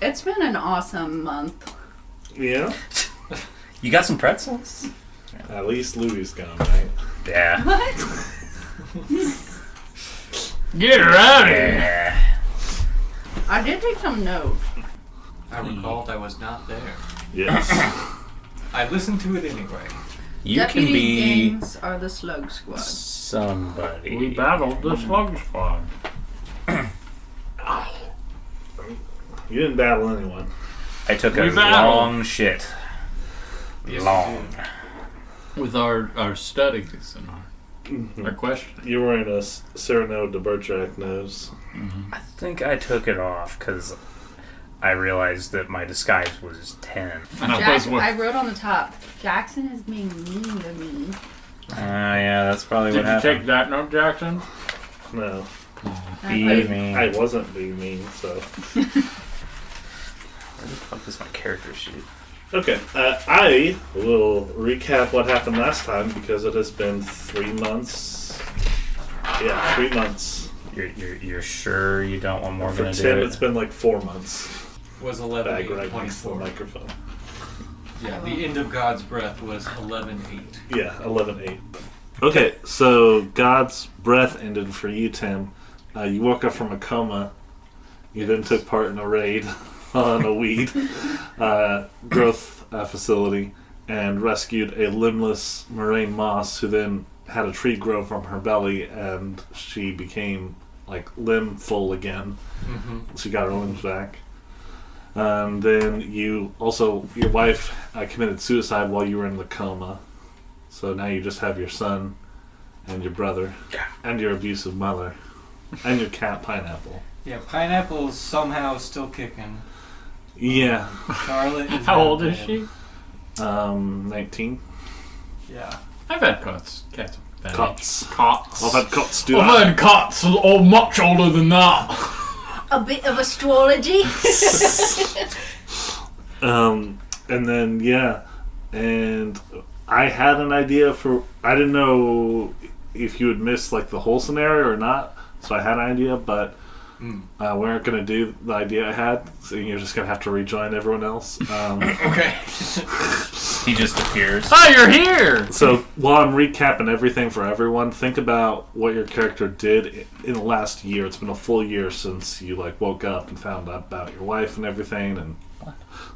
It's been an awesome month. Yeah? You got some pretzels? At least Louie's gone, right? Yeah. What? Get her out of here! Yeah. I did take some notes. I recalled I was not there. Yes. I listened to it anyway. You Deputy can be Gaines are the Slug Squad. somebody. We battled the Slug Squad. You didn't battle anyone. I took a We battled. long shit. Yes, Long. With our studies and our questions. You were in a Cyrano de Bergerac nose. I think I took it off because I realized that my disguise was 10. And I wrote on the top, Jackson is being mean to me. Yeah, that's probably Did what you happened. take that note, Jackson? No. Be mean. I wasn't being mean, so. Where the fuck is my character sheet? Okay, I will recap what happened last time because it has been 3 months. Yeah, 3 months. You're sure you don't want more For gonna do Tim, it? it's been like 4 months. Was 11 Bag 8, right next to the 24. microphone. Yeah, the end of God's breath was 11-8. Yeah, 11-8. Okay, so God's breath ended for you, Tim. You woke up from a coma. You then took part in a raid on a weed growth facility and rescued a limbless Morraine Moss, who then had a tree grow from her belly and she became like limb full again. Mm-hmm. She got her limbs back. And then your wife committed suicide while you were in the coma. So now you just have your son and your brother and your abusive mother and your cat Pineapple. Yeah, Pineapple's somehow still kicking. Yeah. Charlotte is How not old is dead. she? 19. Yeah. I've had cats. Cats. That Cots. age. Cots. I've had cots do I've that. had cats much older than that. A bit of astrology. And then, and I had an idea I didn't know if you would miss like the whole scenario or not, so I had an idea, but we aren't going to do the idea I had, so you're just going to have to rejoin everyone else. Okay. He just appears. Oh, you're here! So while I'm recapping everything for everyone, think about what your character did in the last year. It's been a full year since you woke up and found out about your wife and everything, and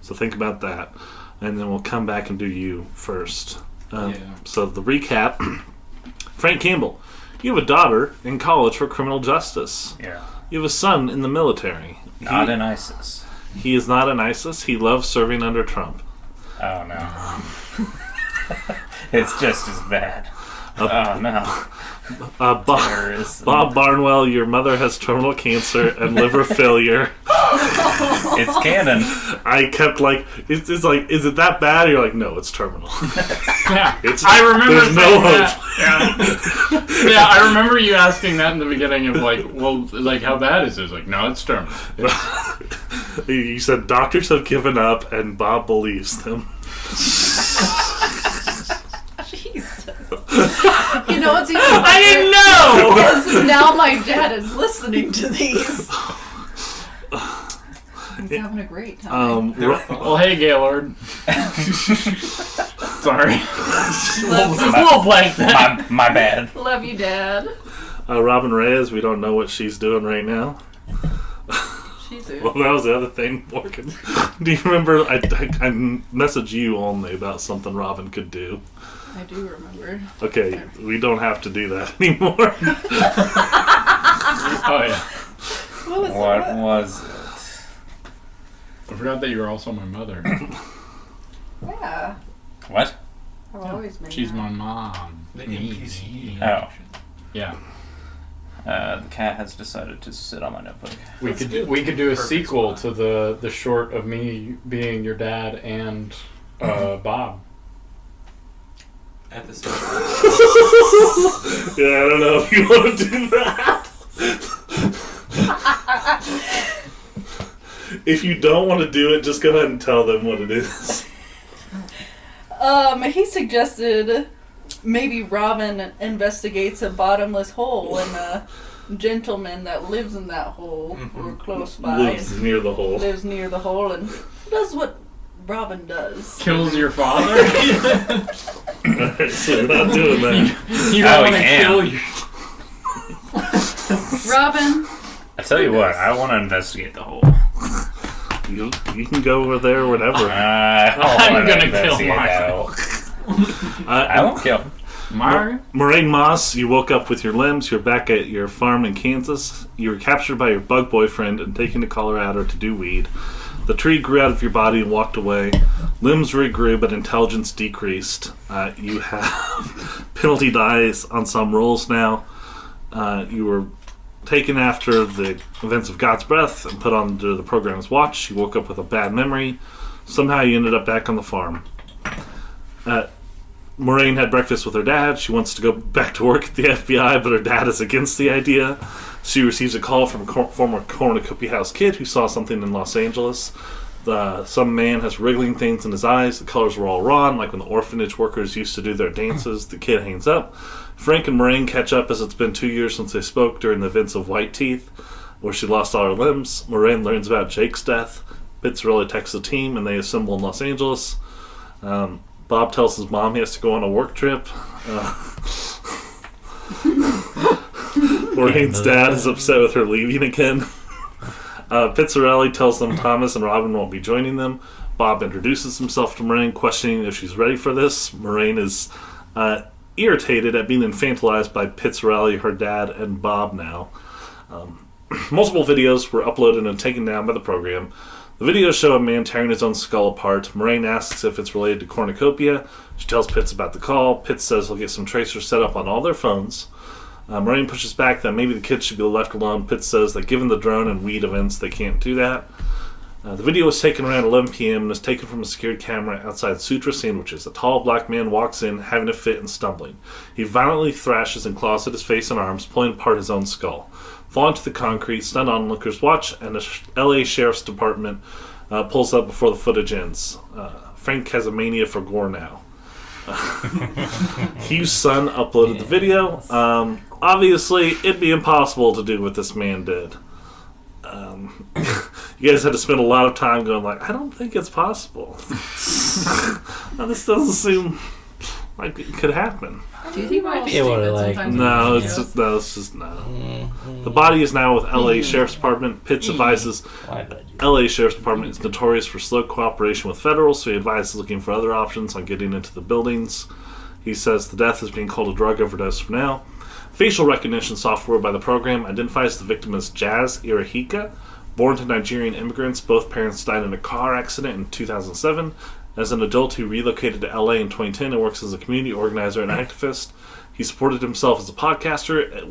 so think about that, and then we'll come back and do you first. So the recap: Frank Campbell, you have a daughter in college for criminal justice. Yeah. You have a son in the military. Not in ISIS. He is not in ISIS. He loves serving under Trump. Oh no. It's just as bad. Oh no. Bob Barnwell, your mother has terminal cancer and liver failure. It's canon. I kept is it that bad? You're like, no, it's terminal. Yeah. I remember there's no saying hope. that. Yeah. Yeah, I remember you asking that in the beginning of how bad is this? No, it's terminal. You said doctors have given up and Bob believes them. Jesus. You know what's even I didn't know! because now my dad is listening to these. He's having a great time. Well, hey, Gaylord. Sorry. We'll blank that. My bad. Love you, Dad. Robin Reyes, we don't know what she's doing right now. She's Well, that was the other thing, Morgan. Do you remember? I messaged you only about something Robin could do. I do remember. Okay, we don't have to do that anymore. Oh, yeah. What Was it? I forgot that you were also my mother. Yeah. What? I've always been She's that. my mom. The NPC. Oh. Yeah. The cat has decided to sit on my notebook. We could do a Perfect sequel spot. to the short of me being your dad and Bob. At the same time. Yeah, I don't know if you want to do that. If you don't want to do it, just go ahead and tell them what it is. He suggested maybe Robin investigates a bottomless hole in gentleman that lives in that hole or close by. Lives near the hole. Lives near the hole and does what Robin does. Kills your father? Alright, so we're not doing that. You don't want to kill your... Robin. I tell you what, I want to investigate the hole. You can go over there whenever. I'm gonna kill Michael. I won't kill him. Morraine Moss, you woke up with your limbs. You're back at your farm in Kansas. You were captured by your bug boyfriend and taken to Colorado to do weed. The tree grew out of your body and walked away. Limbs regrew, but intelligence decreased. You have penalty dies on some rolls now. You were taken after the events of God's Breath and put under the program's watch. You woke up with a bad memory. Somehow you ended up back on the farm. Morraine had breakfast with her dad. She wants to go back to work at the FBI, but her dad is against the idea. She receives a call from a former cornucopia house kid who saw something in Los Angeles. Some man has wriggling things in his eyes. The colors were all wrong, like when the orphanage workers used to do their dances. The kid hangs up. Frank and Morraine catch up as it's been 2 years since they spoke during the events of White Teeth, where she lost all her limbs. Morraine learns about Jake's death. Pizzarelli texts the team, and they assemble in Los Angeles. Bob tells his mom he has to go on a work trip. Morraine's dad is upset with her leaving again. Pizzarelli tells them Thomas and Robin won't be joining them. Bob introduces himself to Morraine, questioning if she's ready for this. Morraine is irritated at being infantilized by Pizzarelli, her dad, and Bob now. Multiple videos were uploaded and taken down by the program. The videos show a man tearing his own skull apart. Morraine asks if it's related to cornucopia. She tells Pitts about the call. Pitts says he'll get some tracers set up on all their phones. Morraine pushes back that maybe the kids should be left alone. Pitts says that given the drone and weed events, they can't do that. The video was taken around 11 p.m. and was taken from a secured camera outside Sutra Sandwiches. A tall black man walks in, having a fit and stumbling. He violently thrashes and claws at his face and arms, pulling apart his own skull. Falling to the concrete, stunned onlookers watch, and the L.A. Sheriff's Department pulls up before the footage ends. Frank has a mania for gore now. Hugh's son uploaded the video. Obviously, it'd be impossible to do what this man did. You guys had to spend a lot of time going like, I don't think it's possible. Now, this doesn't seem like it could happen. Do you think might be able to, stupid like- sometimes? No, it's just no. The body is now with L.A. Sheriff's Department. Pitts advises Why did I do L.A. Sheriff's Department is notorious for slow cooperation with federals, so he advises looking for other options on getting into the buildings. He says the death is being called a drug overdose for now. Facial recognition software by the program identifies the victim as Jazz Irahika. Born to Nigerian immigrants, both parents died in a car accident in 2007. As an adult, he relocated to LA in 2010 and works as a community organizer and activist. He supported himself as a podcaster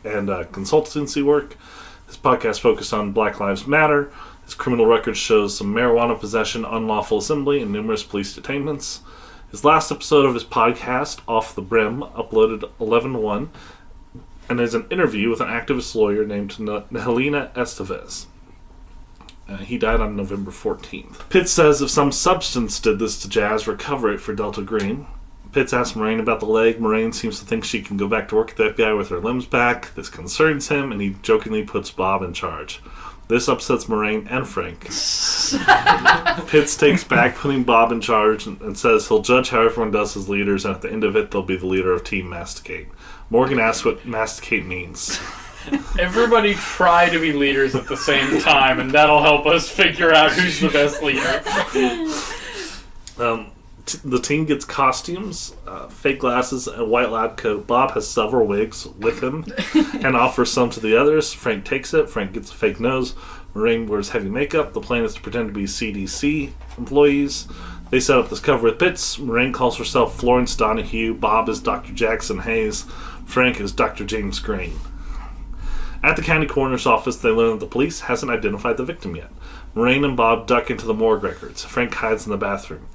and consultancy work. His podcast focused on Black Lives Matter. His criminal record shows some marijuana possession, unlawful assembly, and numerous police detainments. His last episode of his podcast, Off the Brim, uploaded 11/1, and is an interview with an activist lawyer named Helena Estevez. He died on November 14th. Pitts says if some substance did this to Jazz, recover it for Delta Green. Pitts asks Morraine about the leg. Morraine seems to think she can go back to work at the FBI with her limbs back. This concerns him, and he jokingly puts Bob in charge. This upsets Morraine and Frank. Pitts takes back putting Bob in charge and says he'll judge how everyone does as leaders, and at the end of it, they'll be the leader of Team Masticate. Morgan asks what Masticate means. Everybody try to be leaders at the same time, and that'll help us figure out who's the best leader. The team gets costumes, fake glasses, and a white lab coat. Bob has several wigs with him and offers some to the others. Frank takes it. Frank gets a fake nose. Morraine wears heavy makeup. The plan is to pretend to be CDC employees. They set up this cover with Pitts. Morraine calls herself Florence Donahue. Bob is Dr. Jackson Hayes. Frank is Dr. James Green. At the county coroner's office, they learn that the police hasn't identified the victim yet. Morraine and Bob duck into the morgue records. Frank hides in the bathroom.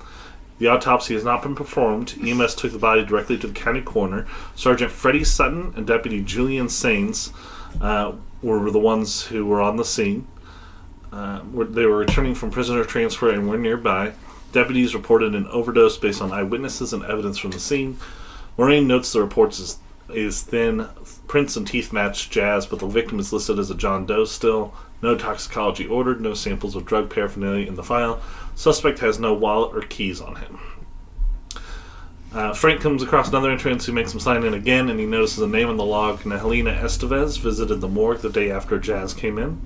The autopsy has not been performed. EMS took the body directly to the county coroner. Sergeant Freddie Sutton and Deputy Julian Sains were the ones who were on the scene. They were returning from prisoner transfer and were nearby. Deputies reported an overdose based on eyewitnesses and evidence from the scene. Morraine notes the reports is thin. Prints and teeth match Jazz, but the victim is listed as a John Doe still. No toxicology ordered. No samples of drug paraphernalia in the file. Suspect has no wallet or keys on him. Frank comes across another entrance who makes him sign in again, and he notices a name on the log. Helena Estevez visited the morgue the day after Jazz came in.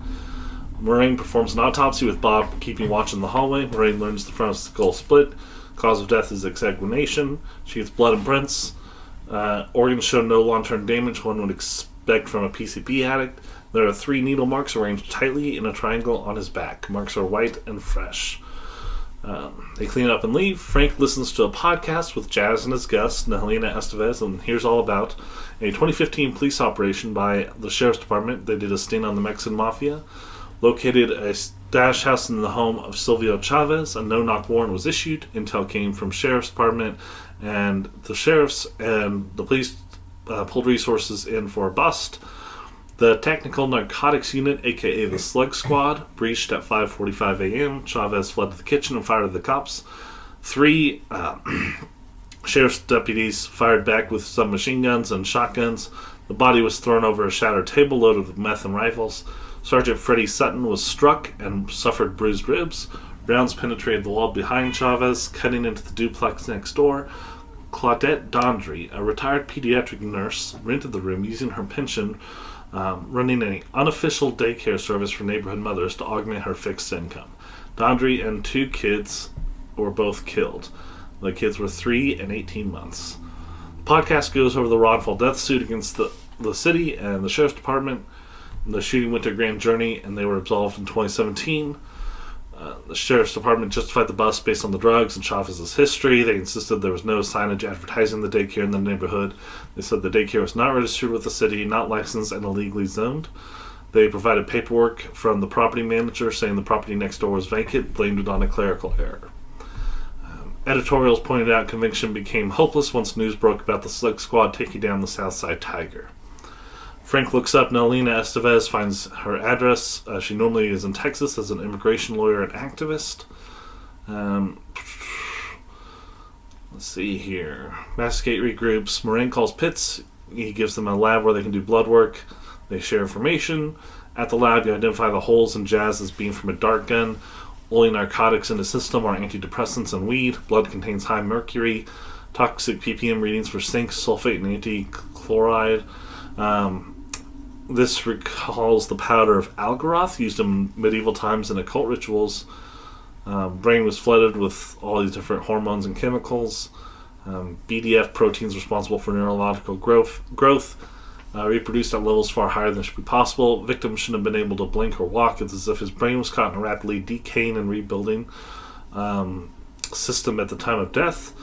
Morraine performs an autopsy with Bob keeping watch in the hallway. Morraine learns the front of the skull split. Cause of death is exsanguination. She gets blood and prints. Organs show no long-term damage one would expect from a PCP addict. There are 3 needle marks arranged tightly in a triangle on his back. Marks are white and fresh. They clean up and leave. Frank listens to a podcast with Jazz and his guest, Helena Estevez, and hears all about a 2015 police operation by the Sheriff's Department. They did a sting on the Mexican Mafia, located a stash house in the home of Silvio Chavez. A no-knock warrant was issued. Intel came from Sheriff's Department, and the sheriffs and the police pulled resources in for a bust. The Technical Narcotics Unit, aka the Slugs Squad, breached at 5:45 a.m. Chavez fled to the kitchen and fired at the cops. 3 sheriff's deputies fired back with some machine guns and shotguns. The body was thrown over a shattered table loaded with meth and rifles. Sergeant Freddie Sutton was struck and suffered bruised ribs. Rounds penetrated the wall behind Chavez, cutting into the duplex next door. Claudette Dondry, a retired pediatric nurse, rented the room using her pension, running an unofficial daycare service for neighborhood mothers to augment her fixed income. Dondry and 2 kids were both killed. The kids were 3 and 18 months. The podcast goes over the wrongful death suit against the city and the Sheriff's Department. The shooting went to a grand jury, and they were absolved in 2017. The Sheriff's Department justified the bust based on the drugs and Chavez's history. They insisted there was no signage advertising the daycare in the neighborhood. They said the daycare was not registered with the city, not licensed, and illegally zoned. They provided paperwork from the property manager saying the property next door was vacant, blamed it on a clerical error. Editorials pointed out conviction became hopeless once news broke about the Slug Squad taking down the Southside Tiger. Frank looks up Helena Estevez, finds her address. She normally is in Texas as an immigration lawyer and activist. Let's see here. Masticate regroups. Morraine calls Pitts. He gives them a lab where they can do blood work. They share information. At the lab, you identify the holes in Jazz as being from a dart gun. Only narcotics in the system are antidepressants and weed. Blood contains high mercury. Toxic ppm readings for zinc, sulfate, and anti-chloride. This recalls the powder of Algaroth used in medieval times in occult rituals. Brain was flooded with all these different hormones and chemicals. BDF proteins responsible for neurological growth reproduced at levels far higher than should be possible. Victim shouldn't have been able to blink or walk. It's as if his brain was caught in a rapidly decaying and rebuilding system at the time of death.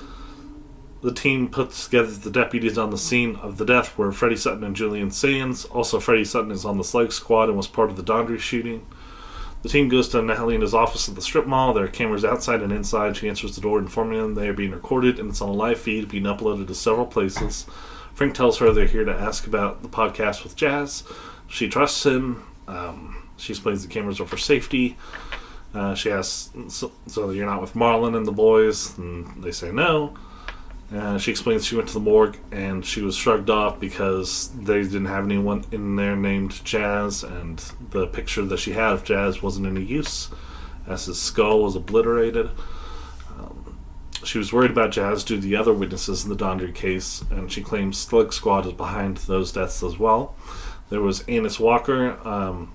The team puts together the deputies on the scene of the death were Freddie Sutton and Julian Sands. Also, Freddie Sutton is on the Slug Squad and was part of the Dondry hooting. The team goes to Helena's office at the strip mall. There are cameras outside and inside. She answers the door, informing them they are being recorded, and it's on a live feed being uploaded to several places. Frank tells her they're here to ask about the podcast with Jazz. She trusts him. She explains the cameras are for safety. She asks, so you're not with Marlon and the boys? And they say no. She explains she went to the morgue and she was shrugged off because they didn't have anyone in there named Jazz, and the picture that she had of Jazz wasn't any use as his skull was obliterated. She was worried about Jazz due to the other witnesses in the Dondry case, and she claims Slug Squad is behind those deaths as well. There was Annis Walker,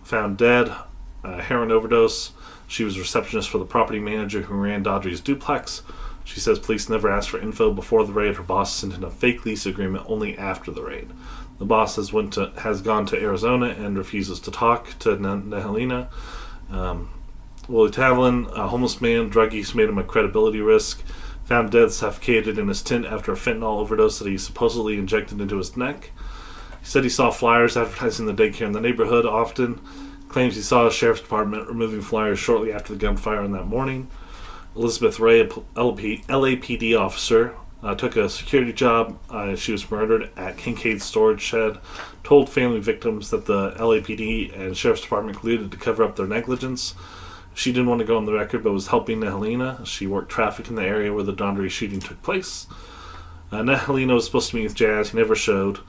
found dead, heroin overdose. She was receptionist for the property manager who ran Dondry's duplex. She says police never asked for info before the raid. Her boss sent in a fake lease agreement only after the raid. The boss has gone to Arizona and refuses to talk to Helena. Willie Tavlin, a homeless man, drug use made him a credibility risk. Found dead, suffocated in his tent after a fentanyl overdose that he supposedly injected into his neck. He said he saw flyers advertising the daycare in the neighborhood often. Claims he saw the sheriff's department removing flyers shortly after the gunfire on that morning. Elizabeth Ray, a LAPD officer, took a security job. She was murdered at Kincaid's storage shed. Told family victims that the LAPD and sheriff's department colluded to cover up their negligence. She didn't want to go on the record, but was helping Helena. She worked traffic in the area where the Dondry shooting took place. Helena was supposed to meet with Jazz. He never showed.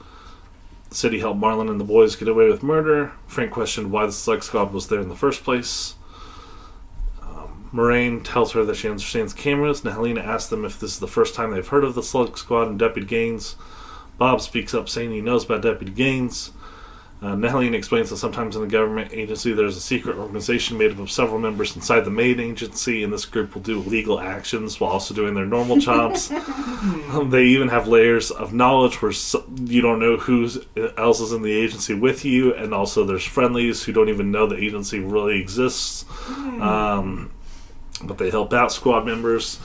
The city helped Marlin and the boys get away with murder. Frank questioned why the Slug Squad was there in the first place. Morraine tells her that she understands cameras. Helena asks them if this is the first time they've heard of the Slug Squad and Deputy Gaines. Bob speaks up saying he knows about Deputy Gaines. Helena explains that sometimes in the government agency there's a secret organization made up of several members inside the main agency, and this group will do illegal actions while also doing their normal jobs. They even have layers of knowledge where you don't know who else is in the agency with you, and also there's friendlies who don't even know the agency really exists. But they help out squad members.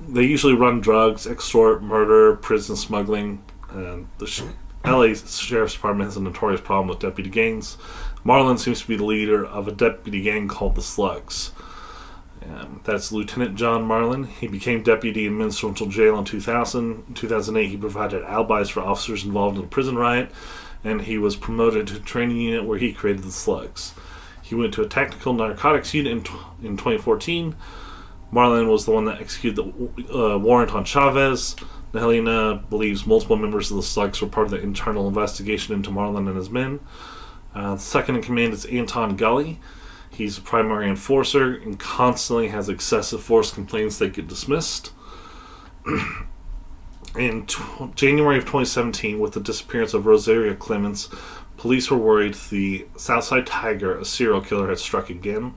They usually run drugs, extort, murder, prison smuggling, and the LA Sheriff's Department has a notorious problem with Deputy Gaines. Marlin seems to be the leader of a deputy gang called the Slugs. That's Lieutenant John Marlin. He became deputy in Minstrel Jail in 2000. In 2008, he provided alibis for officers involved in a prison riot, and he was promoted to a training unit where he created the Slugs. He went to a tactical narcotics unit in 2014. Marlin was the one that executed the warrant on Chavez. Helena believes multiple members of the Slugs were part of the internal investigation into Marlin and his men. The second in command is Anton Gully. He's a primary enforcer and constantly has excessive force complaints that get dismissed. In January of 2017, with the disappearance of Rosaria Clemens, police were worried the Southside Tiger, a serial killer, had struck again.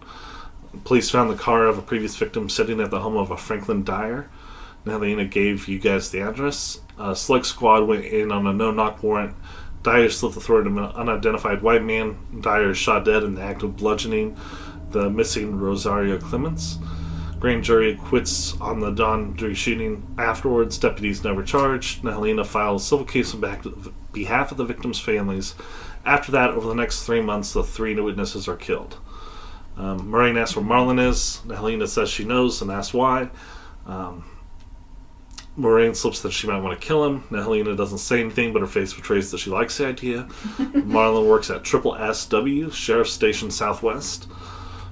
Police found the car of a previous victim sitting at the home of a Franklin Dyer. Helena gave you guys the address. Slug Squad went in on a no-knock warrant. Dyer slit the throat of an unidentified white man. Dyer is shot dead in the act of bludgeoning the missing Rosario Clemens. Grand jury acquits on the Don Dre shooting. Afterwards, deputies never charged. Helena filed a civil case on behalf of the victims' families. After that, over the next 3 months, the 3 new witnesses are killed. Morraine asks where Marlin is. Helena says she knows and asks why. Morraine slips that she might want to kill him. Helena doesn't say anything, but her face betrays that she likes the idea. Marlin works at SSW, Sheriff's Station Southwest.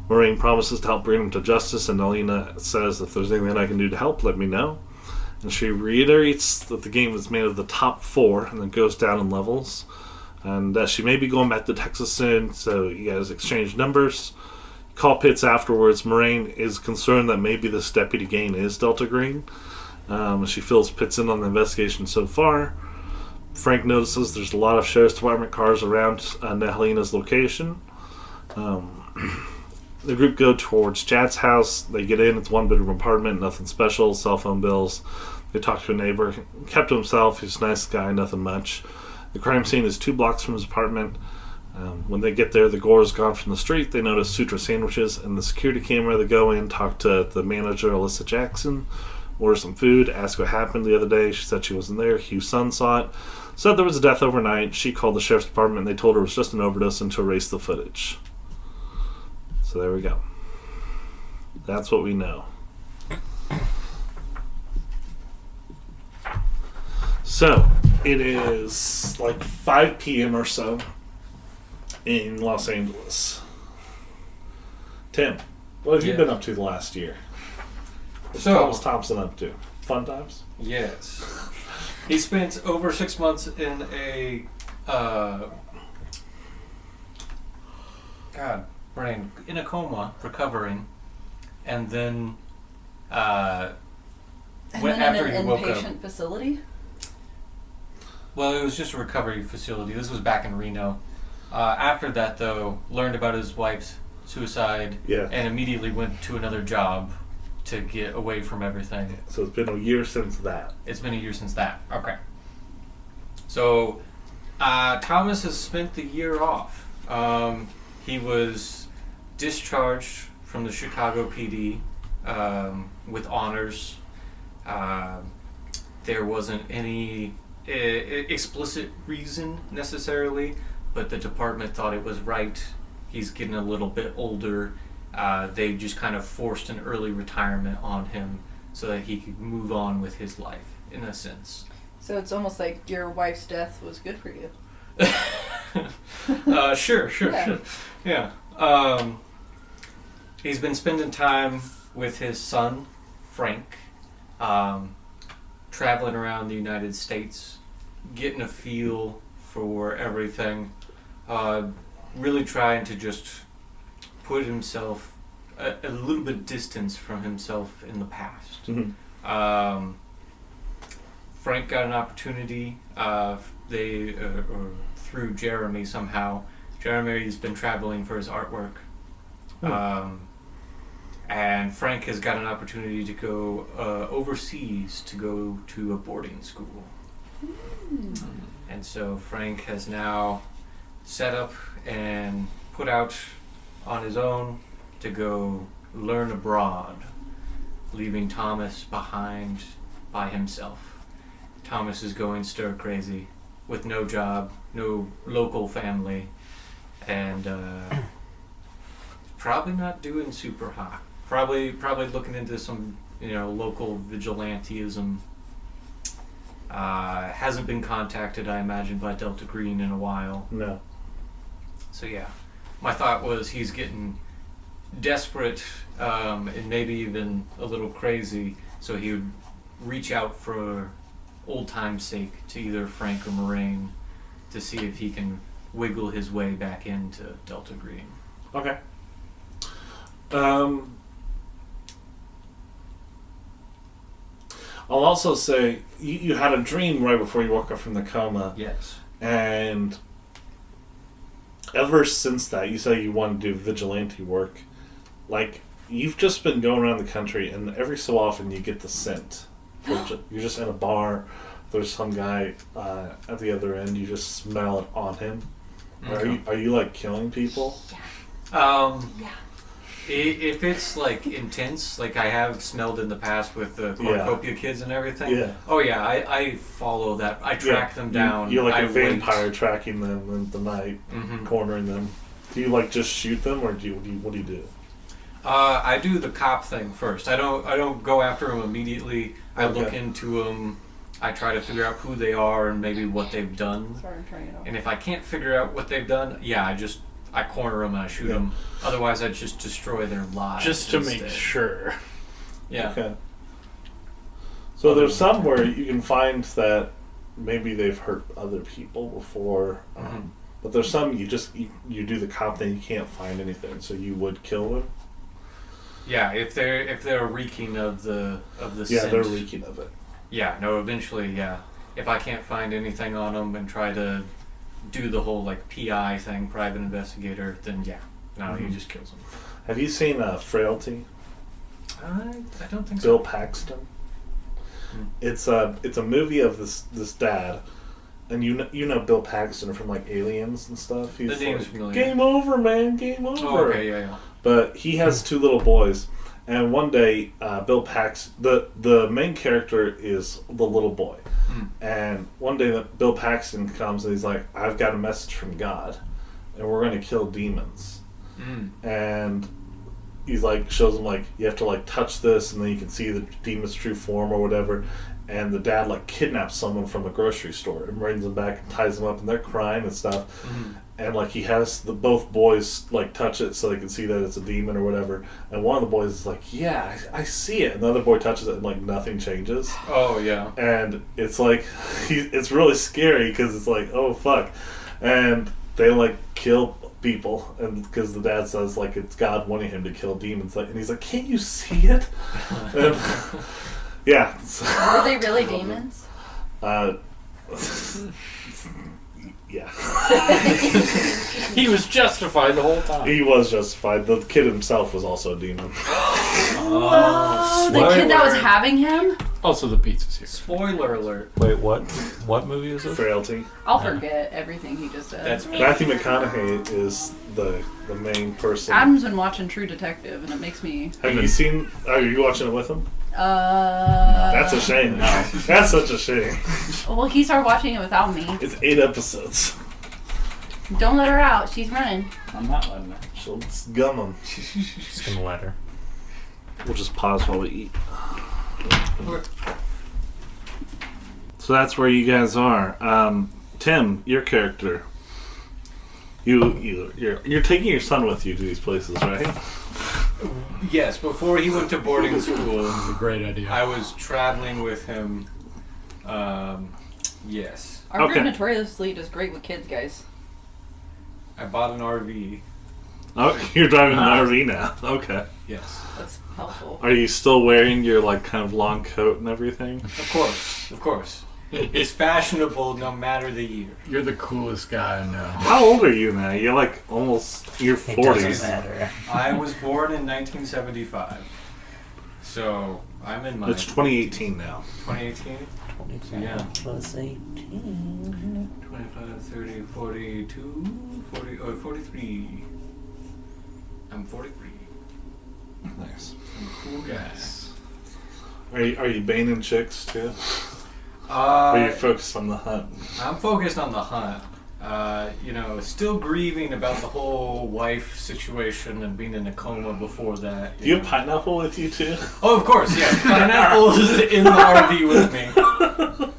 Morraine promises to help bring him to justice, and Helena says, if there's anything I can do to help, let me know. And she reiterates that the game is made of the top 4, and then goes down in levels. And she may be going back to Texas soon, so you guys exchange numbers. Call Pitts afterwards. Morraine is concerned that maybe this Deputy Gain is Delta Green. She fills Pitts in on the investigation so far. Frank notices there's a lot of Sheriff's Department cars around Helena's location. The group go towards Chad's house. They get in. It's 1-bedroom apartment, nothing special, cell phone bills. They talk to a neighbor. Kept to himself. He's a nice guy, nothing much. The crime scene is 2 blocks from his apartment. When they get there, the gore is gone from the street. They notice Sutra sandwiches and the security camera. They go in, talk to the manager, Alyssa Jackson, order some food, ask what happened the other day. She said she wasn't there. Hugh's son saw it. Said there was a death overnight. She called the sheriff's department. They told her it was just an overdose and to erase the footage. So there we go. That's what we know. So, it is like 5 p.m. or so in Los Angeles. Tim, what have you been up to the last year? What's Thomas Thompson up to? Fun times? Yes. He spent over 6 months in a in a coma, recovering, and then And when then after in he an woke up. inpatient facility? Well, it was just a recovery facility. This was back in Reno. After that, though, learned about his wife's suicide, Yeah. and immediately went to another job to get away from everything. So it's been a year since that. It's been a year since that. Okay. So, Thomas has spent the year off. He was discharged from the Chicago PD with honors. There wasn't any explicit reason necessarily, but the department thought it was right. He's getting a little bit older. They just kind of forced an early retirement on him so that he could move on with his life, in a sense. So it's almost like your wife's death was good for you. Sure. Yeah. Yeah. He's been spending time with his son, Frank, traveling around the United States, getting a feel for everything. Really trying to just put himself a little bit distance from himself in the past. Mm-hmm. Frank got an opportunity. Or through Jeremy somehow. Jeremy's been traveling for his artwork. And Frank has got an opportunity to go overseas to go to a boarding school. And so Frank has now set up and put out on his own to go learn abroad, leaving Thomas behind by himself. Thomas is going stir crazy with no job, no local family, and probably not doing super hot. Probably looking into some, local vigilantism. Hasn't been contacted, I imagine, by Delta Green in a while. No. So yeah, my thought was he's getting desperate and maybe even a little crazy, so he would reach out for old time's sake to either Frank or Morraine to see if he can wiggle his way back into Delta Green. Okay. I'll also say you had a dream right before you woke up from the coma. Yes. And ever since that, you say you want to do vigilante work. Like, you've just been going around the country, and every so often you get the scent. You're just in a bar, there's some guy at the other end, you just smell it on him. Okay. Are you like killing people? Yeah. If it's like intense, like I have smelled in the past with the cornucopia kids and everything. Yeah. Oh yeah, I follow that. I track them down. You're like I a vampire tracking them in the night, cornering them. Do you like just shoot them, or what do you do? I do the cop thing first. I don't go after them immediately. I look into them. I try to figure out who they are and maybe what they've done. Sorry, I'm turning it off. And if I can't figure out what they've done, I corner them and I shoot them. Otherwise, I just destroy their lives. Just to instead. make sure. Yeah. Okay. So there's some where you can find that maybe they've hurt other people before, but there's some you do the cop thing, you can't find anything, so you would kill them. Yeah, if they're reeking of the scent. Yeah, they're reeking of it. Yeah, no, eventually, yeah. If I can't find anything on them and try to do the whole like PI thing, private investigator, then he just kills them. Have you seen Frailty? I don't think Bill so. Paxton. It's a movie of this dad, and you know Bill Paxton from like Aliens and stuff. He's The name's like, familiar. Game over, man, game over. Oh, okay, yeah. But he has two little boys, and one day Bill Paxton, the main character is the little boy, and one day Bill Paxton comes and he's like, I've got a message from God, and we're going to kill demons. And he's like, shows him like, you have to like touch this and then you can see the demon's true form or whatever. And the dad like kidnaps someone from a grocery store and brings them back and ties them up, and they're crying and stuff. And like he has both boys like touch it so they can see that it's a demon or whatever. And one of the boys is like, yeah, I see it. And the other boy touches it and like nothing changes. Oh yeah. And it's like, it's really scary because it's like, oh fuck. And they like kill people, and because the dad says like it's God wanting him to kill demons, like, and he's like, can't you see it? And, yeah. Were they really demons? Yeah. He was justified the whole time. He was justified. The kid himself was also a demon. Oh, the kid that was having him? Also, the pizza's here. Spoiler alert. Wait, what movie is this? Frailty. I'll forget everything he just said. That's Matthew McConaughey is the main person. Adam's been watching True Detective, and it makes me... Have you seen... Are you watching it with him? That's a shame. That's such a shame. Well, he started watching it without me. It's 8 episodes. Don't let her out. She's running. I'm not letting her. She'll gum them. Just gonna let her. We'll just pause while we eat. So that's where you guys are. Tim, your character. You're taking your son with you to these places, right? Yes, before he went to boarding school, It's a great idea. I was traveling with him. Yes. Our Okay. group notoriously does great with kids, guys. I bought an RV. Oh, you're driving an RV now. Okay. Yes. That's helpful. Are you still wearing your like kind of long coat and everything? Of course. Of course. It's fashionable no matter the year. You're the coolest guy I know. How old are you now? You're like almost your It doesn't 40s. matter. I was born in 1975. So I'm in my It's 2018 now. 2018. 25 Yeah. plus 18. 25, 30, 42, 40, 43. I'm 43. Nice. I'm a cool guy. Yes. Are you banging chicks too? Or are you Uh, focused on the hunt? I'm focused on the hunt. Still grieving about the whole wife situation and being in a coma before that. Do you have pineapple with you too? Oh, of course, yeah. Pineapple is in the RV with me.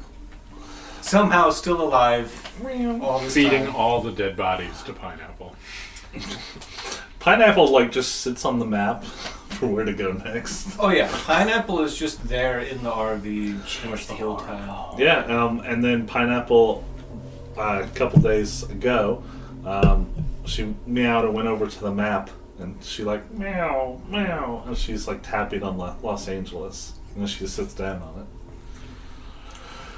Somehow still alive. All this Feeding time. all the dead bodies to Pineapple. Pineapple like just sits on the map for where to go next. Oh yeah, Pineapple is just there in the RV pretty much the whole time. Yeah, and then Pineapple, a couple days ago, she meowed and went over to the map, and she like meow, meow, and she's like tapping on Los Angeles, and then she sits down on it.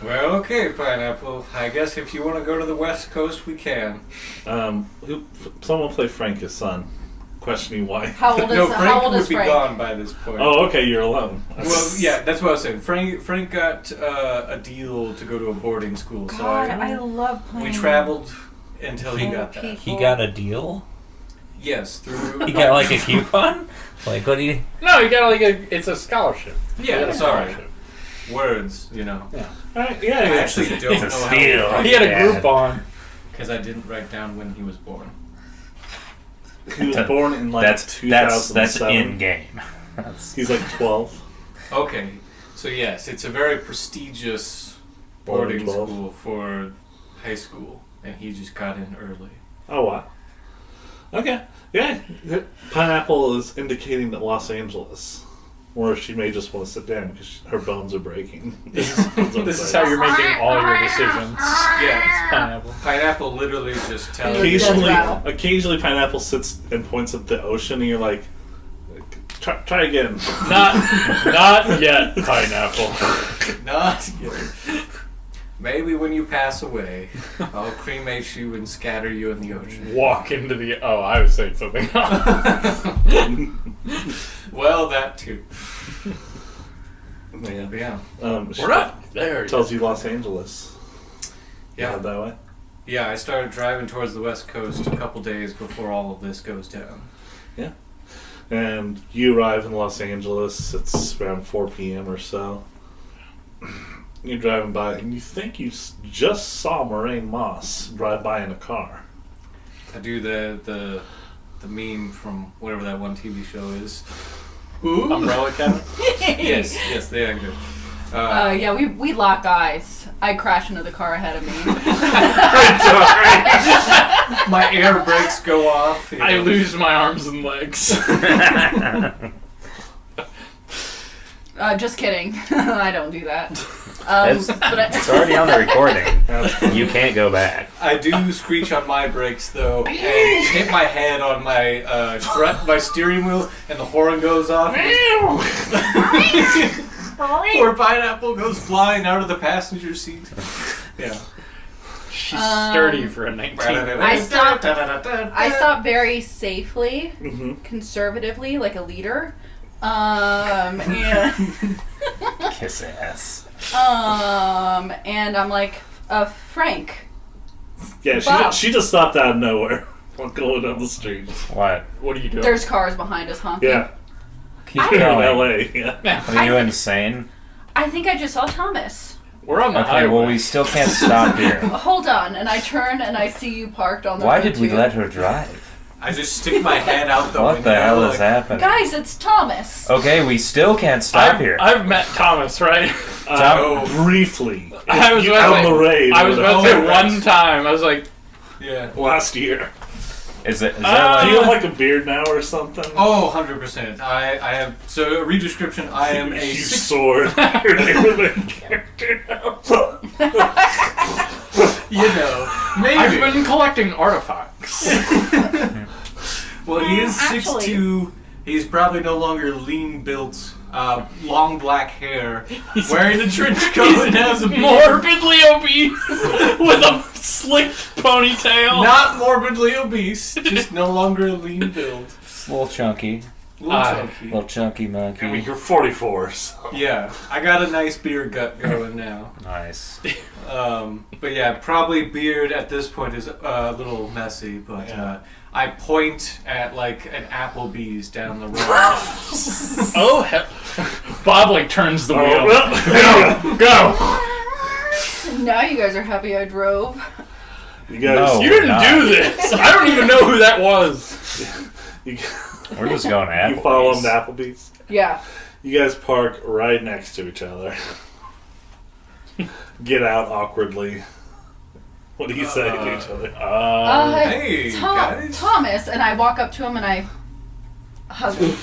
Well, okay, Pineapple. I guess if you want to go to the West Coast, we can. Someone play Frank, his son, questioning why. How old is No, how Frank old would is be Frank? gone by this point. Oh, okay, you're alone. Well, yeah, that's what I was saying. Frank got a deal to go to a boarding school, so God, I love playing. we traveled until he got that. He got a deal? Yes, through. He got like a coupon? Like, what do you. No, you got it's a scholarship. Yeah, You got a sorry. scholarship. Words, you know. Alright, yeah, I yeah. actually don't It's know a how steal. He had a Groupon. because I didn't write down when he was born. He was born in like That's 2007. in game. That's He's like 12. Okay, so yes, it's a very prestigious boarding 12. school for high school, and he just got in early. Oh, wow. Okay. Yeah. Pineapple is indicating that Los Angeles. Or she may just want to sit down because her bones are breaking. This is how you're making all your decisions. Yeah, Pineapple. Pineapple literally just tells Occasionally Pineapple sits and points at the ocean and you're like, try again. Not yet, Pineapple. not yet. Maybe when you pass away, I'll cremate you and scatter you in the ocean. Walk into the. Oh, I was saying something else. Well, that too. Yeah. Yeah. She We're not there. tells you Los Angeles. Yeah. That way. Yeah, I started driving towards the West Coast a couple days before all of this goes down. Yeah. And you arrive in Los Angeles. It's around 4 p.m. or so. You're driving by, and you think you just saw Morraine Moss drive by in a car. I do the meme from whatever that one TV show is. Umbrella Academy? Yes, they are good. Yeah, we lock eyes. I crash into the car ahead of me. My air brakes go off. I lose my arms and legs. Just kidding. I don't do that. It's already on the recording. You can't go back. I do screech on my brakes though, and hit my head on my my steering wheel, and the horn goes off. Poor Pineapple goes flying out of the passenger seat. Yeah. She's sturdy for a 19. I stopped very safely, Mm-hmm. conservatively, like a leader. And Kiss ass. and I'm like, Frank. Yeah, Bob. she just stopped out of nowhere while going down the street. What? What are you doing? There's cars behind us honking. Yeah, Keep in going. L.A. Yeah. Are you insane? I think I just saw Thomas. We're on the Okay, highway. well, we still can't stop here. Hold on, and I turn and I see you parked on the Why road did we too. let her drive? I just stick my head out the What window. the hell is like, happening? Guys, it's Thomas. Okay, we still can't stop here. I've met Thomas, right? Briefly. I was You about out to on the raid. I was about to say right. one time. I was like, Yeah. last year. Is there Do you have like... like a beard now or something? Oh, 100%. I have. So a redescription. I am a huge sword. You're the main character now. You know, maybe. I've been collecting artifacts. Well, he is Actually- 6'2". He's probably no longer lean built, long black hair, wearing a trench coat and has a beard. Morbidly obese with a slicked ponytail. Not morbidly obese, just no longer a lean build. A little chunky. Little chunky monkey. I mean, you're 44, so. Yeah, I got a nice beard gut going now. Nice. But yeah, probably beard at this point is a little messy, but I point at like an Applebee's down the road. Oh, hell. Bob like turns the wheel. Go. Now you guys are happy I drove. You guys, No. You didn't not. do this. I don't even know who that was. We're just going to Applebee's. you follow him to Applebee's. Yeah. You guys park right next to each other. Get out awkwardly. What do you say to each other? Hey, guys. Thomas, and I walk up to him and I hug him.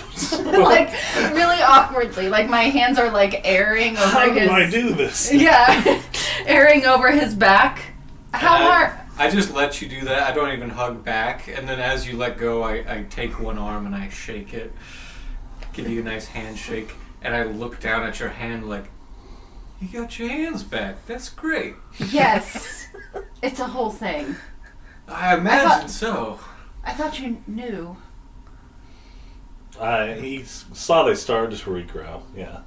Like, really awkwardly. Like, my hands are, like, airing over How his... do I do this? Yeah. Airing over his back. How hard... I just let you do that. I don't even hug back. And then as you let go, I take one arm and I shake it. Give you a nice handshake. And I look down at your hand like, you got your hands back. That's great. Yes. It's a whole thing. I imagine so. I thought you knew. He saw they started to regrow, yeah.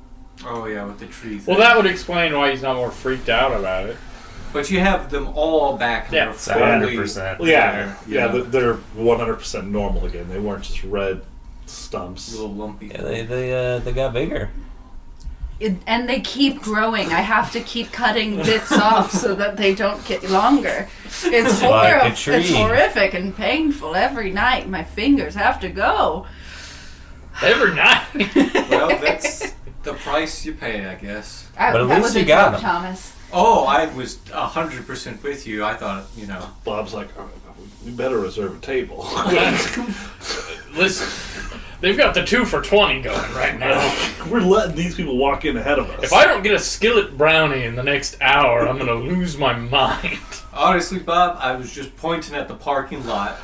Oh yeah, with the tree thing. Well, that would explain why he's not more freaked out about it. But you have them all back. And Yeah, they're It's fully 100%. Well, yeah, there, they're 100% normal again. They weren't just red stumps. A little lumpy. Yeah, they got bigger. And they keep growing. I have to keep cutting bits off so that they don't get longer. It's Like a horrible. tree. It's horrific and painful. Every night my fingers have to go. Every night. Well, that's the price you pay, I guess. But at that least was you a got joke, them. Thomas. Oh, I was 100% with you. I thought, you know. Bob's like, oh, we better reserve a table. Listen, they've got the 2 for $20 going right now. We're letting these people walk in ahead of us. If I don't get a skillet brownie in the next hour, I'm gonna lose my mind. Honestly, Bob, I was just pointing at the parking lot.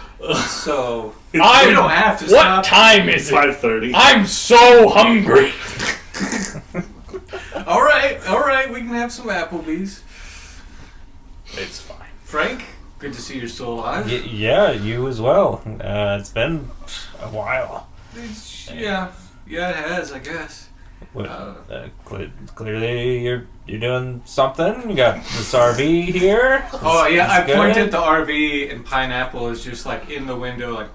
So, we I'm- don't have to What stop. time is it? 5:30. I'm so hungry. All right, we can have some Applebee's. It's fine. Frank, good to see you're still alive. Yeah, you as well. It's been a while. Yeah, it has, I guess. What, clearly, you're doing something. You got this RV here. Oh yeah, I It's good. pointed at the RV and Pineapple is just like in the window, like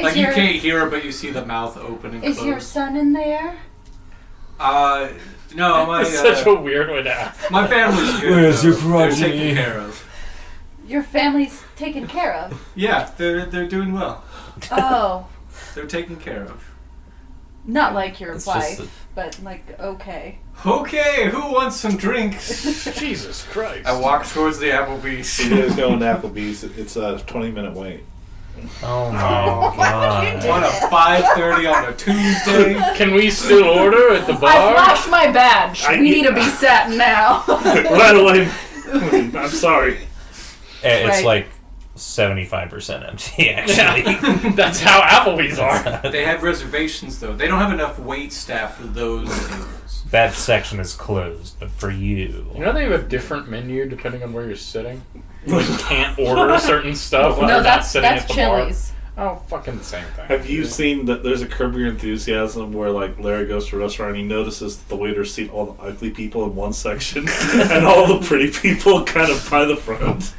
like you can't hear her, but you see the mouth open and Is close. your son in there? No, my It's such a weird way to ask. my family's good. Where's your They're progeny? taken care of. Your family's taken care of. Yeah, they're doing well. Oh, They're taken care of. not like your It's wife, just but like okay. Okay, who wants some drinks? Jesus Christ. I walk towards the Applebee's. You guys going to Applebee's. It's a 20-minute wait. Oh my god. On a 5:30 on a Tuesday. Can we still order at the I bar? flashed my badge. I- We need to be sat now. Right away. I'm sorry. It's Right. like 75% empty, actually. Yeah. That's how Applebee's are. They have reservations though. They don't have enough wait staff for those tables. That section is closed, but for you. You know they have a different menu depending on where you're sitting? You can't order certain stuff when No, you're not that's sitting at the Chili's. bar. Oh, fucking the same thing. Have you seen that there's a Curb Your Enthusiasm where like Larry goes to a restaurant and he notices that the waiters seat all the ugly people in one section and all the pretty people kind of by the front.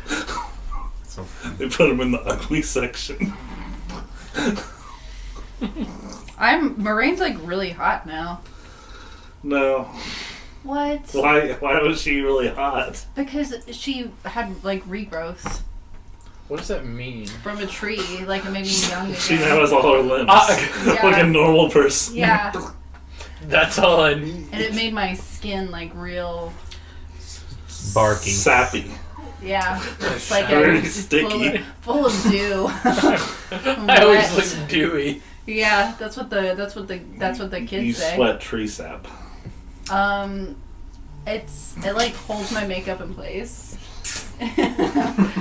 They put them in the ugly section. Morraine's like really hot now. No. What? Why was she really hot? Because she had like regrowths What does that mean? from a tree, like it made me young She again. now has all her limbs. Yeah. Like a normal person. Yeah, That's all I need. and it made my skin like real. Barky. Sappy. Yeah, it's like Very it's sticky. full of dew. I always Wet. look dewy. Yeah, that's what the kids You say. sweat tree sap. It like holds my makeup in place.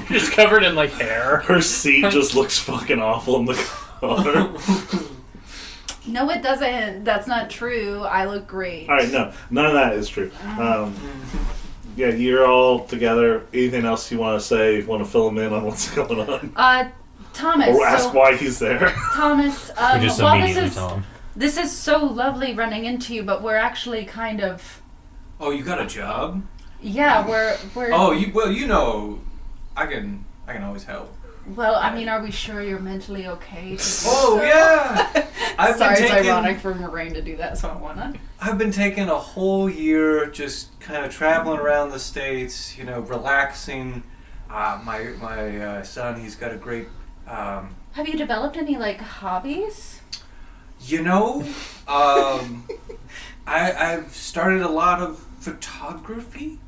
Just covered in like hair. Her seat just looks fucking awful in the car. No, it doesn't. That's not true. I look great. All right, no, none of that is true. Yeah, you're all together. Anything else you want to say? Want to fill him in on what's going on? Thomas. Or ask why he's there? Thomas, We just immediately tell him. this is so lovely running into you, but we're actually kind of... Oh, you got a job? Yeah, we're... Oh, you know, I can always help. Well, I mean, are we sure you're mentally okay? Oh, yeah! Sorry, it's ironic for Morraine to do that, so I wanna... I've been taking a whole year just kind of traveling around the States, you know, relaxing. My son, he's got a great... Have you developed any, like, hobbies? You know, I've started a lot of photography.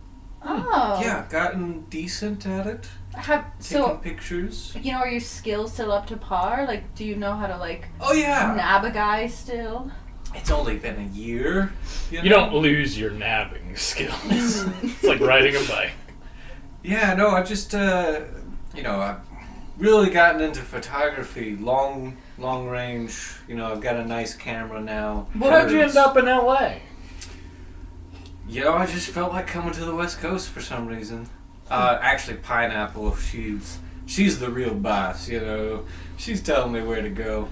Oh. Yeah, gotten decent at it. Taking So, pictures. you know, are your skills still up to par? Like, do you know how to, like, Oh, yeah. nab a guy still? It's only been a year. You You know? don't lose your nabbing skills. It's like riding a bike. Yeah, no, I've just, you know, I've really gotten into photography, long range. You know, I've got a nice camera now. How'd you end up in LA? You know, I just felt like coming to the West Coast for some reason. Actually, Pineapple, she's the real boss, you know. She's telling me where to go.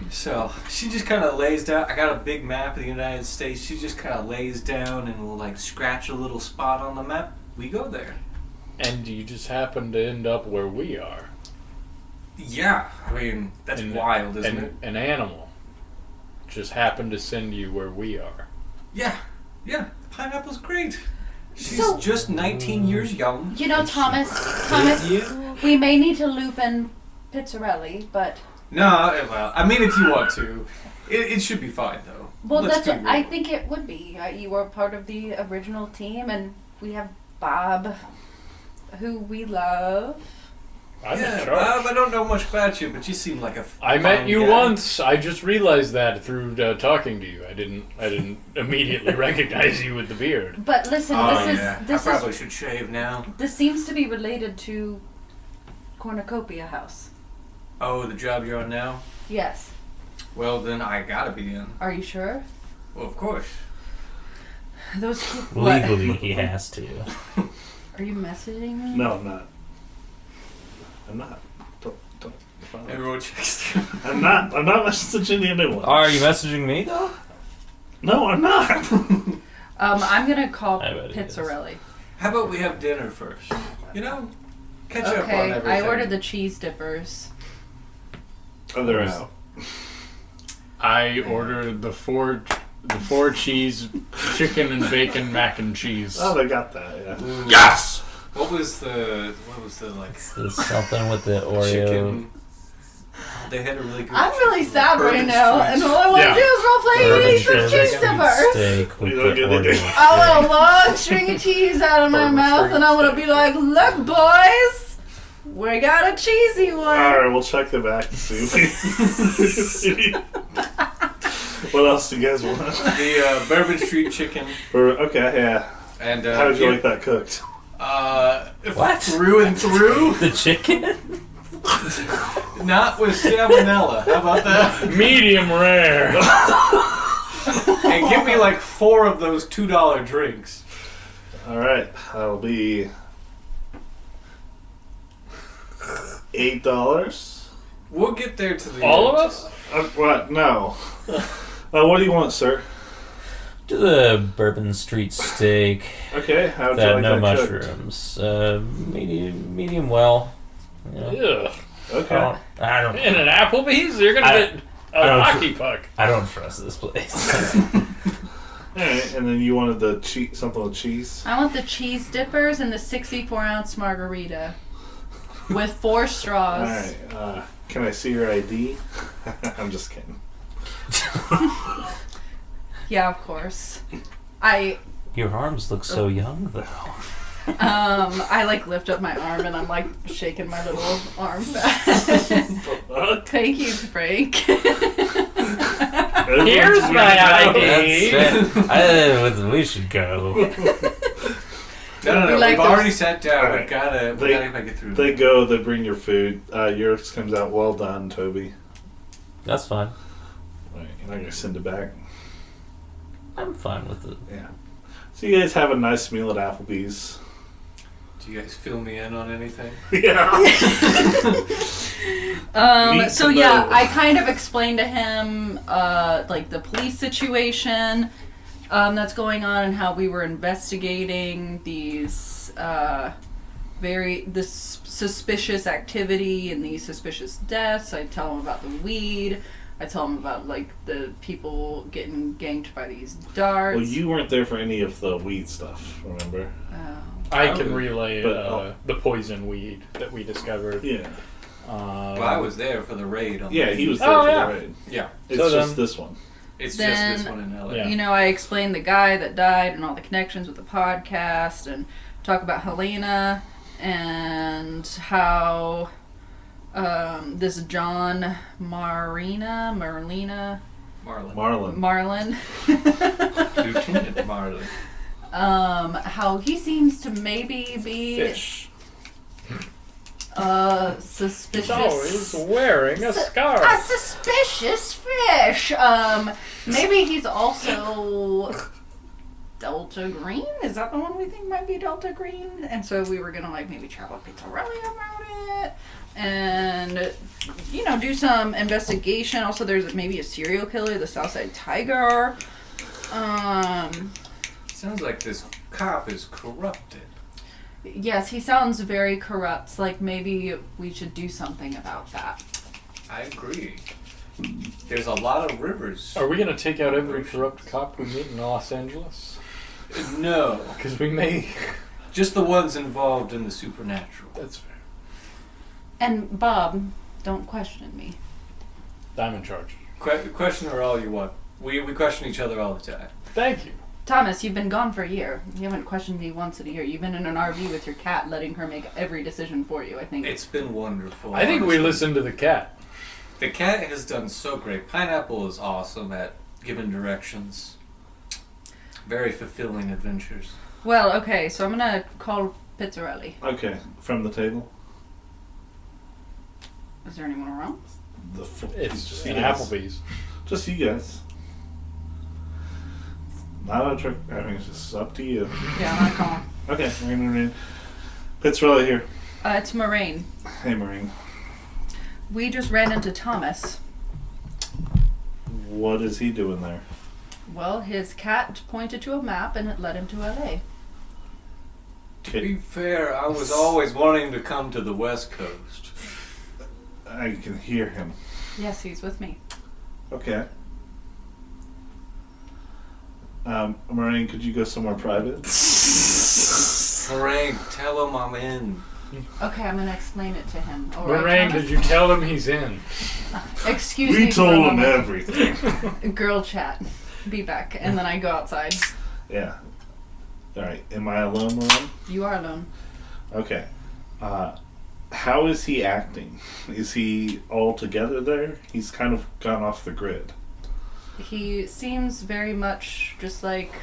So, she just kind of lays down. I got a big map of the United States. She just kind of lays down and will, like, scratch a little spot on the map. We go there. And you just happen to end up where we are. Yeah, I mean, that's wild, isn't it? An animal just happened to send you where we are. Yeah, Pineapple's great. She's So- just 19 years young. You know, Thomas, Yeah. we may need to loop in Pizzarelli, but... No, well, I mean, if you want to. It should be fine, though. Well, Let's that's be what, real. I think it would be. You are part of the original team, and we have Bob, who we love. I'm in Yeah, charge. I don't know much about you, but you seem like a I met fine you guy. once. I just realized that through talking to you. I didn't immediately recognize you with the beard. But listen, Oh, this yeah. is this I probably is should shave now. this seems to be related to Cornucopia House. Oh, the job you're on now? Yes. Well, then I gotta be in. Are you sure? Well, of course. Those people. What? Legally, he has to. Are you messaging me? No, I'm not. Don't. Everyone checks. I'm not messaging anyone. Are you messaging me though? No, I'm not. I'm gonna call I bet he is. Pizzarelli. How about we have dinner first? You know, catch up on Okay, everything. I ordered the cheese dippers. Oh, they're out. I ordered the four cheese chicken and bacon mac and cheese. Oh, they got that. Yeah. Ooh. Yes. What was the like There's something with the Oreo. chicken? They had a really good. I'm really chicken sad right bourbon now, stretch. and all I want to Yeah. do is roleplay Bourbon eating some stretch cheese dippers. steak with You the don't get it. Oreo. I want a long string of cheese out of my Bourbon mouth, string and I want to be like, "Look, boys, we got a cheesy one." Alright, we'll check the back to see. What else do you guys want? The Bourbon Street chicken. Okay, yeah. And How would you like that cooked? What? Through and through, The chicken? not with salmonella. How about that? Medium rare. And give me like 4 of those $2 drinks. Alright, that'll be $8. We'll get there to the All end. of us? What? No. What do you want, sir? Do the Bourbon Street steak. Okay, how would you That like no that cooked? mushrooms. Medium well. You know, Ugh. Okay. I don't. In an Applebee's, you're gonna I get a don't hockey puck. I don't trust this place. Alright, and then you wanted the something with cheese? I want the cheese dippers and the 64-ounce margarita with 4 straws. Alright, can I see your ID? I'm just kidding. Yeah, of course. Your arms look so young, though. I like lift up my arm and I'm like shaking my little arm back. Thank you, Frank. Here's my ID. We should go. No. We We've like already those- sat down. Alright. We gotta make it through. They go, they bring your food. Yours comes out well done, Toby. That's fine. Right, you're not going to send it back. I'm fine with it. Yeah. So you guys have a nice meal at Applebee's. Do you guys fill me in on anything? Yeah. Need So to yeah, know. I kind of explained to him like the police situation that's going on and how we were investigating these this suspicious activity and these suspicious deaths. I tell him about the weed. I tell him about like the people getting ganked by these darts. Well, you weren't there for any of the weed stuff, remember? I can relay But- the poison weed that we discovered. Yeah. Well, I was there for the raid. On Yeah, the he was Oh, there for yeah. the raid. Yeah, It's So just then- this one. it's Then- just this one in LA. Yeah. You know, I explained the guy that died and all the connections with the podcast and talk about Helena and how this John Marlena, Marlon. Marlon. Lieutenant Marlon. how he seems to maybe be Fish. suspicious. Oh, he's wearing a A scarf. suspicious fish. Maybe he's also Delta Green. Is that the one we think might be Delta Green? And so we were gonna like maybe travel up Pizzarelli about it, and you know do some investigation. Also, there's maybe a serial killer, the Southside Tiger. Sounds like this cop is corrupted. Yes, he sounds very corrupt. Like maybe we should do something about that. I agree. There's a lot of rivers. Are we gonna take out every corrupt cop we meet in Los Angeles? No, Because we may. just the ones involved in the supernatural. That's fair. And Bob, don't question me. I'm in charge. Question her all you want. We question each other all the time. Thank you. Thomas, you've been gone for a year. You haven't questioned me once in a year. You've been in an RV with your cat, letting her make every decision for you. I think. It's been wonderful. I think we honestly. listen to the cat. The cat has done so great. Pineapple is awesome at giving directions. Very fulfilling adventures. Well, okay, so I'm gonna call Pizzarelli. Okay, from the table. Is there anyone around? It's just an you guys. Applebee's. Just you guys. Not a trick. I mean, it's just up to you. Yeah, I'm gonna call him. Okay, Marine. Pizzarelli here. It's Morraine. Hey, Marine. We just ran into Thomas. What is he doing there? Well, his cat pointed to a map and it led him to LA. To be fair, I was always wanting to come to the West Coast. I can hear him. Yes, he's with me. Okay. Marine, could you go somewhere private? Morraine, tell him I'm in. Okay, I'm gonna explain it to him. All right, Morraine, Thomas? did you tell him he's in? Excuse me. We for a told him moment. everything. Girl chat. Be back. And then I go outside. Yeah. Alright, am I alone, Marine? You are alone. Okay. How is he acting? Is he all together there? He's kind of gone off the grid. He seems very much just like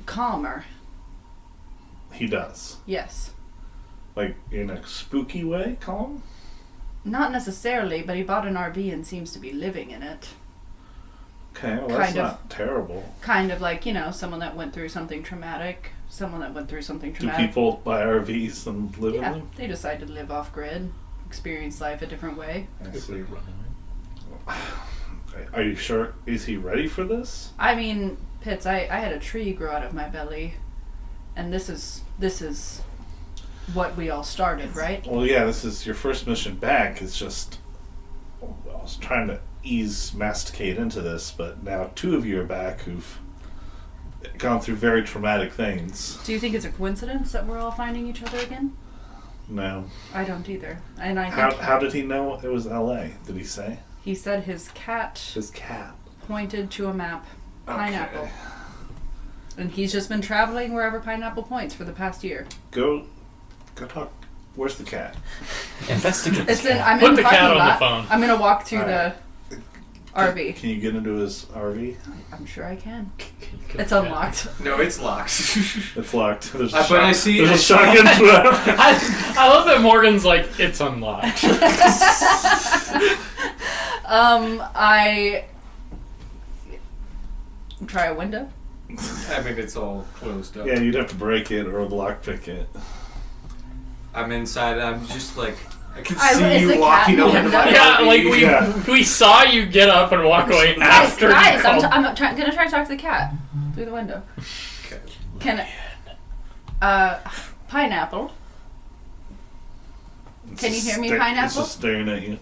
calmer. He does. Yes. Like, in a spooky way, calm? Not necessarily, but he bought an RV and seems to be living in it. Okay, well, that's Kind of. not terrible. Kind of like, you know, someone that went through something traumatic. Someone that went through something Do traumatic. people buy RVs and live in Yeah, them? they decided to live off grid, experience life a different way. I see. Are you sure? Is he ready for this? I mean, Pitts, I had a tree grow out of my belly, and this is what we all started, right? Well, yeah, this is your first mission back. It's just... I was trying to ease Masticate into this, but now two of you are back who've gone through very traumatic things. Do you think it's a coincidence that we're all finding each other again? No. I don't either. And I think How did he know it was LA? Did he say? he said his cat His cat. pointed to a map. Pineapple. Okay. And he's just been traveling wherever Pineapple points for the past year. Go talk. Where's the cat? Investigate. It's in. I'm Put in the parking cat on the lot. phone. I'm gonna walk to All right. RV. Can you get into his RV? I'm sure I can. It's unlocked. No, it's locked. It's locked. There's But I see there's a a shotgun trap. I love that Morgan's like, it's unlocked. I try a window. I mean, it's all closed up. Yeah, you'd have to break it or lockpick it. I'm inside. I'm just like, I can Is see the you walking cat over in to the my window? Yeah, RV. like Yeah. we saw you get up and walk away after you Guys, called. I'm gonna try to talk to the cat through the window. Okay. Can pineapple? It's Can you just hear me, It's Pineapple? just staring at you.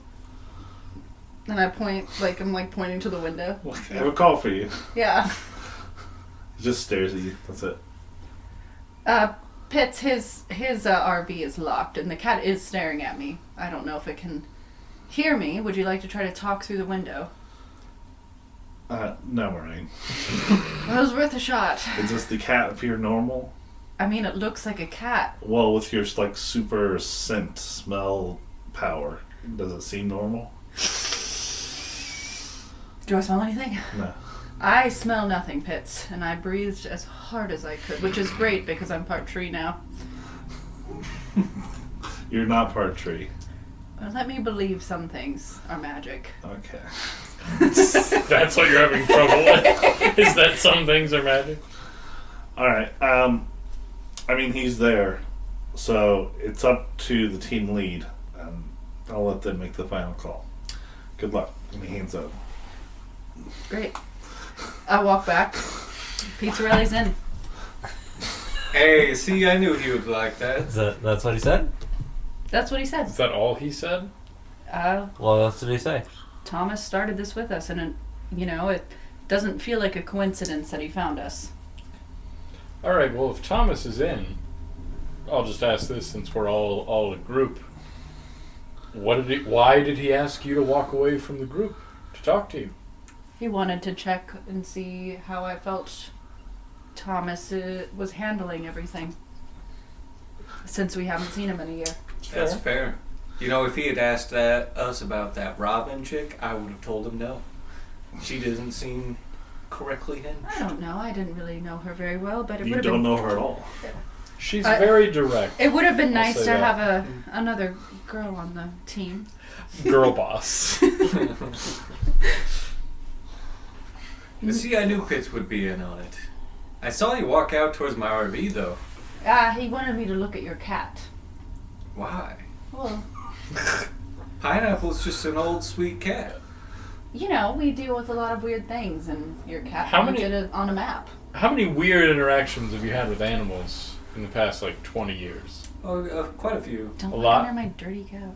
And I point, like I'm like pointing to the window. I have a call for you. Yeah. It just stares at you. That's it. Pitts, his RV is locked, and the cat is staring at me. I don't know if it can hear me. Would you like to try to talk through the window? No, Morraine. Well, it was worth a shot. Does the cat appear normal? I mean, it looks like a cat. Well, with your like super scent smell power, does it seem normal? Do I smell anything? No. I smell nothing, Pitts, and I breathed as hard as I could, which is great because I'm part tree now. You're not part tree. Well, let me believe some things are magic. Okay. That's what you're having trouble with? Is that some things are magic? Alright, I mean, he's there, so it's up to the team lead, and I'll let them make the final call. Good luck. And he hands up. Great. I walk back. Pizzarelli's in. Hey, see, I knew he would like that. That's what he said? That's what he said. Is that all he said? Well, that's what he say. Thomas started this with us, and it doesn't feel like a coincidence that he found us. All right. Well, if Thomas is in, I'll just ask this since we're all a group. Why did he ask you to walk away from the group to talk to you? He wanted to check and see how I felt Thomas was handling everything. Since we haven't seen him in a year. That's fair. You know, if he had asked us about that Robin chick, I would have told him no. She doesn't seem correctly hinged. I don't know. I didn't really know her very well, but it You would have don't been. know her at all. She's very direct. It would have been I'll nice say to that. have another girl on the team. Girl boss. But see, I knew Pitts would be in on it. I saw you walk out towards my RV, though. He wanted me to look at your cat. Why? Well, Pineapple's just an old, sweet cat. we deal with a lot of weird things, and your cat How wanted many- it on a map. How many weird interactions have you had with animals in the past, 20 years? Oh, quite a few. Don't A look lot? under my dirty couch.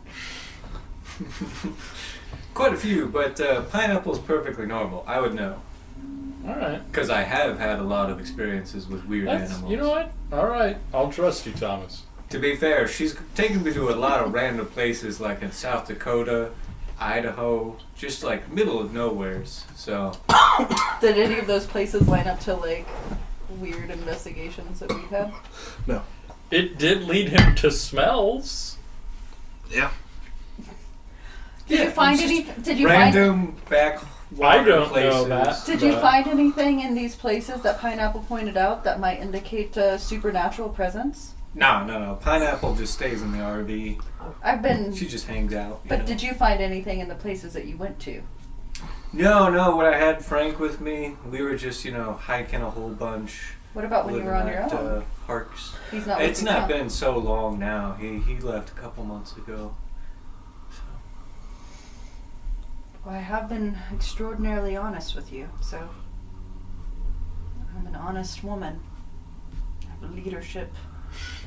Quite a few, but Pineapple's perfectly normal. I would know. All right. Because I have had a lot of experiences with weird animals. You know what? All right. I'll trust you, Thomas. To be fair, she's taken me to a lot of random places, like in South Dakota, Idaho, just like middle of nowheres. So Did any of those places line up to weird investigations that we've had? No. It did lead him to smells. Yeah. Did you find just any? Did you random back I don't places. know that. Did you find anything in these places that Pineapple pointed out that might indicate a supernatural presence? No. Pineapple just stays in the RV. I've been. She just hangs out. But did you find anything in the places that you went to? No. When I had Frank with me, we were just hiking a whole bunch. What about when you were on your own? Parks. He's not. It's with you not now. been so long now. He left a couple months ago. Well, I have been extraordinarily honest with you, so I'm an honest woman. I have leadership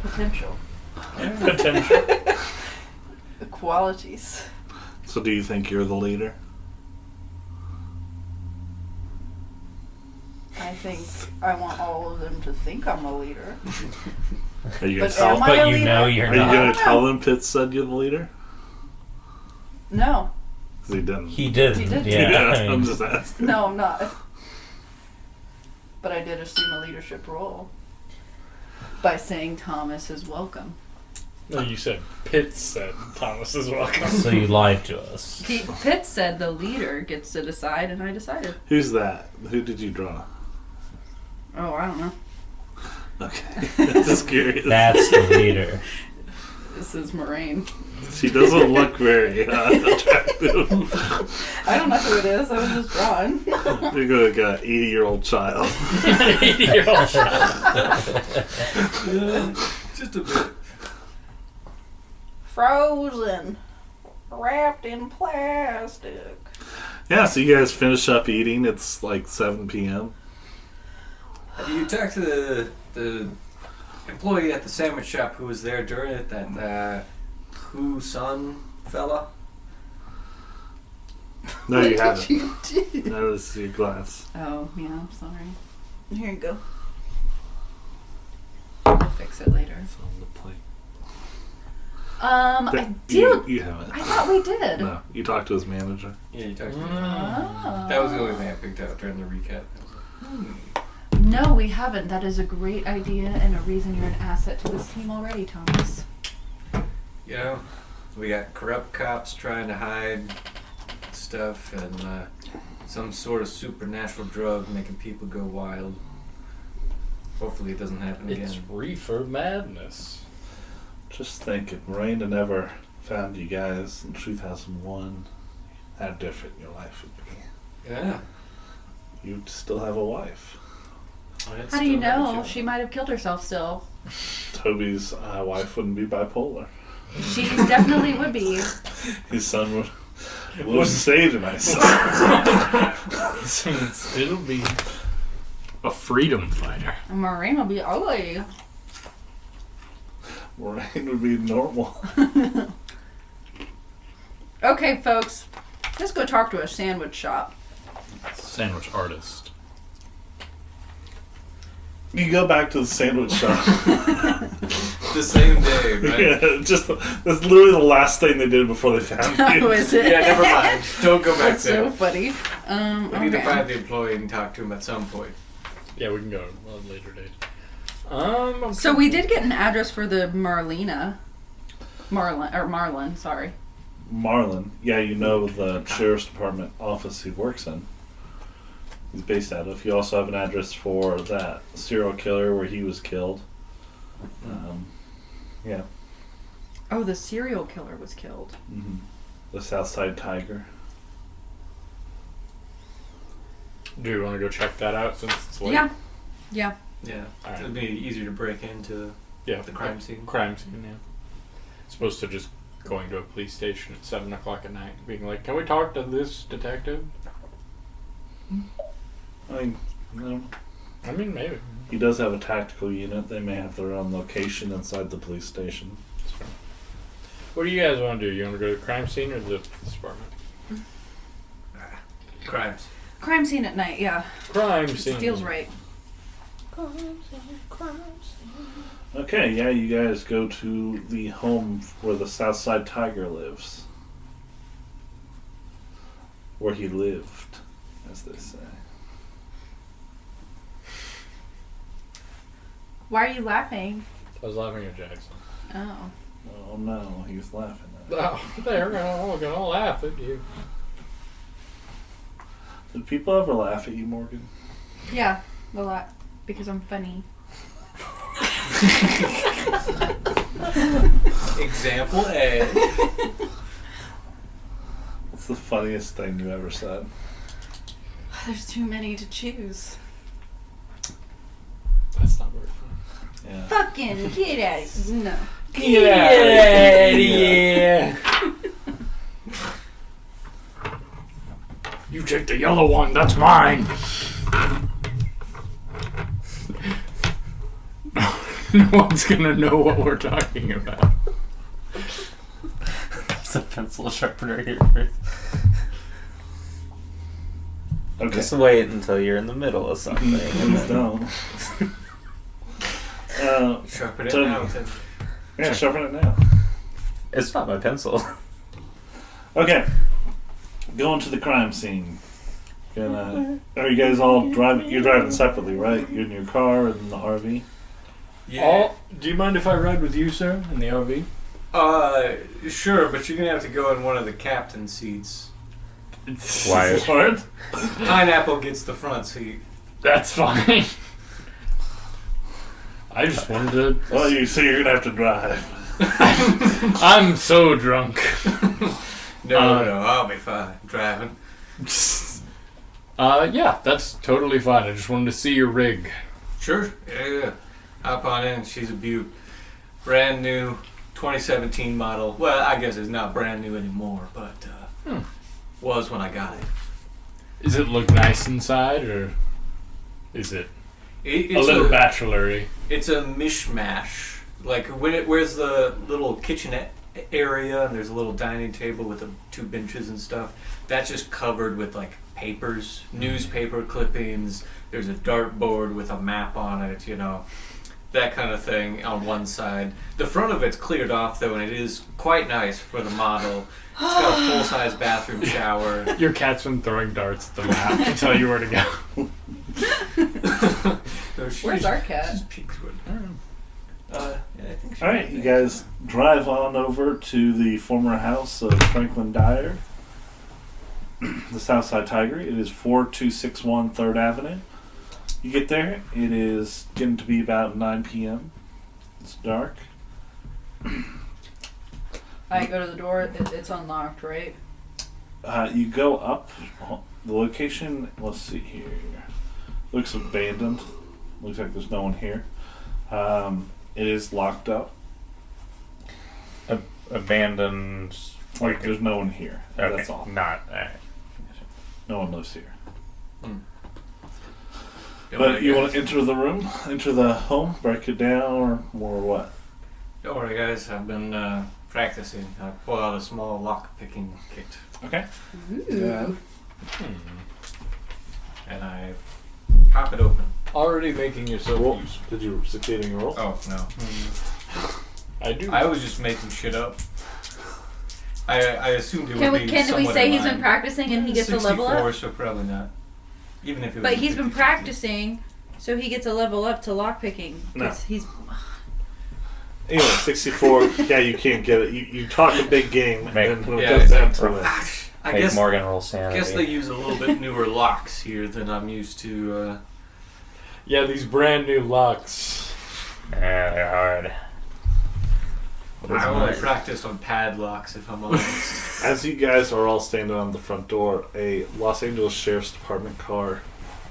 potential. Potential. The qualities. So do you think you're the leader? I think I want all of them to think I'm a leader. Are you But gonna am tell? I a But you leader? know you're Are you not. gonna tell them Pitts said you're the leader? No. 'Cause he didn't. He didn't. He did. Yeah. I I'm mean, just asking. No, I'm not. But I did assume a leadership role by saying Thomas is welcome. No, you said Pitts said Thomas is welcome. So you lied to us. Pitt said the leader gets to decide, and I decided. Who's that? Who did you draw? Oh, I don't know. Okay. Just curious. That's the leader. This is Morraine. She doesn't look very attractive. I don't know who it is. I was just drawing. You're going to get an 80-year-old child. 80-year-old Just a bit. Frozen. Wrapped in plastic. Yeah, so you guys finish up eating. It's like 7 p.m. Have you talked to the employee at the sandwich shop who was there during it? That Sun fella? No, you What haven't. did you do? That is your glass. Oh, yeah, I'm sorry. Here you go. I'll fix it later. It's on the plate. I do. You haven't. I thought we did. No, you talked to his manager. Yeah, you talked to him. Oh. That was the only thing I picked out during the recap. I was like, No, we haven't. That is a great idea and a reason you're an asset to this team already, Thomas. You know, we got corrupt cops trying to hide stuff and some sort of supernatural drug making people go wild. Hopefully it doesn't happen It's again. reefer madness. Just think, if Morraine had never found you guys in 2001, how different your life would be. Yeah. You'd still have a wife. How do you know? She might have killed herself still. Toby's wife wouldn't be bipolar. She definitely would be. His son would stay tonight. So it'd still be a freedom fighter. And Morraine will be ugly. Morraine would be normal. Okay, folks. Let's go talk to a sandwich shop. Sandwich artist. You go back to the sandwich shop. The same day, right? Yeah, that's literally the last thing they did before they found How you. is it? Yeah, never mind. Don't go back That's there. so funny. We need to Okay. find the employee and talk to him at some point. Yeah, we can go at a later date. So we did get an address for the Marlin, sorry. Marlin. Yeah, you know the sheriff's department office he works in. He's based out of. You also have an address for that serial killer where he was killed. Yeah. Oh, the serial killer was killed. Mm-hmm. The Southside Tiger. Do you want to go check that out since it's late? Yeah. Yeah. Yeah. Alright. It'd be easier to break into Yeah. the crime scene. Crime scene, yeah. It's supposed to just going to a police station at 7 o'clock at night, being like, "Can we talk to this detective?" I mean, no. I mean, maybe. He does have a tactical unit. They may have their own location inside the police station. That's fair. What do you guys want to do? You want to go to the crime scene or the police department? Crimes. Crime scene at night, yeah. Crime scene. Feels right. Okay, yeah, you guys go to the home where the Southside Tiger lives. Where he lived, as they say. Why are you laughing? I was laughing at Jackson. Oh. Oh no, he was laughing at it. Oh, they're gonna laugh at you. Did people ever laugh at you, Morgan? Yeah, a lot. Because I'm funny. Example A. What's the funniest thing you ever said? There's too many to choose. That's not very fun. Yeah. Fucking get out of here. No. Get out of here! You take the yellow one, that's mine! No one's gonna know what we're talking about. There's a pencil sharpener here first. Okay. Just wait until you're in the middle of something. and Please then- don't. Sharpen it So- now. Tim. Yeah, sharpen it now. It's not my pencil. Okay. Going to the crime scene. Are you guys all driving? You're driving separately, right? You're in your car and in the RV? Yeah. Do you mind if I ride with you, sir, in the RV? Sure, but you're gonna have to go in one of the captain seats. Why? What? Pineapple gets the front seat. That's fine. I just wanted to. Well, so you're gonna have to drive. I'm so drunk. No, I'll be fine driving. Yeah, that's totally fine. I just wanted to see your rig. Sure, yeah. Hop on in. She's a beaut. Brand new 2017 model. Well, I guess it's not brand new anymore, but was when I got it. Does it look nice inside, or is it It's a little bachelor-y? It's a mishmash. Like where's the little kitchenette area, and there's a little dining table with the 2 benches and stuff. That's just covered with like papers, newspaper clippings. There's a dartboard with a map on it, that kind of thing on one side. The front of it's cleared off though, and it is quite nice for the model. It's got a full-size bathroom shower. Your cat's been throwing darts at the map to tell you where to go. No, Where's our cat? She's Peakswood. Yeah, I think she Alright, you guys drive on over to the former house of Franklin Dyer, the Southside Tiger. It is 4261 3rd Avenue. You get there, it is getting to be about 9 p.m. It's dark. I go to the door. It's unlocked, right? You go up. The location, let's see here. Looks abandoned. Looks like there's no one here. It is locked up. Abandoned. Like there's no one here. Okay, That's all. not. No one lives here. Don't But worry, you guys. want to enter the room, enter the home, break it down, or what? Don't worry, guys. I've been practicing. I pull out a small lock-picking kit, Okay. Ooh. and I pop it open. Already making yourself Roll. useful. Did you succeed in your roll? Oh, no. I do. I was just making shit up. I assumed it Can would we be can we somewhat say in he's line. been practicing and he gets a 64, level up? so probably not. Even if it was But a he's been 50-50. practicing, so he gets a level up to lockpicking. No. He's Anyway, 64. Yeah, you can't get it. You talk a big game, Make- and when it Yeah, goes down to it. I Make guess Morgan roll I sanity. guess they use a little bit newer locks here than I'm used to. Yeah, these brand new locks. Yeah, they're hard. I only practiced on padlocks, if I'm honest. As you guys are all standing on the front door, a Los Angeles Sheriff's Department car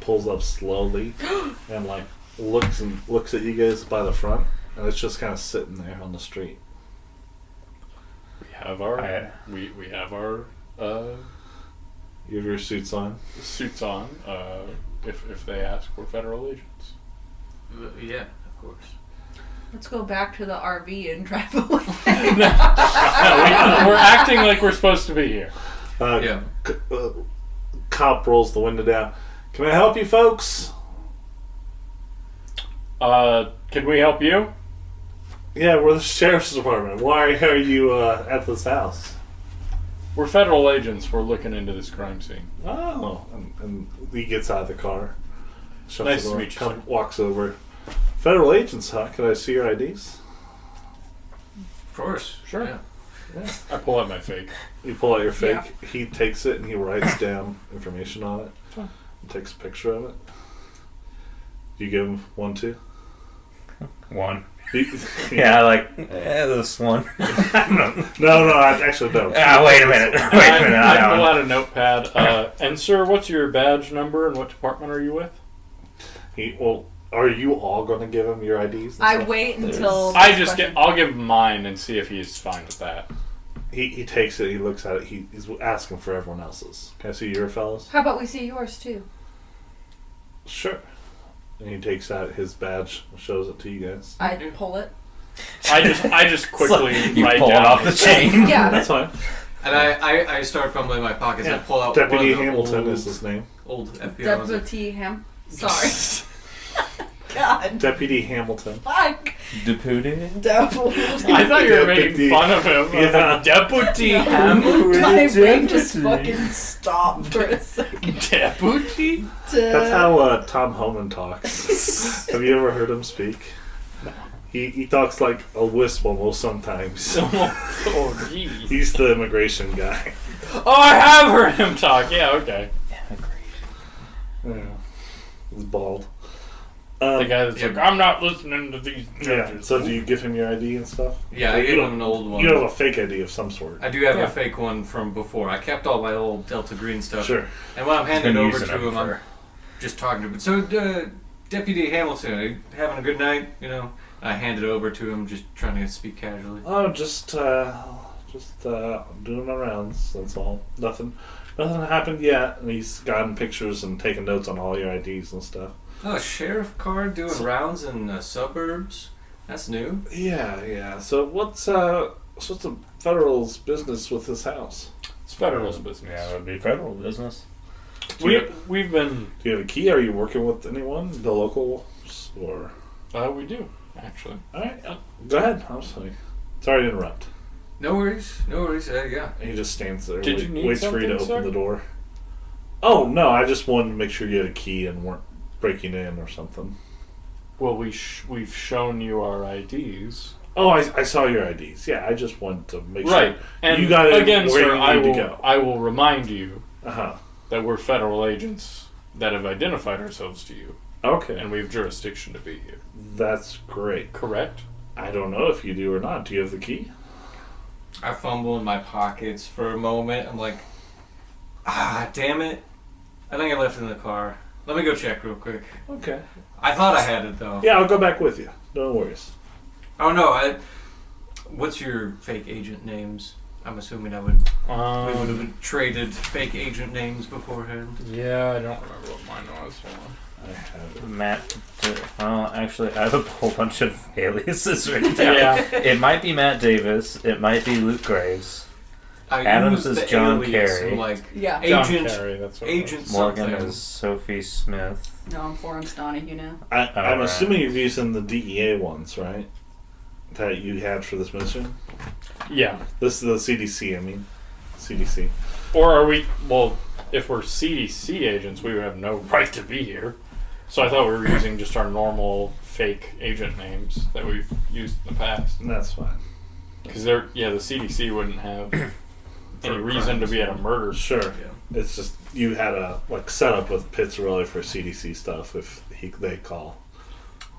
pulls up slowly and looks at you guys by the front, and it's just kind of sitting there on the street. We have our we have our You have your suits on. suits on. If they ask, we're federal agents. Yeah, of course. Let's go back to the RV and drive away. We're acting like we're supposed to be here. Yeah. Cop rolls the window down. Can I help you, folks? Can we help you? Yeah, we're the Sheriff's Department. Why are you at this house? We're federal agents. We're looking into this crime scene. Oh, and he gets out of the car. Shuts Nice the to door, meet you, sir. walks over. Federal agents, huh? Can I see your IDs? Of course. Sure. Yeah. I pull out my fake. You pull out your fake. He takes it and he writes down information on it. Fine. And takes a picture of it. Do you give him one too? One. He- Yeah, this one. No, I actually don't. Wait a minute. I pull out a notepad. And sir, what's your badge number and what department are you with? Are you all going to give him your IDs? and I stuff? wait until. I'll give him mine and see if he's fine with that. He takes it. He looks at it. He's asking for everyone else's. Can I see your fellas? How about we see yours too? Sure. And he takes out his badge and shows it to you guys. I pull it. I just quickly You write pull it down off the his- chain. Yeah. That's fine. And I start fumbling in my pockets. I pull out Deputy one of the Hamilton is his name. old FBI ones. Deputy Sorry. God. Deputy Hamilton. Fuck. Deputy. Devil. I thought you were making Deputy- fun of him. Yeah. Deputy My brain just fucking stopped for a second. Deputy? That's how Tom Homan talks. Have you ever heard him speak? He talks like a wisp almost sometimes. Oh, jeez. He's the immigration guy. Oh, I have heard him talk. Yeah, okay. Yeah. He's bald. The guy that's like, I'm not listening to these Yeah. judges. So do you give him your ID and stuff? Yeah, I You gave don't- him an old one. You have a fake ID of some sort. I do have a fake one from before. I kept all my old Delta Green stuff. Sure. And when I'm handing been over using to them him, I'm just talking to him. So, Deputy Hamilton, are you having a good night? You know, I hand it over to him, just trying to speak casually. Oh, just doing my rounds. That's all. Nothing happened yet. And he's gotten pictures and taken notes on all your IDs and stuff. Oh, sheriff car doing rounds in the suburbs. That's new. Yeah. So what's the federal's business with this house? It's federal's business. Yeah, it would be federal business. We've been. Do you have a key? Are you working with anyone, the locals, or? We do, actually. All right, go ahead. I'm sorry to interrupt. No worries. Yeah. He just stands there, Did you need waits for you to something, open sir? the door. Oh no, I just wanted to make sure you had a key and weren't breaking in or something. Well, we've shown you our IDs. Oh, I saw your IDs. Yeah, I just wanted to make Right. sure And you got it again, where sir, you need to go. I will remind you Uh-huh. that we're federal agents that have identified ourselves to you, Okay, and we have jurisdiction to be here. that's great. Correct? I don't know if you do or not. Do you have the key? I fumble in my pockets for a moment. I'm like, damn it. I think I left it in the car. Let me go check real quick. Okay. I thought I had it, though. Yeah, I'll go back with you. No worries. Oh, no. What's your fake agent names? I'm assuming we would have traded fake agent names beforehand. Yeah, I don't remember what mine was. Hold on. I have it. Matt. Well, actually, I have a whole bunch of aliases written down. Yeah. It might be Matt Davis. It might be Luke Graves. I Adams used is the John alias Kerry. and, like, Yeah. John agent, Kerry, that's what it agent Morgan something. is Sophie Smith. No, I'm Florence Donahue now. I'm right. assuming you're using the DEA ones, right? That you had for this mission? was. Yeah. This is the CDC, I mean. CDC. Or are we... Well, if we're CDC agents, we would have no right to be here. So I thought we were using just our normal fake agent names that we've used in the past. That's fine. Because the CDC wouldn't have any For reason to crimes, be at a yeah. murder. Sure. Yeah. It's just you had a setup with Pizzarelli for CDC stuff if they call.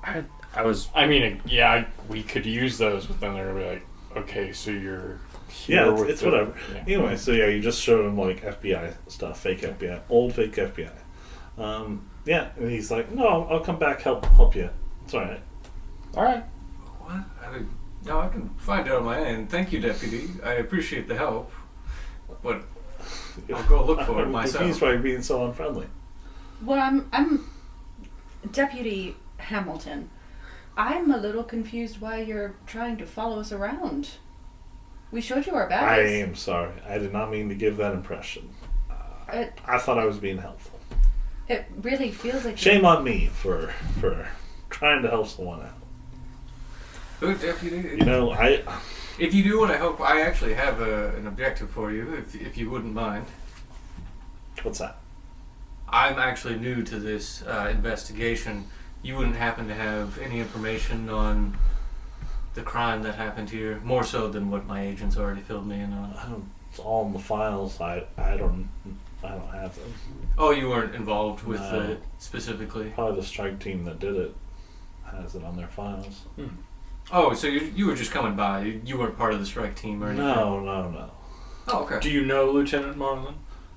I was. I mean, yeah, we could use those, but then they're going to be like, okay, so you're here Yeah, with it's the- whatever. Yeah. Anyway, so yeah, you just showed him like FBI stuff, fake FBI, old fake FBI. Yeah, and he's like, no, I'll come back help you. It's all right. All right. What? No, I can find it on my end. Thank you, Deputy. I appreciate the help. But I'll go look for it I'm myself. confused why you're being so unfriendly. Well, I'm Deputy Hamilton. I'm a little confused why you're trying to follow us around. We showed you our I badges. am sorry. I did not mean to give that impression. I thought I was being helpful. It really feels like Shame on me for trying to help someone out. Good, Deputy. You know, If you do want to help, I actually have an objective for you, if you wouldn't mind. what's that? I'm actually new to this investigation. You wouldn't happen to have any information on the crime that happened here, more so than what my agents already filled me in on. It's all in the files. I don't have them. Oh, you weren't involved with No. it specifically? Probably the strike team that did it has it on their files. Oh, so you were just coming by. You weren't part of the strike team or anything? No. Oh, okay. Do you know Lieutenant Marlin?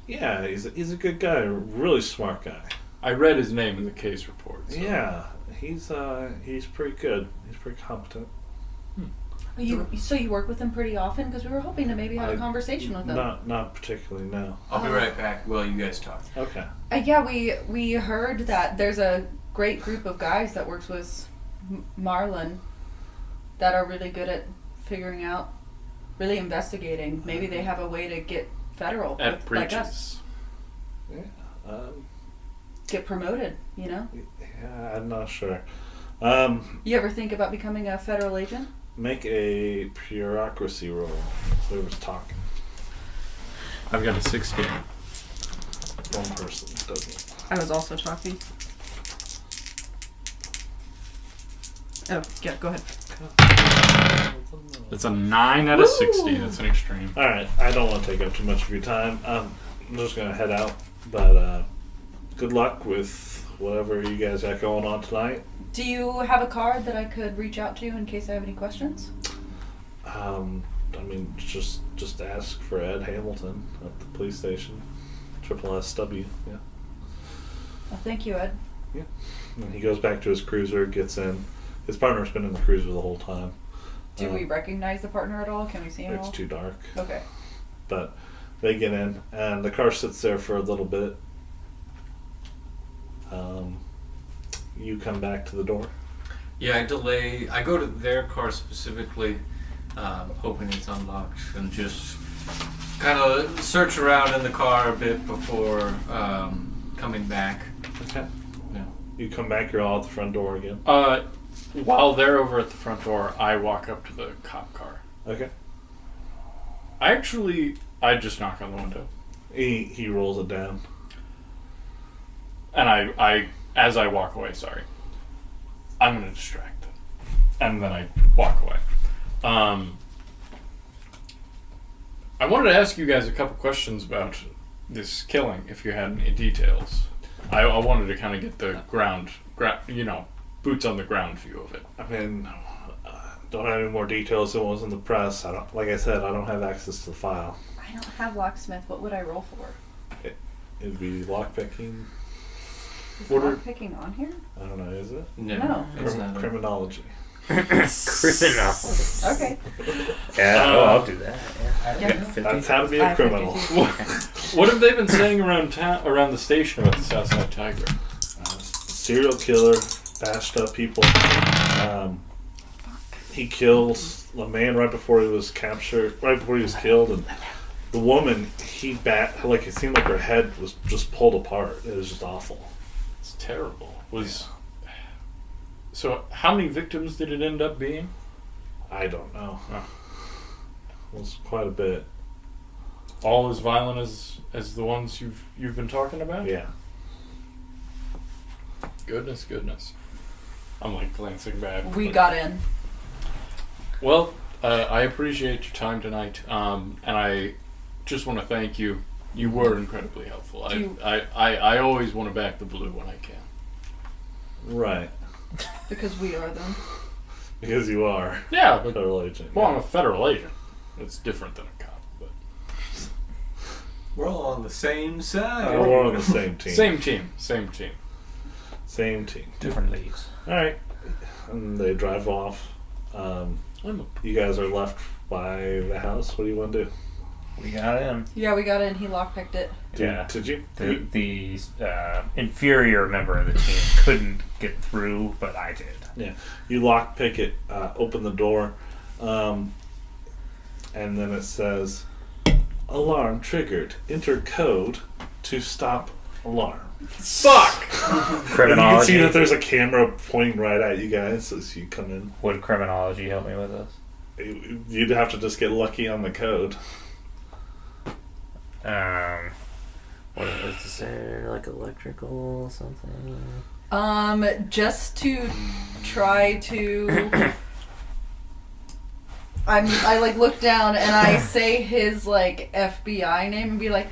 Yeah, he's a good guy, a really smart guy. I read his name in the case report. So. Yeah, he's pretty good. He's pretty competent. So you work with them pretty often? Because we were hoping to maybe have a conversation with them. Not particularly. No. I'll be right back while you guys talk. Okay. Yeah, we heard that there's a great group of guys that works with Marlin that are really good at figuring out, really investigating. Maybe they have a way to get federal At like us, breaches. Yeah. get promoted. You know. Yeah, I'm not sure. You ever think about becoming a federal agent? Make a bureaucracy roll. So there was talking. I've got a 16. One person doesn't. I was also talking. Oh, yeah, go ahead. It's a 9 out of 60. That's an extreme. All right, I don't want to take up too much of your time. I'm just gonna head out, but good luck with whatever you guys got going on tonight. Do you have a card that I could reach out to in case I have any questions? I mean, just ask for Ed Hamilton at the police station. SSW, yeah. Well, thank you, Ed. Yeah. And he goes back to his cruiser, gets in. His partner's been in the cruiser the whole time. Do we recognize the partner at all? Can we see him at all? It's too dark. Okay. But they get in, and the car sits there for a little bit. You come back to the door. Yeah, I delay. I go to their car specifically, hoping it's unlocked, and just kind of search around in the car a bit before coming back. Okay. Yeah. You come back, you're all at the front door again. While they're over at the front door, I walk up to the cop car. Okay. I just knock on the window. He rolls it down. And I as I walk away, I'm going to distract them. And then I walk away. I wanted to ask you guys a couple questions about this killing, if you had any details. I wanted to kind of get the boots on the ground view of it. I mean, don't have any more details than what was in the press. Like I said, I don't have access to the file. I don't have locksmith. What would I roll for? It'd be lockpicking. Is lockpicking on here? I don't know, is it? No. It's not. Criminology. Criminal. Okay. Yeah, I'll do that. Yeah. That's how to be a criminal. What have they been saying around the station about the Southside Tiger? Serial killer, bashed up people. He kills a man right before he was captured, right before he was killed, and the woman, it seemed like her head was just pulled apart. It was just awful. It's terrible. So how many victims did it end up being? I don't know. Oh. It was quite a bit. All as violent as the ones you've been talking about? Yeah. Goodness. I'm like glancing back. We got in. Well, I appreciate your time tonight, and I just want to thank you. You were incredibly helpful. I always want to back the blue when I can. Right. Because we are them. Because you are. Yeah, but Federal agent. well, I'm a federal agent. It's different than a cop, but We're all on the same side. We're on the same team. Same team. Same team. Different leagues. Alright. And they drive off. You guys are left by the house. What do you want to do? We got in. Yeah, we got in. He lockpicked it. Did you? The inferior member of the team couldn't get through, but I did. Yeah. You lockpick it, open the door, and then it says, "Alarm triggered. Enter code to stop alarm." Fuck! And you Criminology. can see that there's a camera pointing right at you guys as you come in. Would criminology help me with this? You'd have to just get lucky on the code. What is to say, like electrical something? Just to try to. I like look down and I say his like FBI name and be like,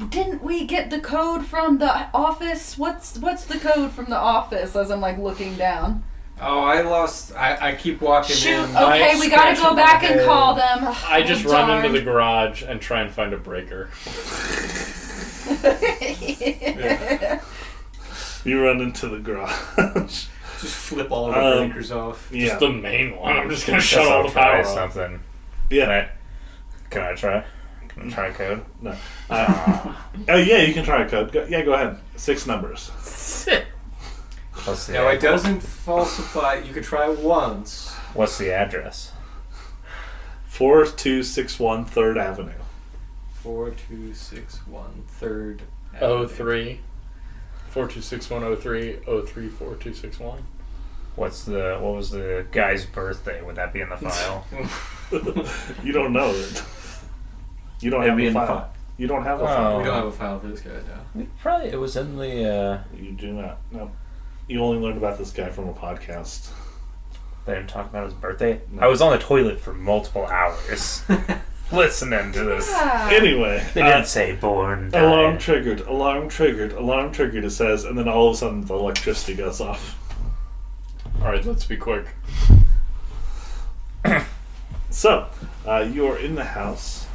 "Didn't we get the code from the office? What's the code from the office?" As I'm like looking down. Oh, I lost. I keep walking Shoot. in. Okay, we gotta go scratching back my and head. call them. I just Oh, run darn. into the garage and try and find a breaker. You run into the garage. Just flip all the breakers off. Yeah. Just the main one. I'm just gonna Guess shut all I'll the power try off. something. Yeah. Can I try? Can I try code? No. Oh, yeah, you can try a code. Go ahead. 6 numbers. What's the No, it address? doesn't falsify. You could try once. What's the address? 4261 3rd Avenue. 4261 3rd. 03 426103 034261. What was the guy's birthday? Would that be in the file? You don't know it. You don't It'd have be a in the file. file. You don't have a Oh. file. We don't have a file for this guy now. Probably it was in the. You do not. No. You only learned about this guy from a podcast. They didn't talk about his birthday. No. I was on the toilet for multiple hours listening to this. Anyway, They didn't say born. alarm died. triggered, alarm triggered, alarm triggered, it says, and then all of a sudden the electricity goes off. Alright, let's be quick. So, you are in the house.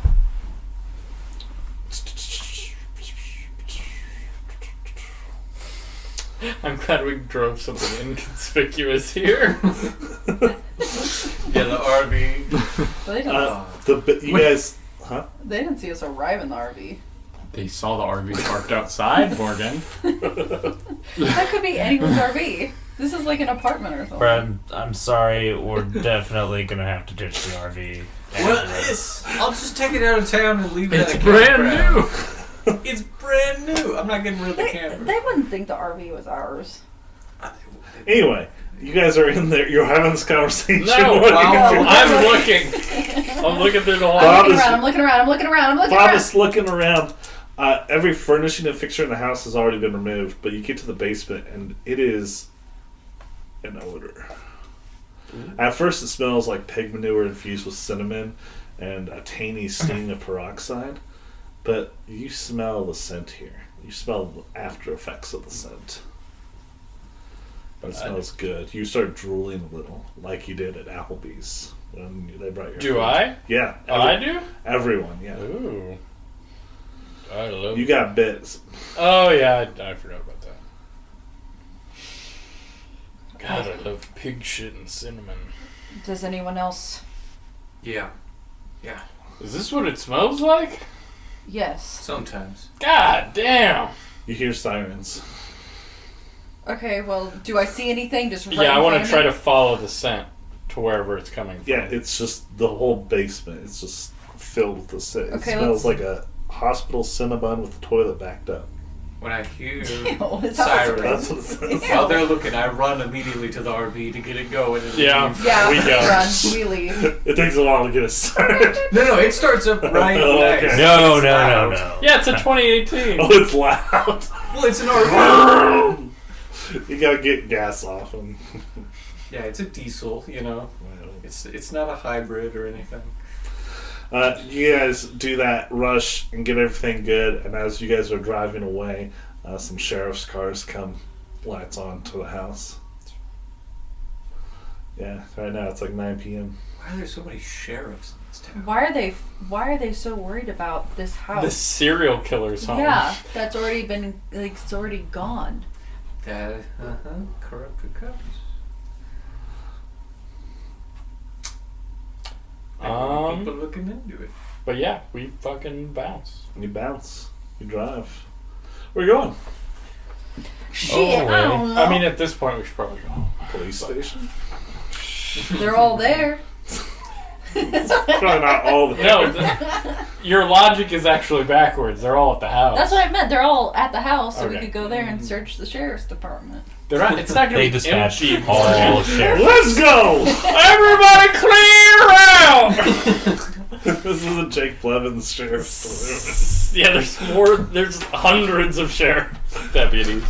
I'm glad we drove something inconspicuous here. Yeah, the RV. They didn't, You guys, huh? they didn't see us arrive in the RV. They saw the RV parked outside, Morgan. That could be anyone's RV. This is like an apartment or something. Brad, I'm sorry. We're definitely gonna have to ditch the RV. Well, after this. I'll just take it out of town and leave it It's at a brand campground. new. It's brand new. I'm not getting rid of the They camper. wouldn't think the RV was ours. Anyway, you guys are in there, you're having this conversation. No, What are you doing? I'm looking. I'm looking through the whole. Bob I'm looking around. Bob is looking around. Every furnishing and fixture in the house has already been removed, but you get to the basement and it is an odor. At first, it smells like pig manure infused with cinnamon and a tiny sting of peroxide, but you smell the scent here. You smell the after effects of the scent. But it smells good. You start drooling a little, like you did at Applebee's when they brought your Do food. I? Yeah. I do? Everyone, yeah. Ooh. I love You got bits. Oh, yeah, I forgot about that. God, I love pig shit and cinnamon. Does anyone else? Yeah, Is this what it smells like? Yes. sometimes. God damn. You hear sirens. Okay, well, do I see anything? Just right Yeah, I in want front to of try me? to follow the scent to wherever it's coming from. Yeah, it's just the whole basement. It's just filled with the scent. It Okay, smells let's- like a hospital Cinnabon with the toilet backed up. When I hear Ew, is that what's sirens, That's what it says. while they're looking, I run immediately to the RV to get it going. And Yeah. leave. Yeah, We go. run. We leave. It takes a while to get it started. No, it starts up right Oh, away. okay. No. Yeah, it's a 2018. Oh, it's loud. Well, it's an RV. You gotta get gas off them. Yeah, it's a diesel. You know, it's not a hybrid or anything. You guys do that rush and get everything good, and as you guys are driving away, some sheriff's cars come, lights on to the house. Yeah, right now it's like 9 p.m. Why are there so many sheriffs in this town? Why are they so worried about this house? The serial killer's home. Yeah, that's already been it's already gone. That corrupted cops. People looking into it. But yeah, we fucking bounce. You bounce, you drive. Where you going? Shit, I don't know. I mean, at this point, we should probably go home. Police station? They're all there. Probably not all the No, your logic is actually backwards. They're all at the house. That's what I meant. They're all at the house, so we Okay. could go there and search the sheriff's department. They're not, it's not They going to be dispatched empty. all sheriffs. Let's go! Everybody clear out! This is a Jake Blevins sheriff. Yeah, there's hundreds of sheriff deputies.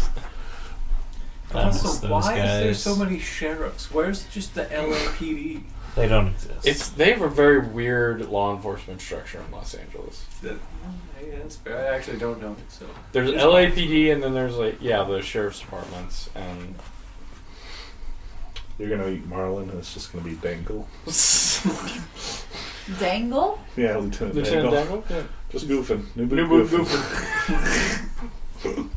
I miss Also, those why is there guys. so many sheriffs? Where's just the LAPD? They don't exist. They have a very weird law enforcement structure in Los Angeles. Yeah, that's fair. I actually don't know it, so. There's LAPD and then there's the sheriff's departments and You're gonna eat Marlin and it's just gonna be Dangle. Dangle? Yeah, Lieutenant Lieutenant Dangle. Dangle. Yeah. Just goofing. New New boot boot goofing.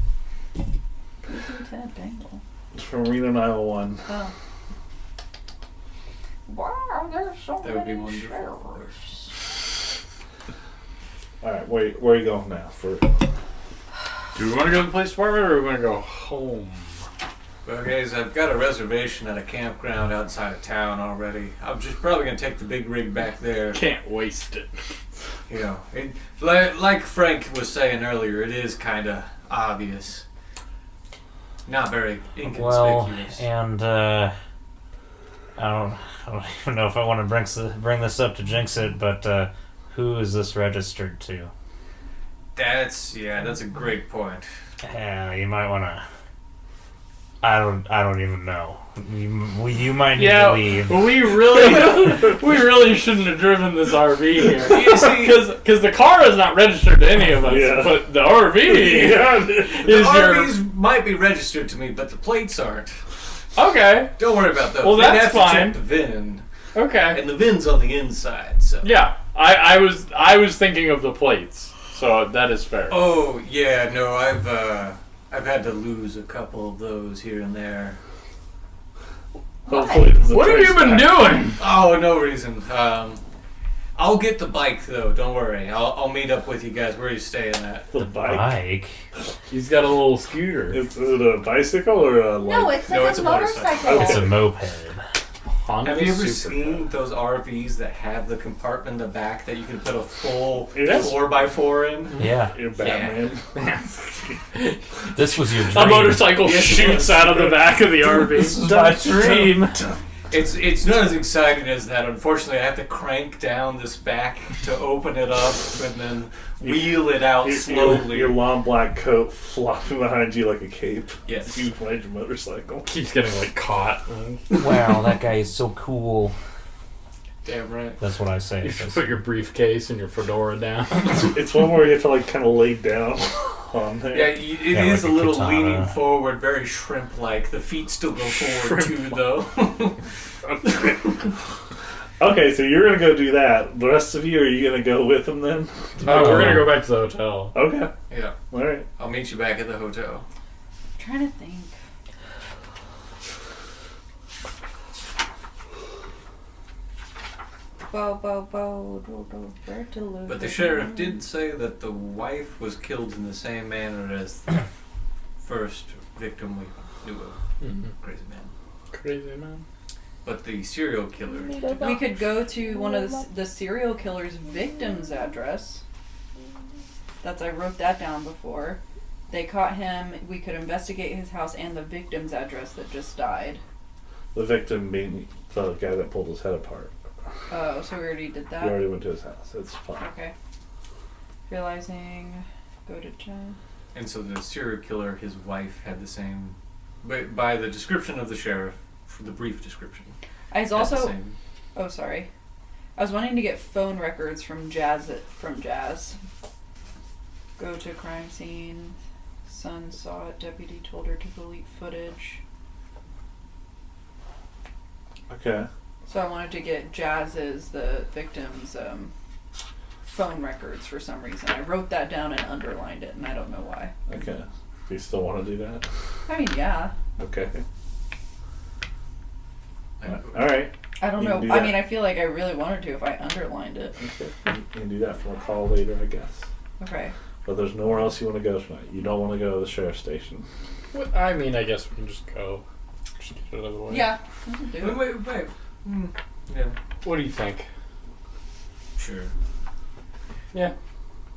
Who's Lieutenant Dangle? It's from Reno 901. Oh. Wow, there's so That would be many wonderful. sheriffs. Alright, where are you going now? Do we want to go to the police department or do we want to go home? Well, guys, I've got a reservation at a campground outside of town already. I'm just probably gonna take the big rig back there. Can't waste it. You know, like Frank was saying earlier, it is kind of obvious. Not very Well, inconspicuous. and I don't even know if I want to bring this up to jinx it, but who is this registered to? That's a great point. Yeah, you might want to I don't even know. You might need Yeah, to leave. we really shouldn't have driven this RV here. Because the car is not registered to any of us, Yeah. but the RV The is your... RVs might be registered to me, but the plates aren't. Okay, Don't worry about those. Well, They'd that's have to fine. check the VIN, okay. and the VIN's on the inside. So. Yeah, I was thinking of the plates, so that is fair. Oh yeah, no, I've had to lose a couple of those here and there. Hopefully, it doesn't What have trace you been back. doing? Oh, no reason. I'll get the bike though. Don't worry. I'll meet up with you guys. Where are you staying at? The bike. Bike. He's got a little scooter. Is it a bicycle or a like? No, it's like No, a it's a motorcycle. motorcycle. It's a moped. Honda Have you ever Super seen those RVs that have the compartment in the back that you can put a full Yes. 4x4 in? Yeah. You're Batman. This was your dream. A motorcycle Yes, it shoots was. out of the back of the RV. This is my dream. It's not as exciting as that. Unfortunately, I have to crank down this back to open it up and then wheel it out slowly. Your long black coat flopping behind you like a cape. Yes. You ride your motorcycle. Keeps getting like caught. Wow, that guy is so cool. Damn right. That's what I say. You should put your briefcase and your fedora down. It's one where you have to like kind of lay down on there. Yeah, it Yeah, is like a a little katana. leaning forward, very shrimp-like. The feet still go forward too, though. Okay, so you're gonna go do that. The rest of you, are you gonna go with him then? We're gonna go back to the hotel. Okay. Yeah, All right. I'll meet you back at the hotel. I'm trying to think. But the sheriff did say that the wife was killed in the same manner as the first victim we knew of. Crazy man. Crazy man. But the serial killer. We could go to one of the serial killer's victim's address. I wrote that down before. They caught him. We could investigate his house and the victim's address that just died. The victim being the guy that pulled his head apart. Oh, so we already did You that? already went to his house. It's fine. Okay. Realizing, go to Jen. And so the serial killer, his wife, had the same. By the description of the sheriff, for the brief description. I was had the also. same. Oh, sorry. I was wanting to get phone records from Jazz. Go to crime scene. Son saw it. Deputy told her to delete footage. Okay. So I wanted to get Jazz's, the victim's, phone records for some reason. I wrote that down and underlined it, and I don't know why. Okay. Do you still want to do that? I mean, yeah. Okay. All right. I don't You know. can do I that. mean, I feel like I really wanted to if I underlined it. Okay. You can do that from a call later, I guess. Okay. But there's nowhere else you want to go tonight. You don't want to go to the sheriff's station. I mean, I guess we can just go. Just get it out of the way. Yeah. We can do it. Wait. Yeah, What do you think? sure. Yeah.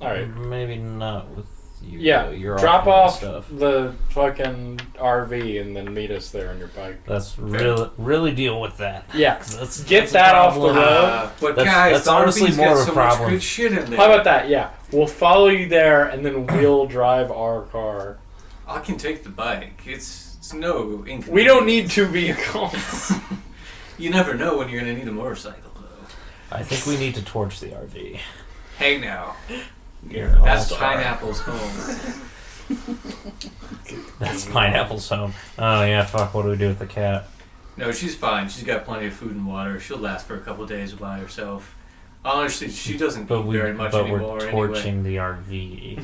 All right. Maybe not with you. Yeah. You're Drop offering off stuff. the fucking RV and then meet us there on your bike. Let's really deal with that. Yeah. 'Cause that's Get a that off the problem. road. But That's- guys, that's the honestly RV's more got of a so problem. much good shit in there. How about that? Yeah. We'll follow you there and then we'll drive our car. I can take the bike. It's no inconvenience. We don't need two vehicles. You never know when you're gonna need a motorcycle, though. I think we need to torch the RV. Hey now, You're an that's all-star. Pineapple's home. That's Pineapple's home. Oh yeah, fuck. What do we do with the cat? No, she's fine. She's got plenty of food and water. She'll last for a couple days by herself. Honestly, she doesn't eat very much we're anymore. torching the RV.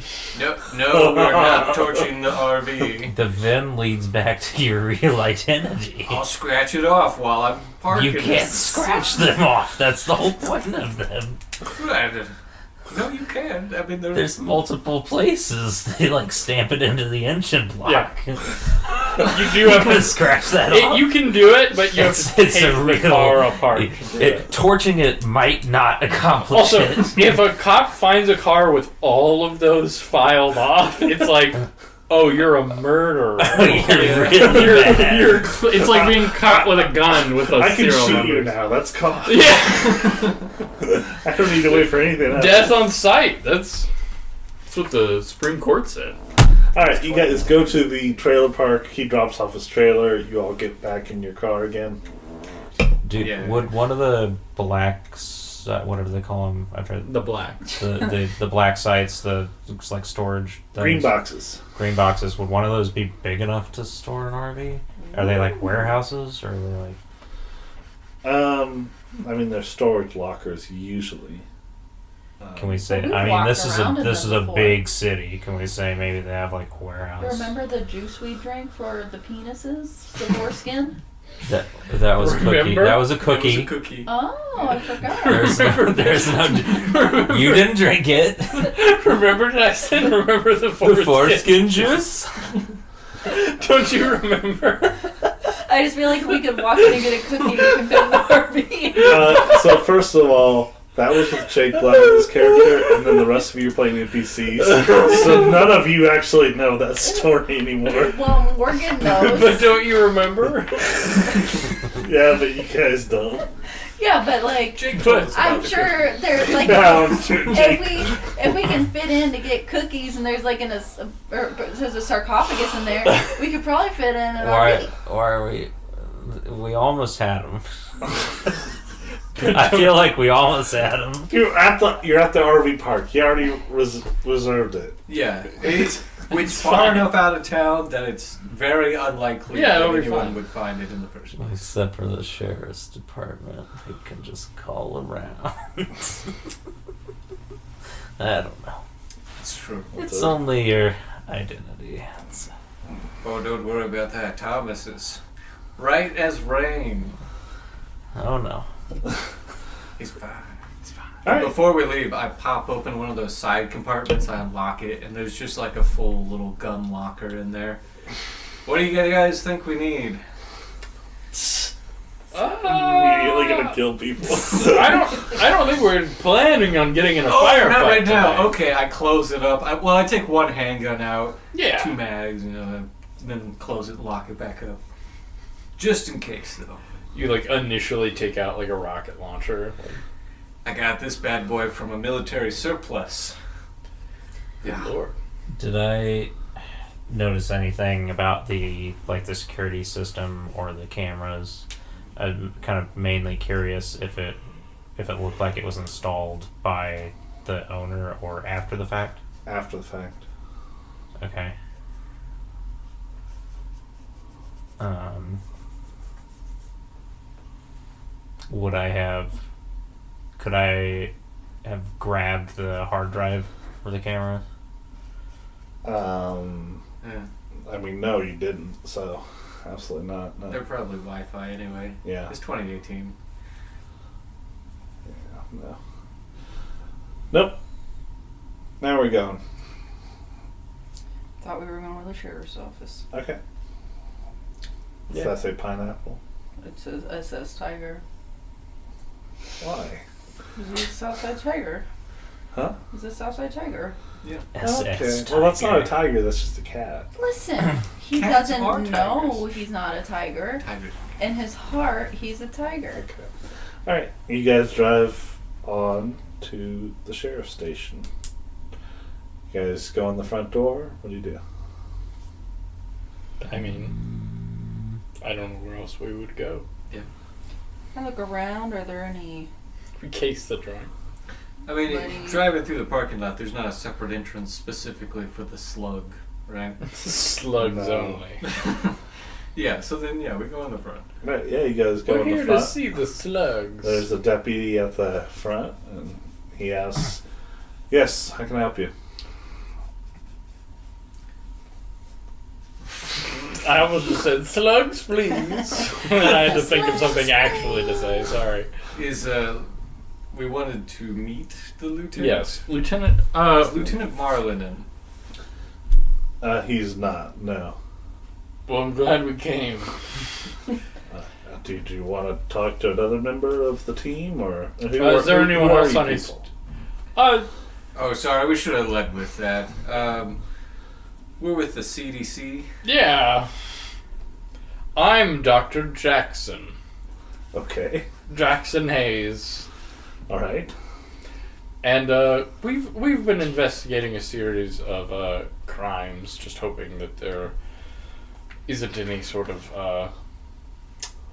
No, we're not torching the RV. The VIN leads back to your real identity. I'll scratch it off while I'm parking. You can't scratch them off. That's the whole point of them. No, you can. I mean, There's multiple places they like stamp it into the engine block. You do have to to scratch that off. You can do it, but you have to take the car apart. Torching it might not accomplish Also, it. if a cop finds a car with all of those filed off, it's like, oh, you're a murderer. You're really bad. It's like being caught with a gun with those I can serial shoot you numbers. now. That's caught. Yeah. I don't need to wait for anything else. Death on sight. That's what the Supreme Court said. Alright, you guys go to the trailer park. He drops off his trailer. You all get back in your car again. Dude, Yeah. would one of the blacks, whatever they call them, I've heard The black. the black sites, the looks like storage things, Green boxes. green boxes. Would one of those be big enough to store an RV? Are they like warehouses, or are they like? I mean, they're storage lockers usually. Can we say? we've I mean, walked this is around in this is them a before. big city. Can we say maybe they have like warehouse? Remember the juice we drank for the penises, the foreskin? That was cookie. Remember? That was a It was cookie. a cookie. Oh, I forgot. There's no. You didn't drink it. Remember Jackson? Remember the foreskin? The foreskin juice. Don't you remember? I just feel like if we could walk in and get a cookie, we can fit in the RV. So first of all, that was with Jake Black's character, and then the rest of you are playing NPCs. So none of you actually know that story anymore. Well, we're getting But those. don't you remember? Yeah, but you guys don't. Yeah, but like, Jake told us about I'm the sure there's like, No, I'm sure Jake. if we can fit in to get cookies and there's like there's a sarcophagus in there, we could probably fit in an Why RV. are we? We almost had them. I feel like we almost had them. You're at the RV park. You already reserved it. Yeah, it's far enough out of town that it's very unlikely Yeah, that it'll be anyone fine. would find it in the first place. Except for the sheriff's department, we can just call around. I don't know. It's true. It's only your identity. Oh, don't worry about that. Thomas is right as rain. Oh no. He's fine. All right. Before we leave, I pop open one of those side compartments, I unlock it, and there's just like a full little gun locker in there. What do you guys think we need? Immediately gonna kill people. I don't think we're planning on getting in a Oh, firefight not right now. tonight. Okay, I close it up. I take one handgun out, Yeah. 2 mags, then close it and lock it back up. Just in case, though. You like initially take out like a rocket launcher. I got this bad boy from a military surplus. Good lord. Did I notice anything about the security system or the cameras? I'm kind of mainly curious if it looked like it was installed by the owner or after the fact. After the fact. Okay. Could I have grabbed the hard drive for the camera? Yeah. I mean, no, you didn't. So, absolutely not. No. They're probably Wi-Fi anyway. Yeah. It's 2018. No. Nope. Now we're going. Thought we were going to the sheriff's office. Okay. Yeah. Does that say pineapple? It says SS Tiger. Why? Is it Southside Tiger? Huh? Is it Southside Tiger? Okay. Well, that's not a tiger. That's just a cat. Listen, he Cats doesn't are know tigers. he's not a tiger. Tiger. In his heart, he's a tiger. Okay. All right. You guys drive on to the sheriff's station. You guys go in the front door. What do you do? I mean, I don't know where else we would go. I look around. Are there any? We case the drawing. I mean, Buddy. driving through the parking lot, there's not a separate entrance specifically for the slug, right? Slugs No. only. Yeah, so then, we go in the front. Right. Yeah, you guys go We're in the here front. to see the slugs. There's a deputy at the front, and he asks, "Yes, how can I help you?" I almost just said slugs, please. And I had to think of something actually to say. Sorry. We wanted to meet the lieutenant? Yes, Lieutenant. Is Lieutenant Marlin in? He's not. No. Well, I'm glad we came. Do you want to talk to another member of the team, or Is there anyone else on his? Oh, sorry, we should have led with that. We're with the CDC. Yeah. I'm Dr. Jackson. Okay. Jackson Hayes. All right. And we've been investigating a series of crimes, just hoping that there isn't any sort of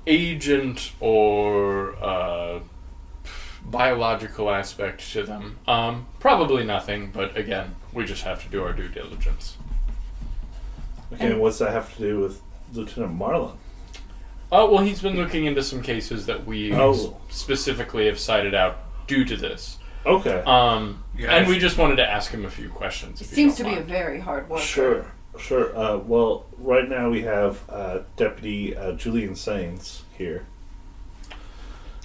agent or biological aspect to them. Probably nothing, but again, we just have to do our due diligence. Okay, and what's that have to do with Lieutenant Marlin? Well, he's been looking into some cases that we Oh. specifically have cited out due to this. Okay. And we just wanted to ask him a few questions. It if you seems don't to be a mind. very hard worker. Sure. Well, right now we have Deputy Julian Sains here.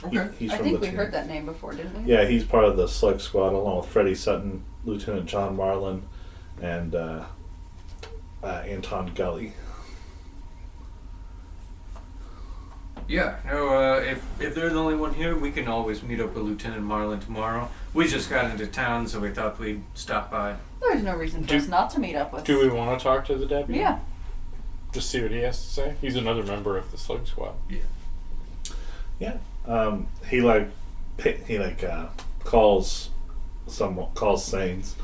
Okay. He's I from think the we team. heard that name before, didn't we? Yeah, he's part of the Slug Squad along with Freddie Sutton, Lieutenant John Marlin, and Anton Gully. Yeah, no, if they're the only one here, we can always meet up with Lieutenant Marlin tomorrow. We just got into town, so we thought we'd stop by. There's no reason for us not to meet up with. Do we want to talk to the deputy? Yeah. Just see what he has to say. He's another member of the Slug Squad. Yeah. He calls Sains.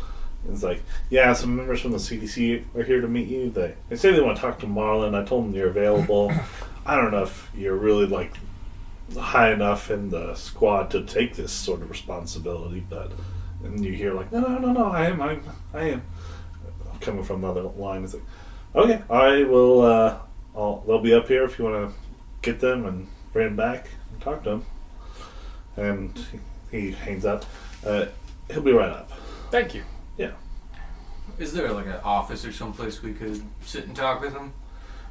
He's like, yeah, some members from the CDC are here to meet you. They say they want to talk to Marlin. I told them you're available. I don't know if you're really like high enough in the squad to take this sort of responsibility, but and you hear like, no, I am. Coming from another line, it's like, okay, I will. They'll be up here if you want to get them and bring them back and talk to them. And he hangs up. He'll be right up. Thank you. Yeah. Is there like an office or someplace we could sit and talk with him?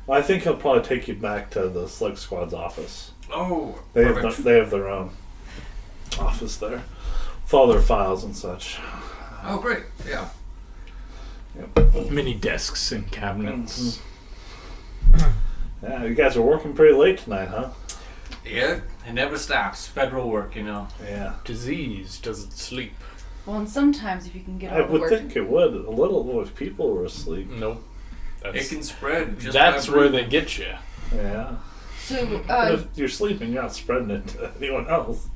Well, I think he'll probably take you back to the Slug Squad's office. Oh, They perfect. have their own office there with all their files and such. Oh, great. Yeah. Many desks and cabinets. Yeah, you guys are working pretty late tonight, huh? Yeah, it never stops. Federal work, you know. Yeah. Disease doesn't sleep. Well, and sometimes if you can get I all the would work. think it would a little if people were asleep. Nope. It can spread. Just That's by where breathing. they get you. Yeah. So, But if you're sleeping, you're not spreading it to anyone else.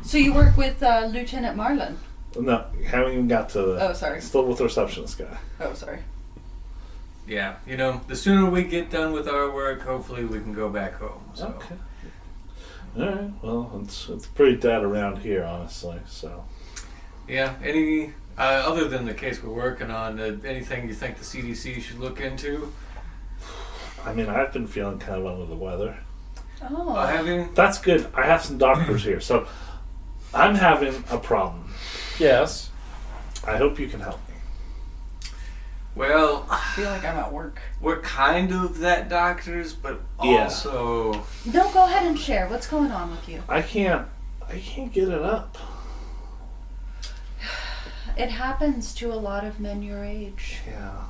so you work with Lieutenant Marlin? No, haven't even got to the. Oh, sorry. Still with the receptionist guy. Oh, sorry. Yeah, you know, the sooner we get done with our work, hopefully we can go back home. So. Okay. All right. Well, it's pretty dead around here, honestly. So. Yeah, any other than the case we're working on, anything you think the CDC should look into? I mean, I've been feeling kind of under the weather. Oh. Have you? That's good. I have some doctors here, so I'm having a problem. Yes. I hope you can help me. Well, I feel like I'm at work. we're kind of that doctors, but Yeah. also No, go ahead and share. What's going on with you? I can't get it up. It happens to a lot of men your age. Yeah.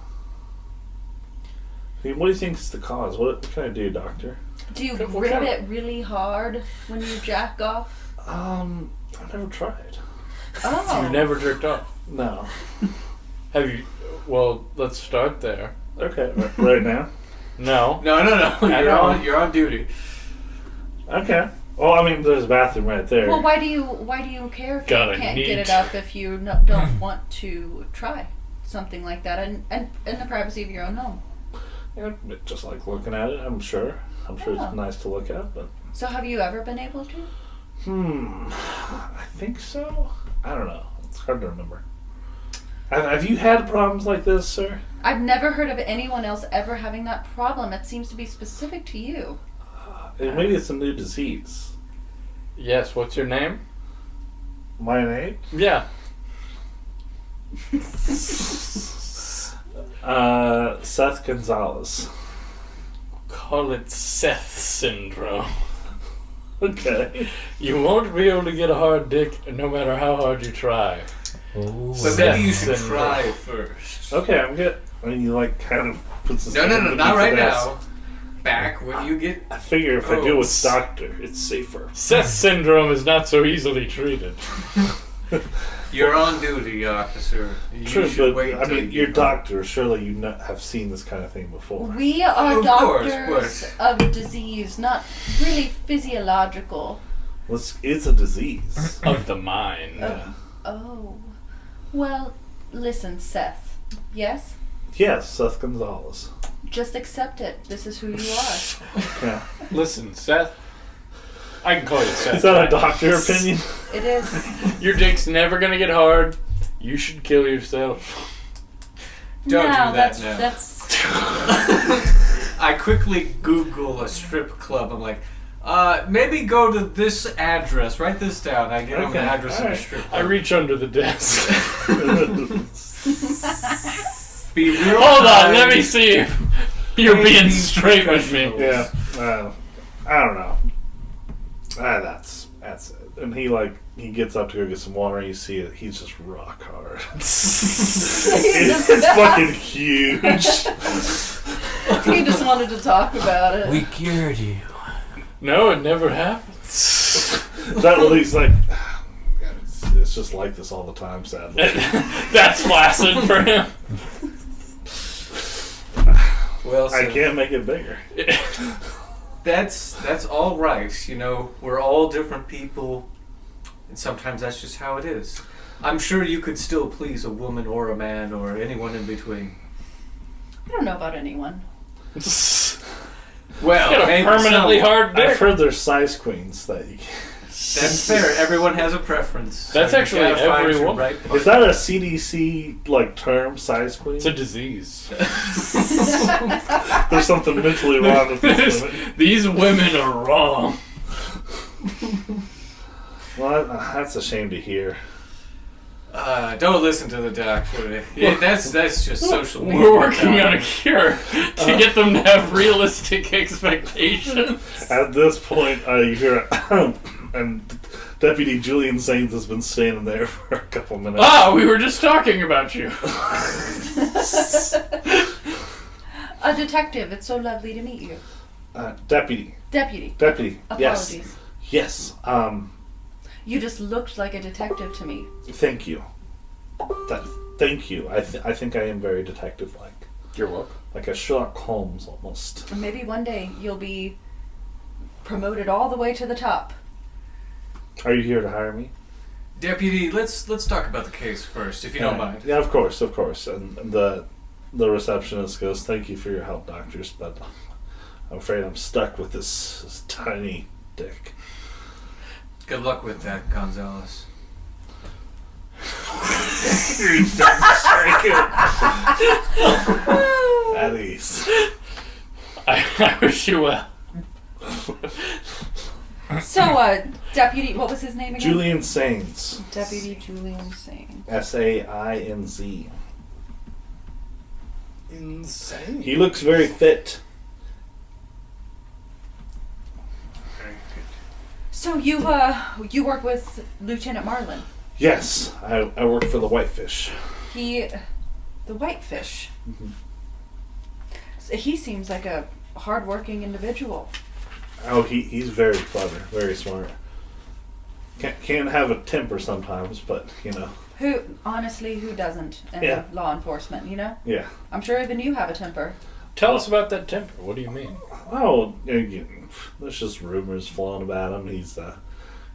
I mean, what do you think is the cause? What can I do, doctor? Do you What grip kind of- it really hard when you jack off? I've never tried. Oh. You never jerked off. No. Have you? Well, let's start there. Okay, right now. No. no. I You're don't. you're on duty. Okay. Well, I mean, there's a bathroom right there. Well, why do you care if Gotta you can't neat. get it up if you don't want to try something like that and in the privacy of your own home? Yeah, just like looking at it, I'm sure. I'm sure Oh. it's nice to look at, but So have you ever been able to? I think so. I don't know. It's hard to remember. Have you had problems like this, sir? I've never heard of anyone else ever having that problem. It seems to be specific to you. Maybe it's a new disease. Yes. What's your name? My name? Yeah. Seth Gonzalez. Call it Seth syndrome. Okay. You won't be able to get a hard dick no matter how hard you try. Ooh. But maybe you should Seth try syndrome. first. Okay, I'm good. I mean, you like kind of puts this No, beneath not right the desk. now. Back when you get. I figure if I do with doctor, it's safer. Seth syndrome is not so easily treated. You're on duty, officer. You True, should but wait I till mean, you you're get doctor. Surely you have seen this kind of thing before. We are Of course, doctors of disease, not really physiological. Well, it's a disease. Of the mind. Yeah. Oh. Well, listen, Seth. Yes? Yes, Seth Gonzalez. Just accept it. This is who you are. Yeah. Listen, Seth. I can call you Seth. Is that a right? doctor opinion? It is. Your dick's never gonna get hard. You should kill yourself. Don't no, do that that's, now. That's... I quickly Google a strip club. I'm like, maybe go to this address. Write this down. I give them the Okay, address of a alright. strip I club. reach under the desk. Be real Hold on, kind. let me see if you're being Maybe straight with me. Yeah. I don't know. That's it. And he gets up to go get some water, and you see it. He's just rock hard. it's fucking huge. He just wanted to talk about it. We cured you. No, it never happened. That what he's like. It's just like this all the time, sadly. That's flaccid for him. Well, I so can't make it bigger. that's all right. You know, we're all different people, and sometimes that's just how it is. I'm sure you could still please a woman or a man or anyone in between. I don't know about anyone. Well, Got a maybe permanently some. hard dick. I've heard there's size queens that you can. That's fair. Everyone has a preference. That's you actually gotta find every your woman. right Is that a CDC term, size queen? It's a disease. There's something mentally wrong with this women. These women are wrong. Well, that's a shame to hear. Don't listen to the doctor. Yeah, that's just social media. We're working on a cure to get them to have realistic expectations. At this point, you hear, and Deputy Julian Sains has been standing there for a couple minutes. Ah, we were just talking about you. A detective. It's so lovely to meet you. Deputy. Deputy. Yes. Apologies. Yes. You just looked like a detective to me. Thank you. Thank you. I think I am very detective-like. You're welcome. Like a Sherlock Holmes, almost. And maybe one day you'll be promoted all the way to the top. Are you here to hire me? Deputy, let's talk about the case first, if you don't mind. Yeah, of course. And the receptionist goes, "Thank you for your help, doctors, but I'm afraid I'm stuck with this tiny dick." Good luck with that, Gonzalez. At ease. I wish you well. So, Deputy, what was his name again? Julian Sains. Deputy Julian Sain. Sainz. Insane. He looks very fit. So you work with Lieutenant Marlin. Yes, I work for the Whitefish. The Whitefish. Mhm. So he seems like a hardworking individual. Oh, he's very clever, very smart. Can have a temper sometimes, but Who doesn't in Yeah. law enforcement, yeah. I'm sure even you have a temper. Tell us about that temper. What do you mean? Oh, there's just rumors flowing about him. He's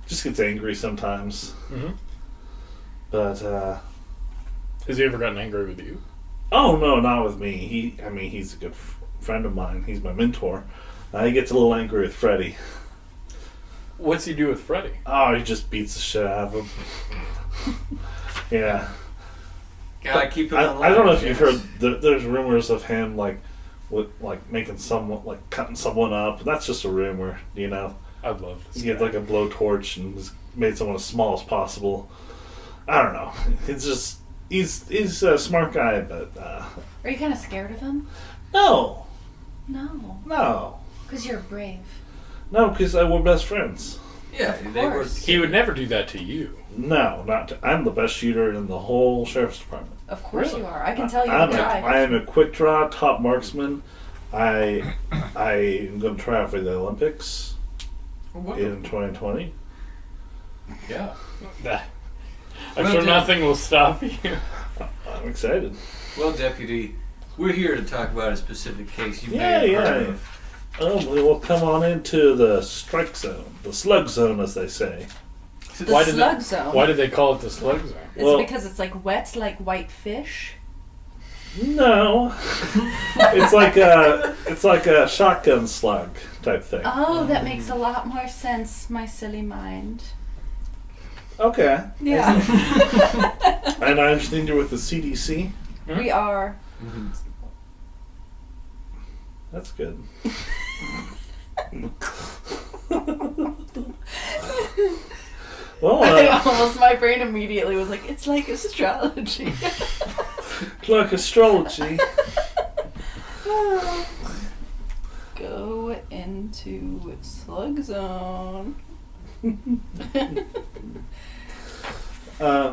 just gets angry sometimes, Mm-hmm. but Has he ever gotten angry with you? oh no, not with me. He's a good friend of mine. He's my mentor. He gets a little angry with Freddie. What's he do with Freddie? Oh, he just beats the shit out of him. Yeah. Gotta keep it I alive. don't know if you've yes. heard. There's rumors of him making someone cutting someone up. That's just a rumor, I'd love He this gets guy. like a blowtorch and just made someone as small as possible. I don't know. It's just he's a smart guy, but Are you kind of scared of him? no, No, because you're brave. because we're best friends. Yeah, Of they were. course. He would never do that to you. No, I'm the best shooter in the whole sheriff's department. Of course Really? you are. I can tell you I the guy. am a quick draw top marksman. I am going to try out for the Olympics What? in 2020. Yeah. I'm Well sure done. nothing will stop you. I'm excited. Well, Deputy, we're here to talk about a specific case you Yeah, may have yeah. heard of. Oh, we will come on into the strike zone, the slug zone, as they say. The Why did slug zone. Why did they call it the slug zone? Is Well- it because it's like wet, like white fish? No. It's like a shotgun slug type thing. Oh, that makes a lot more sense, my silly mind. Okay. Yeah. And I understand you're with the CDC. We are. That's good. Well, My brain immediately was like, it's like astrology. it's like astrology. Go into slug zone.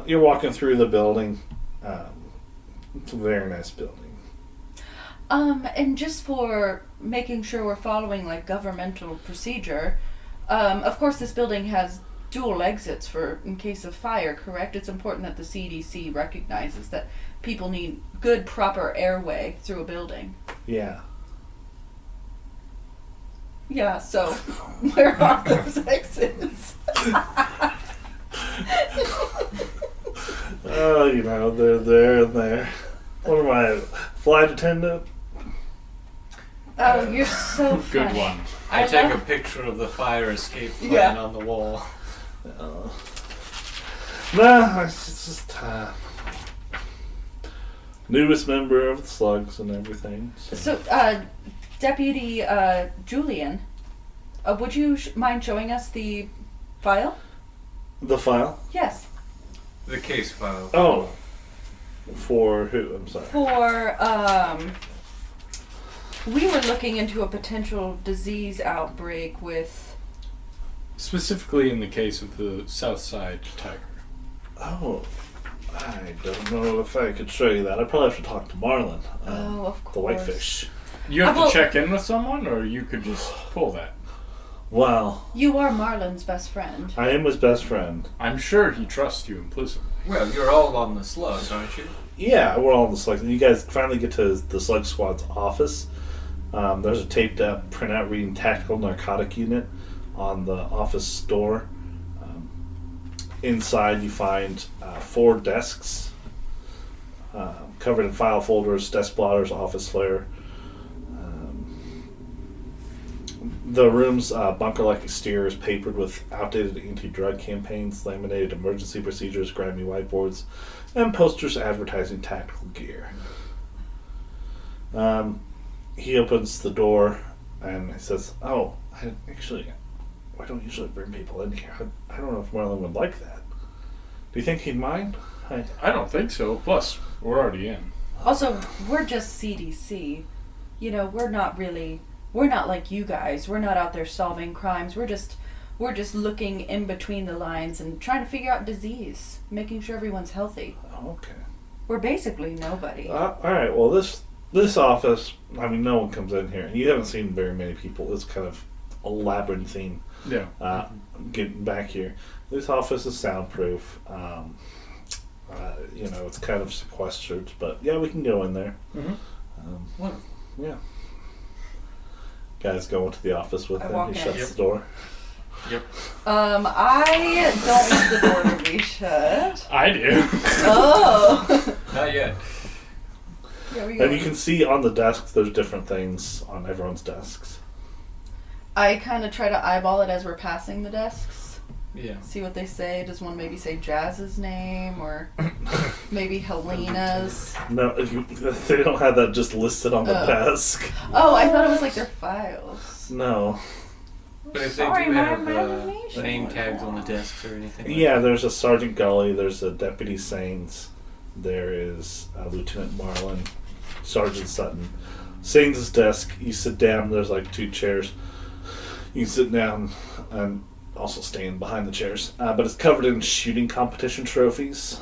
You're walking through the building. It's a very nice building. And just for making sure we're following like governmental procedure, of course this building has dual exits for in case of fire, correct? It's important that the CDC recognizes that people need good, proper airway through a building. Yeah. Yeah, so where are those exits? Oh, they're there and there. What am I, flight attendant? Oh, you're so funny. Good one. I take a love- picture of the fire escape plan Yeah. on the wall. No, it's just newest member of the Slugs and everything. So, Deputy Julian, would you mind showing us the file? The file? Yes. The case file. Oh. For who? I'm sorry. For, we were looking into a potential disease outbreak with... Specifically in the case of the South Side Tiger. Oh. I don't know if I could show you that. I'd probably have to talk to Marlin. Oh, of course. The whitefish. You have Well- to check in with someone, or you could just pull that. Well, You are Marlon's best friend. I am his best friend. I'm sure he trusts you implicitly. Well, you're all on the slugs, aren't you? Yeah, we're all in the Slugs. And you guys finally get to the Slug Squad's office. There's a taped up printout reading Tactical Narcotic Unit on the office door. Inside you find 4 desks covered in file folders, desk blotters, office flare. The room's bunker-like exterior is papered with outdated anti-drug campaigns, laminated emergency procedures, grimy whiteboards, and posters advertising tactical gear. He opens the door and he says, "Oh, I don't usually bring people in here. I don't know if Marlon would like that. Do you think he'd mind?" I don't think so. Plus, we're already in. Also, we're just CDC. We're not like you guys. We're not out there solving crimes. We're just looking in between the lines and trying to figure out disease, making sure everyone's healthy. Oh, okay. We're basically nobody. All right. Well, this office, I mean, no one comes in here. You haven't seen very many people. It's kind of a labyrinthine. Yeah. Getting back here, this office is soundproof. It's kind of sequestered, but yeah, we can go in there. Mm-hmm. Yeah. Guys go into the office with I him. walk He in. shuts the door. I don't want the door to be shut. I do. Oh. Not yet. Here we go. And you can see on the desk, there's different things on everyone's desks. I kind of try to eyeball it as we're passing the desks. Yeah. See what they say. Does one maybe say Jazz's name or maybe Helena's? No, they don't have that just listed on the desk. Oh, I thought it was like their files. No. But if Sorry, they do my have imagination name was tags on the wrong. desks or anything like Yeah, there's a Sergeant Gully, there's a Deputy Sains, there is Lieutenant Marlin, Sergeant Sutton. Sains' desk, you sit down, there's like 2 chairs. You can sit down and also stand behind the chairs. But it's covered in shooting competition trophies.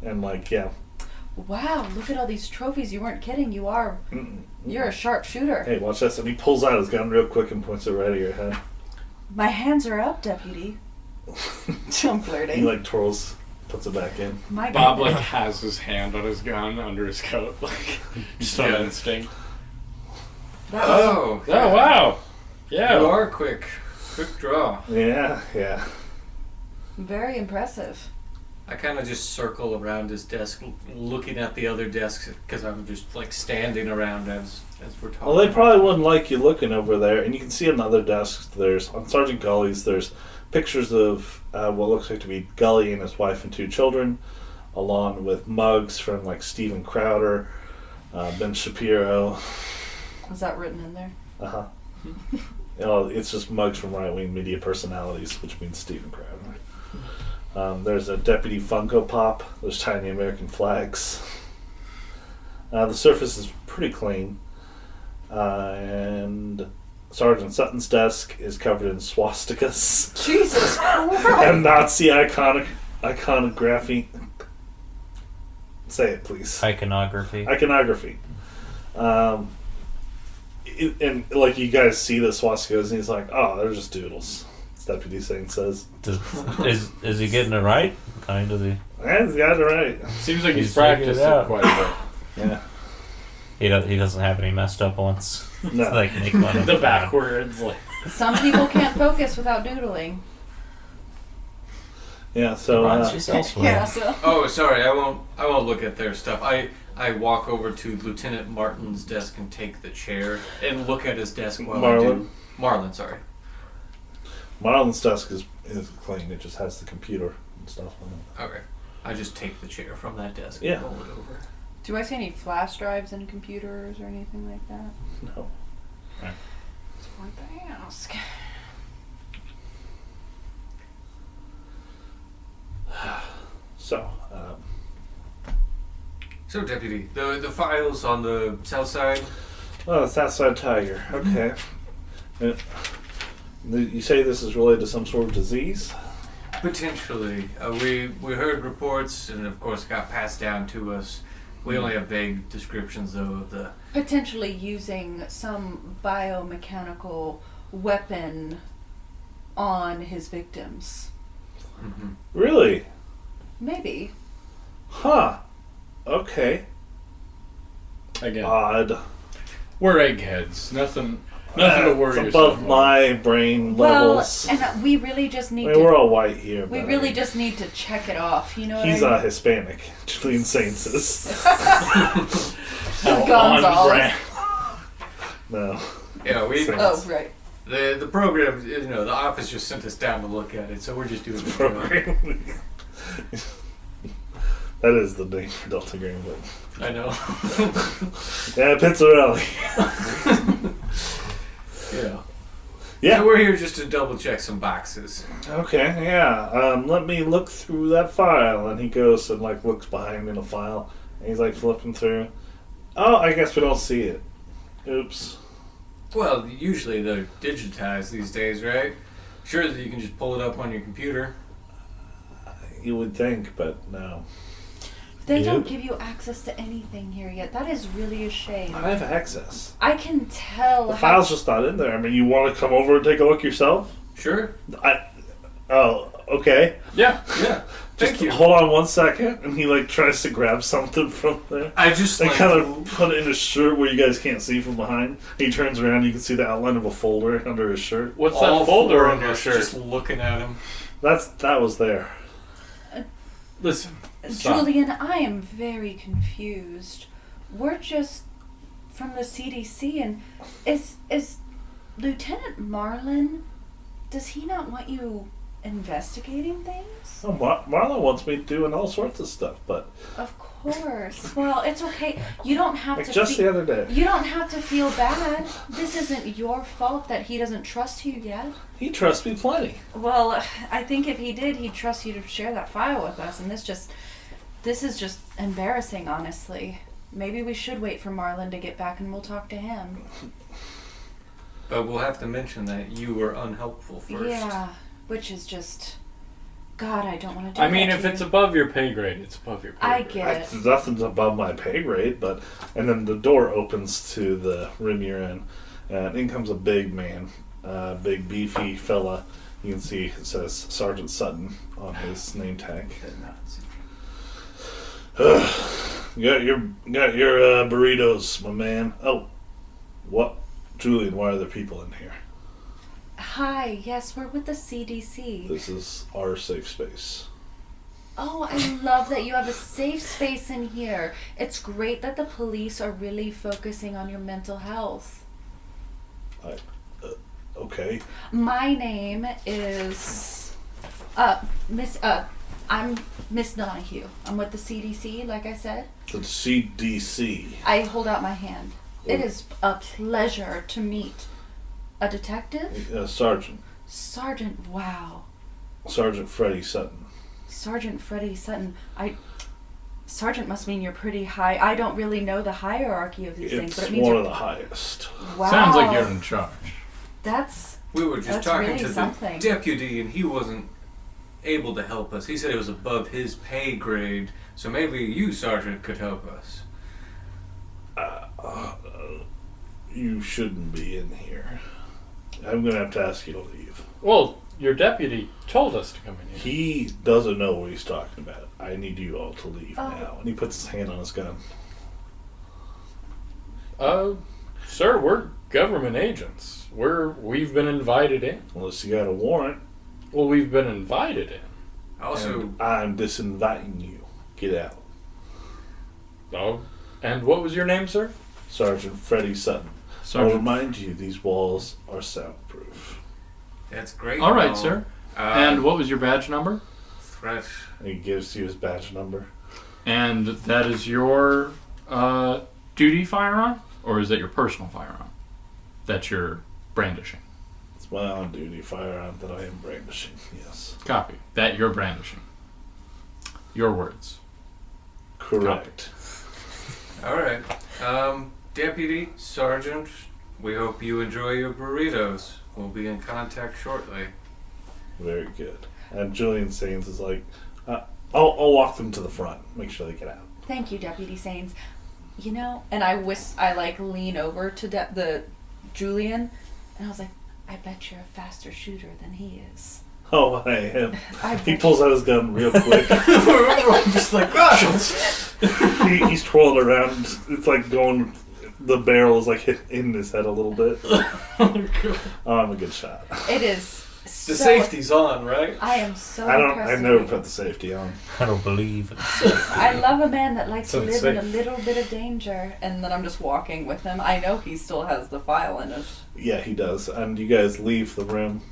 And Wow, look at all these trophies. You weren't kidding. You're a sharp shooter. Hey, watch this. And he pulls out his gun real quick and points it right at your head. My hands are up, Deputy. I'm flirting. He twirls, puts it back in. My Bob goodness. has his hand on his gun under his coat, just on Yeah. instinct. That was- Oh, Oh wow! Yeah. you are quick. Quick draw. Yeah. Very impressive. I kind of just circle around his desk, looking at the other desks, because I'm just like standing around as we're talking. Well, they probably wouldn't like you looking over there. And you can see on the other desks, on Sergeant Gully's, there's pictures of what looks like to be Gully and his wife and 2 children, along with mugs from like Steven Crowder, Ben Shapiro. Is that written in there? Uh-huh. It's just mugs from right-wing media personalities, which means Steven Crowder. There's a Deputy Funko Pop. There's tiny American flags. The surface is pretty clean. And Sergeant Sutton's desk is covered in swastikas. Jesus Christ! And Nazi iconography. Say it, please. Iconography. Iconography. And like you guys see the swastikas, and he's like, "Oh, they're just doodles." Deputy Saint says. Is he getting it right? Kind of the. Yeah, he's got it right. Seems like he's figured practiced it out. it quite a Yeah. He doesn't have any messed up ones. No. Like make fun bit. of The him. backwards, like. Some people can't focus without doodling. Yeah. So. Runs elsewhere. Yeah, so. Oh, sorry. I won't look at their stuff. I walk over to Lieutenant Martin's desk and take the chair and look at his desk while I do. Marlin, sorry. Marlon's desk is clean. It just has the computer and stuff on it. Okay. I just take the chair from that desk Yeah. and roll it over. Do I see any flash drives in computers or anything like that? No. It's worth the ask. So. So, Deputy, the files on the south side. Oh, the Southside Tiger. Okay. You say this is related to some sort of disease? Potentially. We heard reports, and of course got passed down to us. We only have vague descriptions, though, of the... Potentially using some biomechanical weapon on his victims. Mm-hmm. Really? Maybe. Huh. Okay. Again, Odd. we're eggheads. Nothing to worry It's yourself above about. my brain levels. Well, and we really just need I mean, we're to. all white here. We but really just need to check it off. You know what He's I mean? Hispanic. Julian Saints is. How Gonzalez. on brand. No. Yeah, we... Saints. Oh, right. The program, the office just sent us down to look at it, so we're just doing the program. Program. That is the name for Delta Green, but I know. yeah, Pizzarelli. Yeah. Yeah. So we're here just to double check some boxes. Okay, yeah. Let me look through that file. And he goes and like looks behind in a file. And he's like flipping through. Oh, I guess we don't see it. Oops. Well, usually they're digitized these days, right? Sure that you can just pull it up on your computer. You would think, but no. They don't Yep. give you access to anything here yet. That is really a shame. I have access. I can tell. The file's just not in there. I mean, you want to come over and take a look yourself? Sure. Oh, okay. Yeah. Just Thank you. hold on one second. And he like tries to grab something from there. I just They like, kind of put it in his shirt where you guys can't see from behind. He turns around, you can see the outline of a folder under his shirt. What's all that folder four on of your us shirt? just looking at him. That was there. Listen, stop. Julian, I am very confused. We're just from the CDC, and is Lieutenant Marlin? Does he not want you investigating things? Oh, Marlon wants me doing all sorts of stuff, but Of course. Well, it's okay. You don't have like to. just the other day, You don't have to feel bad. This isn't your fault that he doesn't trust you yet. he trusts me plenty. Well, I think if he did, he'd trust you to share that file with us, and this is just embarrassing, honestly. Maybe we should wait for Marlon to get back and we'll talk to him. But we'll have to mention that you were unhelpful first. Yeah, which is just... God, I don't want to do I mean, that if to it's you. above your pay grade, it's above your pay I grade. get it. Nothing's above my pay grade, but and then the door opens to the room you're in, and in comes a big man, big beefy fella. You can see it says Sergeant Sutton on his name tag. Got your burritos, my man. Oh, what, Julian? Why are there people in here? Hi, yes, we're with the CDC. This is our safe space. Oh, I love that you have a safe space in here. It's great that the police are really focusing on your mental health. Okay. My name is I'm Miss Donahue. I'm with the CDC, like I said. The CDC. I hold out my hand. It is a pleasure to meet a detective. Sergeant. Sergeant, wow. Sergeant Freddie Sutton. Sergeant Freddie Sutton. Sergeant must mean you're pretty high. I don't really know the hierarchy of these things, but it It's means one you're of the highest. wow. Sounds like you're in charge. We were just That's talking really to something. the deputy, and he wasn't able to help us. He said it was above his pay grade, so maybe you, Sergeant, could help us. You shouldn't be in here. I'm going to have to ask you to leave. Well, your deputy told us to come in here. He doesn't know what he's talking about. I need you all to leave Oh. now. And he puts his hand on his gun. Sir, we're government agents. We've been invited in. Unless you got a warrant. Well, we've been invited in. Also, And I'm disinviting you. Get out. Oh, and what was your name, sir? Sergeant Freddie Sutton. I'll remind you, these walls are soundproof. that's great. All right, and all. sir. And what was your badge number? Threat. And he gives you his badge number. And that is your duty firearm? Or is that your personal firearm that you're brandishing? It's my on-duty firearm that I am brandishing, yes. Copy. That you're brandishing. Your words. Correct. All right. Deputy, Sergeant, we hope you enjoy your burritos. We'll be in contact shortly. Very good. And Julian Sains is like, I'll walk them to the front. Make sure they get out. Thank you, Deputy Sains. You know, and I lean over to the Julian, and I was like, I bet you're a faster shooter than he is. Oh, I am. I He bet pulls out his gun real quick. Just like, gosh! He's twirling around. It's like going. The barrel is like hitting his head a little bit. Oh, I'm a good shot. It is. The safety's on, right? I am so. I never put the safety on. I don't believe it. I love a man that likes to Sounds live in a safe. little bit of danger, and then I'm just walking with him. I know he still has the file in his. Yeah, he does. And you guys leave the room.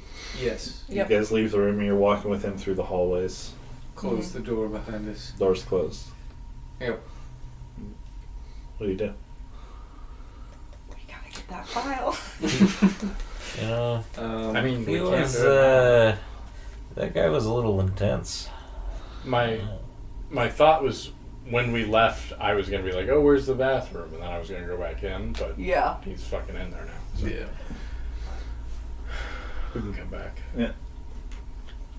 Yes. Yep. You guys leave the room and you're walking with him through the hallways. Close the door behind us. Doors closed. Yep. What do you do? We gotta get that file. You know, I mean, we he can't was, do it. that guy was a little intense. My thought was when we left, I was going to be like, oh, where's the bathroom? And then I was going to go back in, but Yeah. he's fucking in there now. So Yeah. we can come back.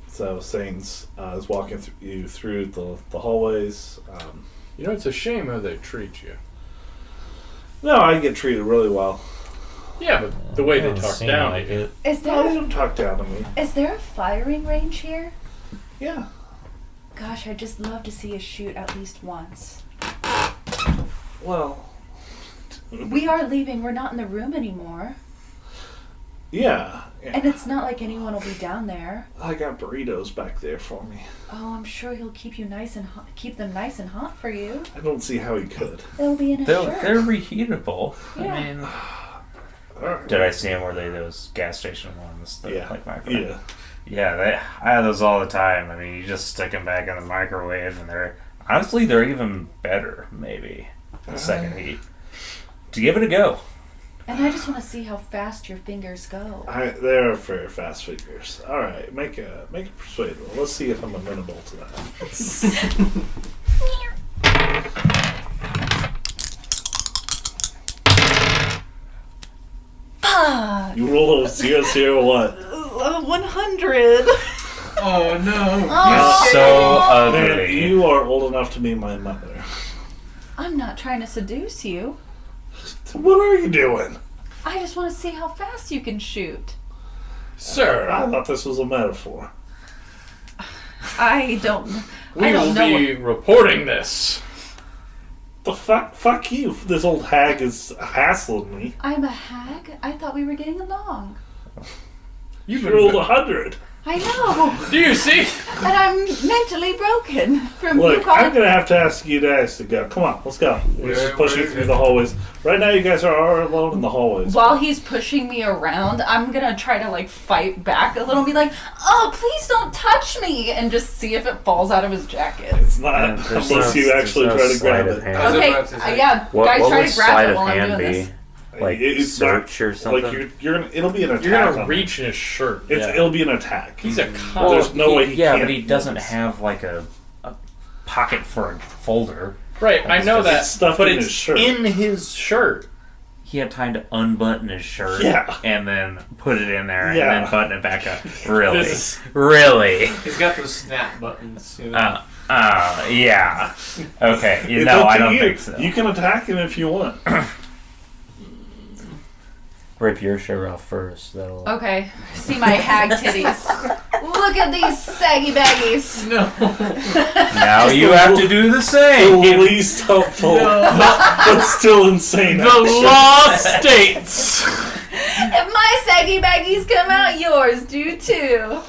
So Sains is walking you through the hallways. You know, it's a shame how they treat you. No, I get treated really well. Yeah, but the way they Doesn't talk seem down like to you. it. Is No, they there don't talk down to me. is there a firing range here? Yeah. Gosh, I'd just love to see us shoot at least once. Well. We are leaving. We're not in the room anymore. Yeah. And it's not like anyone will be down there. I got burritos back there for me. Oh, I'm sure he'll keep you nice and hot, keep them nice and hot for you. I don't see how he could. They'll be in his They're shirt. reheatable. Yeah. I mean, Alright. did I see them? Were they those gas station ones? That Yeah. Like microwave? Yeah. Yeah, I have those all the time. I mean, you just stick them back in the microwave, and they're even better, maybe, in the second heat. To give it a go. And I just want to see how fast your fingers go. They're very fast figures. All right, make a persuade roll. Let's see if I'm amenable to that. You roll a 0 what? 100. Oh no! You're so Man, ugly. you are old enough to be my mother. I'm not trying to seduce you. What are you doing? I just want to see how fast you can shoot. Sir, I thought this was a metaphor. I don't we will know. be reporting this. The fuck? Fuck you. This old hag is hassling me. I'm a hag? I thought we were getting along. You've You rolled 100. I know. Do you see? And I'm mentally broken from Look, you calling. I'm gonna have to ask you guys to go. Come on, let's go. We're just pushing through the hallways. Right now, you guys are all alone in the hallways. While he's pushing me around, I'm gonna try to like fight back a little and be like, "Oh, please don't touch me!" and just see if it falls out of his jacket. It's not Yeah, there's unless you actually no try to sleight grab of it. hand. was Okay, about to say. yeah, What guys, try would to grab sleight it of while I'm hand doing be? this. Like It's search or something? Like it'll be an attack. You're gonna on reach in his shirt. him. It'll be an attack. He's a Well, cop. there's no way he yeah, can't but he doesn't use. have like a pocket for a folder. Right, I know that. It's stuffed but in it's his shirt. in his shirt. He had time to unbutton his shirt Yeah. and then put it in there Yeah. and then button it back up. Really? This is- Really? He's got those snap buttons. You know? Yeah. Okay. It's No, up I to don't you. think so. You can attack him if you want. Rip your shirt off first. That'll. Okay, see my hag titties. Look at these saggy baggies. No. Now you have to do the The same. least helpful, but still insane. The action. law states. If my saggy baggies come out, yours do too.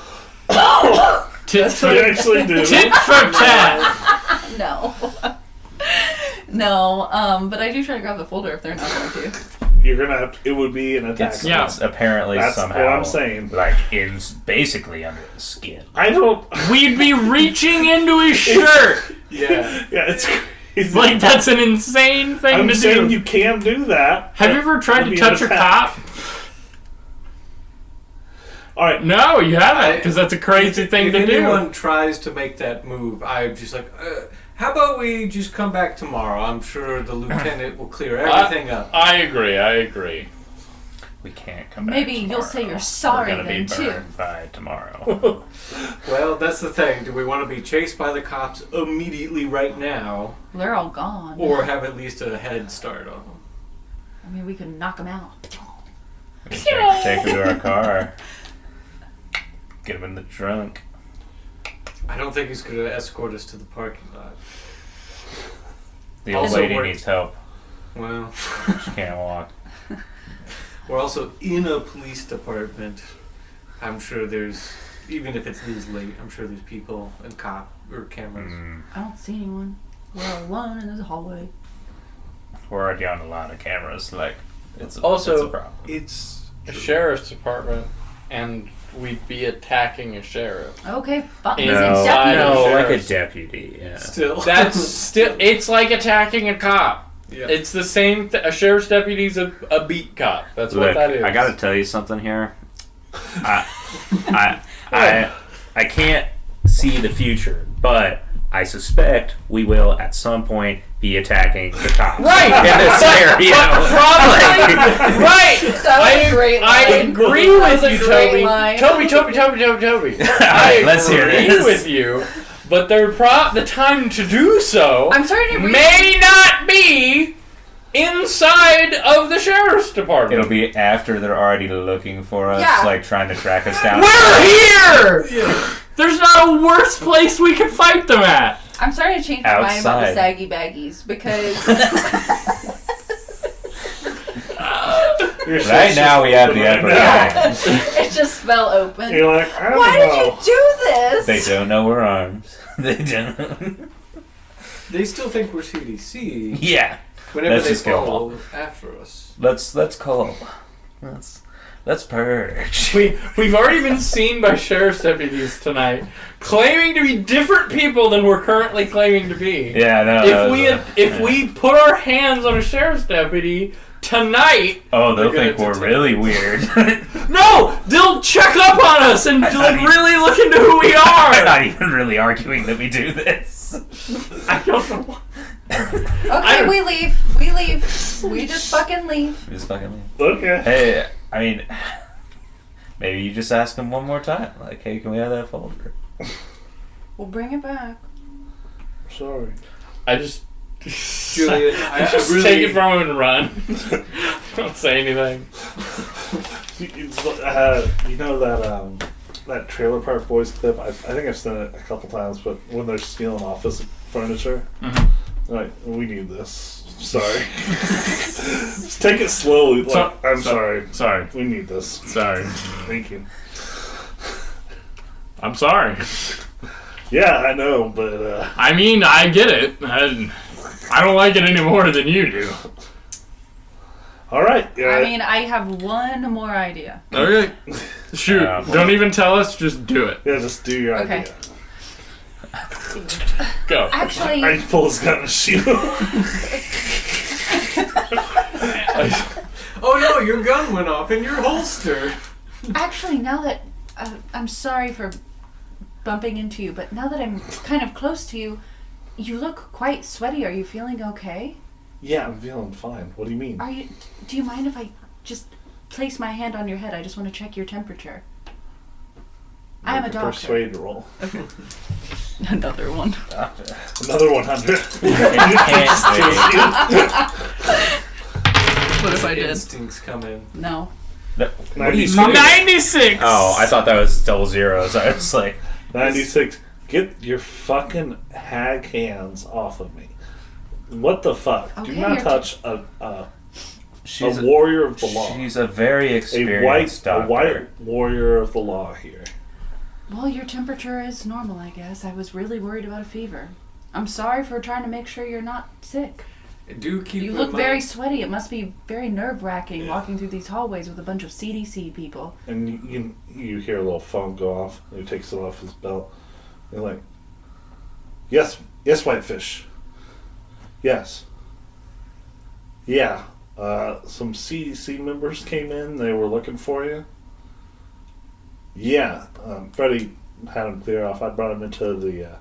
Tit for, You actually do. tit for tat. No. No, but I do try to grab the folder if they're not going to. You're gonna have it would be an attack. It's, Yeah. it's apparently That's somehow what I'm saying. like basically under the skin. I don't. We'd be reaching into his shirt. Yeah. Yeah, it's crazy. Like, that's an insane thing I'm to saying do. you can do that. Have you ever tried It'll to be an touch a attack. cop? All right. No, you haven't, because that's a crazy thing if to do. anyone tries to make that move, I'm just like, how about we just come back tomorrow? I'm sure the lieutenant will clear everything up. I agree. We can't come back. Maybe you'll tomorrow. say you're sorry We're gonna then, be too. burned by tomorrow. Well, that's the thing. Do we want to be chased by the cops immediately right now, They're all gone. or have at least a head start on them? I mean, we could knock them out. We can take him to our car. Get him in the trunk. I don't think he's going to escort us to the parking lot. The old Also lady work- needs help. Well, She can't walk. we're also in a police department. I'm sure there's, even if it's this late, I'm sure there's people and cop or cameras. I don't see anyone. We're alone in this hallway. We're already on a lot of cameras. Like, it's Also, it's a problem. It's A sheriff's department, and we'd be attacking a sheriff. Okay, fine. No, It's a Inside deputy. of no, like a sheriff's- deputy. Yeah. Still. That's still, it's like attacking a cop. Yeah. It's the same, a sheriff's deputy's a beat cop. That's what Look, that is. I gotta tell you something here. I can't see the future, but I suspect we will at some point be attacking the cops. Right! In this scenario. Probably! Right! That was a great I line. agree That with was a you, great Toby. line. Toby. Alright, let's hear agree this. with you, but the time to do so I'm starting to read. may not be inside of the sheriff's department. It'll be after they're already looking for us, Yeah. like trying to track us down. We're here! There's not a worse place we could fight them at. I'm starting to change my mind about the Outside. saggy baggies because Right now we have the upper hand. it just fell open. You're like, I don't Why know. did you do this? They don't know we're armed. They don't. They still think we're CDC Yeah. whenever Let's they just go follow after us. Let's call. Let's purge. We've already been seen by sheriff's deputies tonight, claiming to be different people than we're currently claiming to be. Yeah, no. If we put our hands on a sheriff's deputy tonight, Oh, they'll They're think gonna we're detect- really weird. no, they'll check up on us and like really look into who we I'm are. not even really arguing that we do this. I don't know. Why. Okay, we leave. We leave. We just fucking leave. Just fucking. Okay. Hey, I mean, maybe you just ask them one more time. Like, hey, can we have that folder? We'll bring it back. Sorry. I just Julian, I just really- take it from him and run. Don't say anything. You know that Trailer Park Boys clip? I think I've seen it a couple times, but when they're stealing office furniture, Like, we need this. Sorry. Just take it slowly. Like, I'm sorry. Sorry. We need this. Sorry. Thank you. I'm sorry. Yeah, I know, but I mean, I get it. I don't like it any more than you do. all right. I mean, I have one more idea. Okay. Shoot. Don't even tell us. Just do it. Yeah, just do your Okay. idea. Go. Actually, I pull his gun and shoot him. Oh no, your gun went off in your holster. now that I'm sorry for bumping into you, but now that I'm kind of close to you, you look quite sweaty. Are you feeling okay? Yeah, I'm feeling fine. What do you mean? Do you mind if I just place my hand on your head? I just want to check your temperature. I am a doctor. Persuade roll. Another one. Another 100. What if I did? Instincts come in. No. What are you 96! Oh, I thought that was double zeros. I was like, 96. Get your fucking hag hands off of me. What the fuck? Okay, Do not you're touch a she's warrior of the law. She's a very A experienced doctor. white warrior of the law here. Well, your temperature is normal, I guess. I was really worried about a fever. I'm sorry for trying to make sure you're not sick. Do keep You in look mind- very sweaty. It must be very nerve-wracking walking through these hallways with a bunch of CDC people. And you hear a little phone go off. And he takes it off his belt. You're like, yes, Whitefish. Yes. Yeah. Some CDC members came in. They were looking for you. Yeah. Freddie had him clear off. I brought him into the,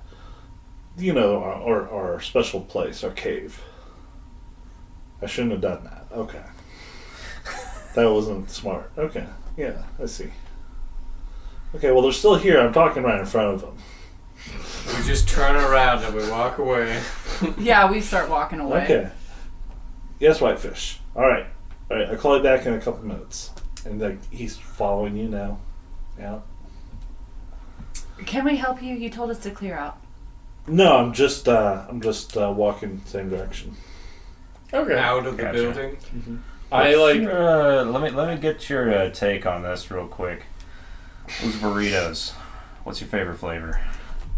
our special place, our cave. I shouldn't have done that. Okay. That wasn't smart. Okay. Yeah, I see. Okay, well, they're still here. I'm talking right in front of them. We just turn around and we walk away. Yeah, we start walking away. Okay. Yes, Whitefish. All right. I'll call you back in a couple minutes. And he's following you now. Yeah. Can we help you? You told us to clear out. No, I'm just walking the same direction. Okay. Out of the Gotcha. building. I like. Let me get your take on this real quick. Those burritos. What's your favorite flavor?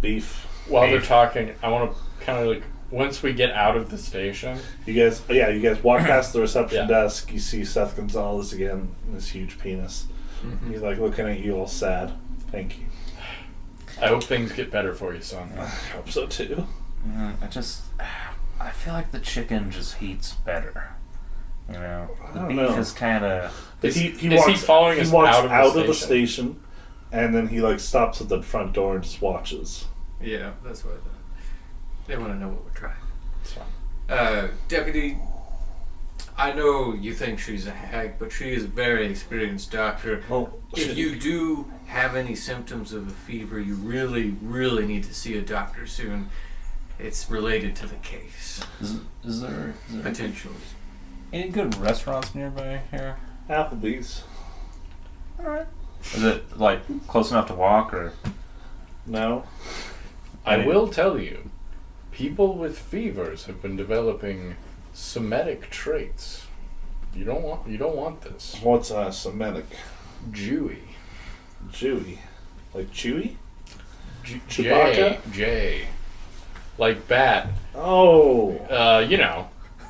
Beef. While they're talking, I want to kind of like once we get out of the station. You guys walk past the reception Yeah. desk. You see Seth Gonzalez again, and his huge penis. He's like looking at you all sad. Thank you. I hope things get better for you, son. I hope so too. I feel like the chicken just heats better. You know, the I don't beef know. is kind of. Is he following us walks out of the station, and then he stops at the front door and just watches. Yeah, that's what I thought. They want to know what we're trying. It's fine. Deputy, I know you think she's a hag, but she is a very experienced doctor. Well, If you do have any symptoms of a fever, you really, really need to see a doctor soon. It's related to the case. Is there Potentially. any good restaurants nearby here? Applebee's. Alright. Is it like close enough to walk or? No. I will tell you, people with fevers have been developing Semitic traits. You don't want this. What's Semitic? Jewy. Jewy. Like Chewy? J. Chewbacca? J. Like bat. Oh.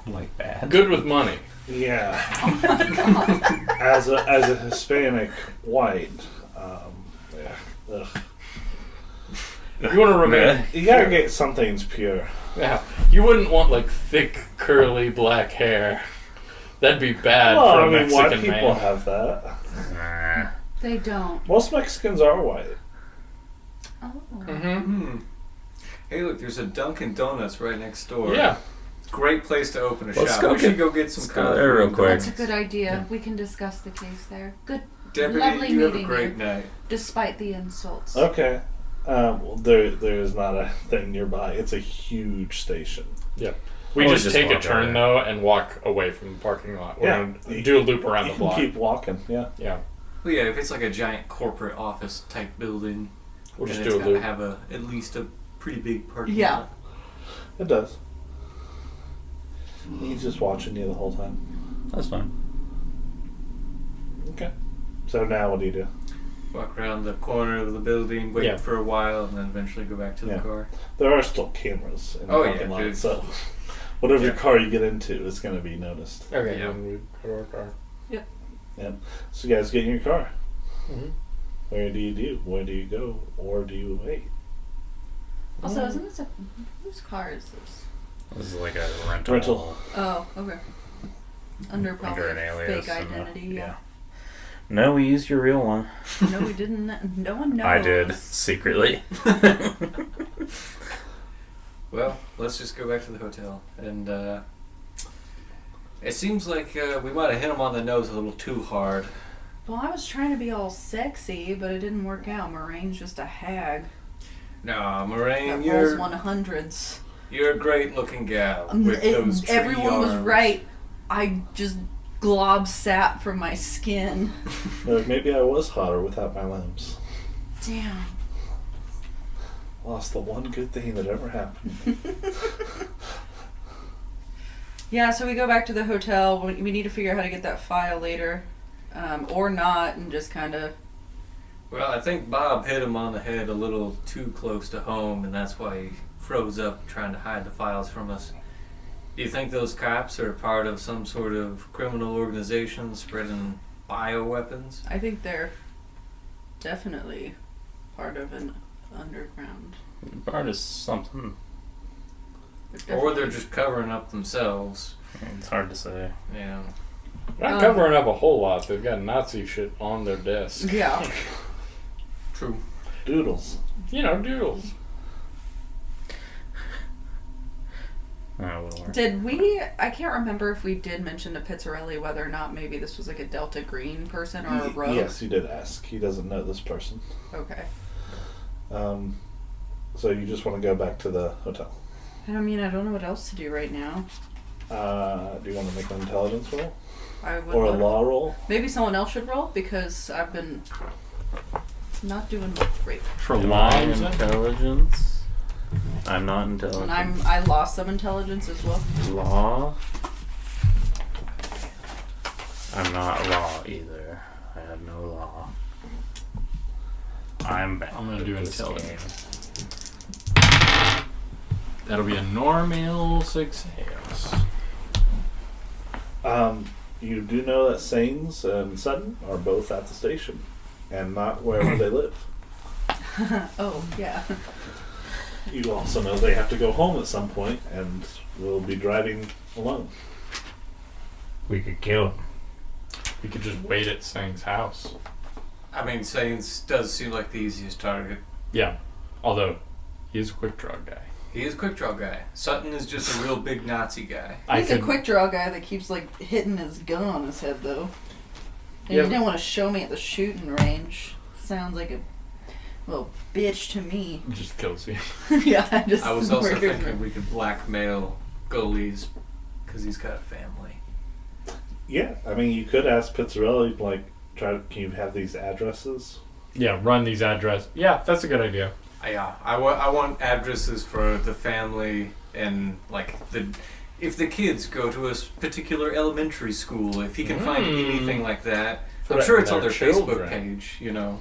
Like bad. Good with money. Yeah. As a Hispanic white, yeah. Ugh. You want to remain. You gotta get some things pure. Yeah. You wouldn't want like thick, curly black hair. That'd be bad Well, for I a mean, Mexican white people man. have that. They don't. Most Mexicans are white. Oh. Mm-hmm. Hey, look, there's a Dunkin' Donuts right next door. Yeah. Great place to open a Let's shop. go We should get- go get some let's go coffee. there real quick. That's a good idea. We can discuss the case there. Good. Deputy, Lovely you have a meeting great you. night. Despite the insults. Okay. Well, there is not a thing nearby. It's a huge station. Yeah. We Always just just take a walk turn over. though and walk away from the parking lot. We're Yeah. gonna do a loop around You the can block. keep walking. Yeah. Yeah. Well, yeah, if it's like a giant corporate office type building, We'll then just it's do a got to loop. have at least a pretty big parking Yeah. lot. It does. He's just watching you the whole time. That's fine. Okay. So now what do you do? Walk around the corner of the building, wait Yeah. for a while, and then eventually go back to the Yeah. car. There are still cameras in the Oh, yeah, parking lot, dude. so whatever Yeah. car you get into is going to be noticed. Okay, Yeah. then we go to our car. Yep. So you guys get in your car. Mm-hmm. Where do you do? Where do you go? Or do you wait? Also, isn't this whose car is this? This is like a rental. Rental. Oh, okay. Under probably Under an alias. fake and, identity. Yeah. No, we used your real one. No, we didn't. No one knows. I did secretly. Well, let's just go back to the hotel. And it seems like we might have hit him on the nose a little too hard. Well, I was trying to be all sexy, but it didn't work out. Morraine's just a hag No, Morraine, that rolls you're 100s. you're a great looking gal with those tree Everyone was arms. right. I just glob sap from my skin. Or maybe I was hotter without my limbs. Damn. Lost the one good thing that ever happened. Yeah, so we go back to the hotel. We need to figure out how to get that file later. Or not, and just kind of... Well, I think Bob hit him on the head a little too close to home, and that's why he froze up trying to hide the files from us. Do you think those cops are part of some sort of criminal organization spreading bioweapons? I think they're definitely part of an underground. Part is something. Or they're just covering up themselves. It's hard to say. Yeah. Not covering up a whole lot. They've got Nazi shit on their desk. Yeah. True. Doodles. You know, doodles. Whatever. Did we... I can't remember if we did mention to Pizzarelli whether or not maybe this was like a Delta Green person or a rogue. Yes, you did ask. He doesn't know this person. Okay. So you just want to go back to the hotel. I mean, I don't know what else to do right now. Do you want to make an intelligence roll? I would Or a love- law roll? Maybe someone else should roll because I've been not doing great. For Am I longs? intelligence? I'm not intelligent. And I lost some intelligence as well. Law? I'm not law either. I have no law. I'm bad. I'm gonna do at this intelligence. That'll be a normal success. You do know that Sains and Sutton are both at the station, and not wherever they live. Oh, yeah. You also know they have to go home at some point, and will be driving alone. We could kill him. We could just wait at Sang's house. I mean, Saints does seem like the easiest target. Yeah. Although, he's a quick draw guy. He is a quick draw guy. Sutton is just a real big Nazi guy. He's a quick draw guy that keeps like hitting his gun on his head though. And Yeah. he didn't want to show me at the shooting range. Sounds like a little bitch to me. Just kills you. Yeah, I was also murdered thinking him. we could blackmail goalies because he's got a family. Yeah, I mean, you could ask Pizzarelli, like, can you have these addresses? Yeah, run these addresses. Yeah, that's a good idea. Yeah, I want addresses for the family and like if the kids go to a particular elementary school, if he can find anything like that. I'm sure it's on their Facebook page, you know.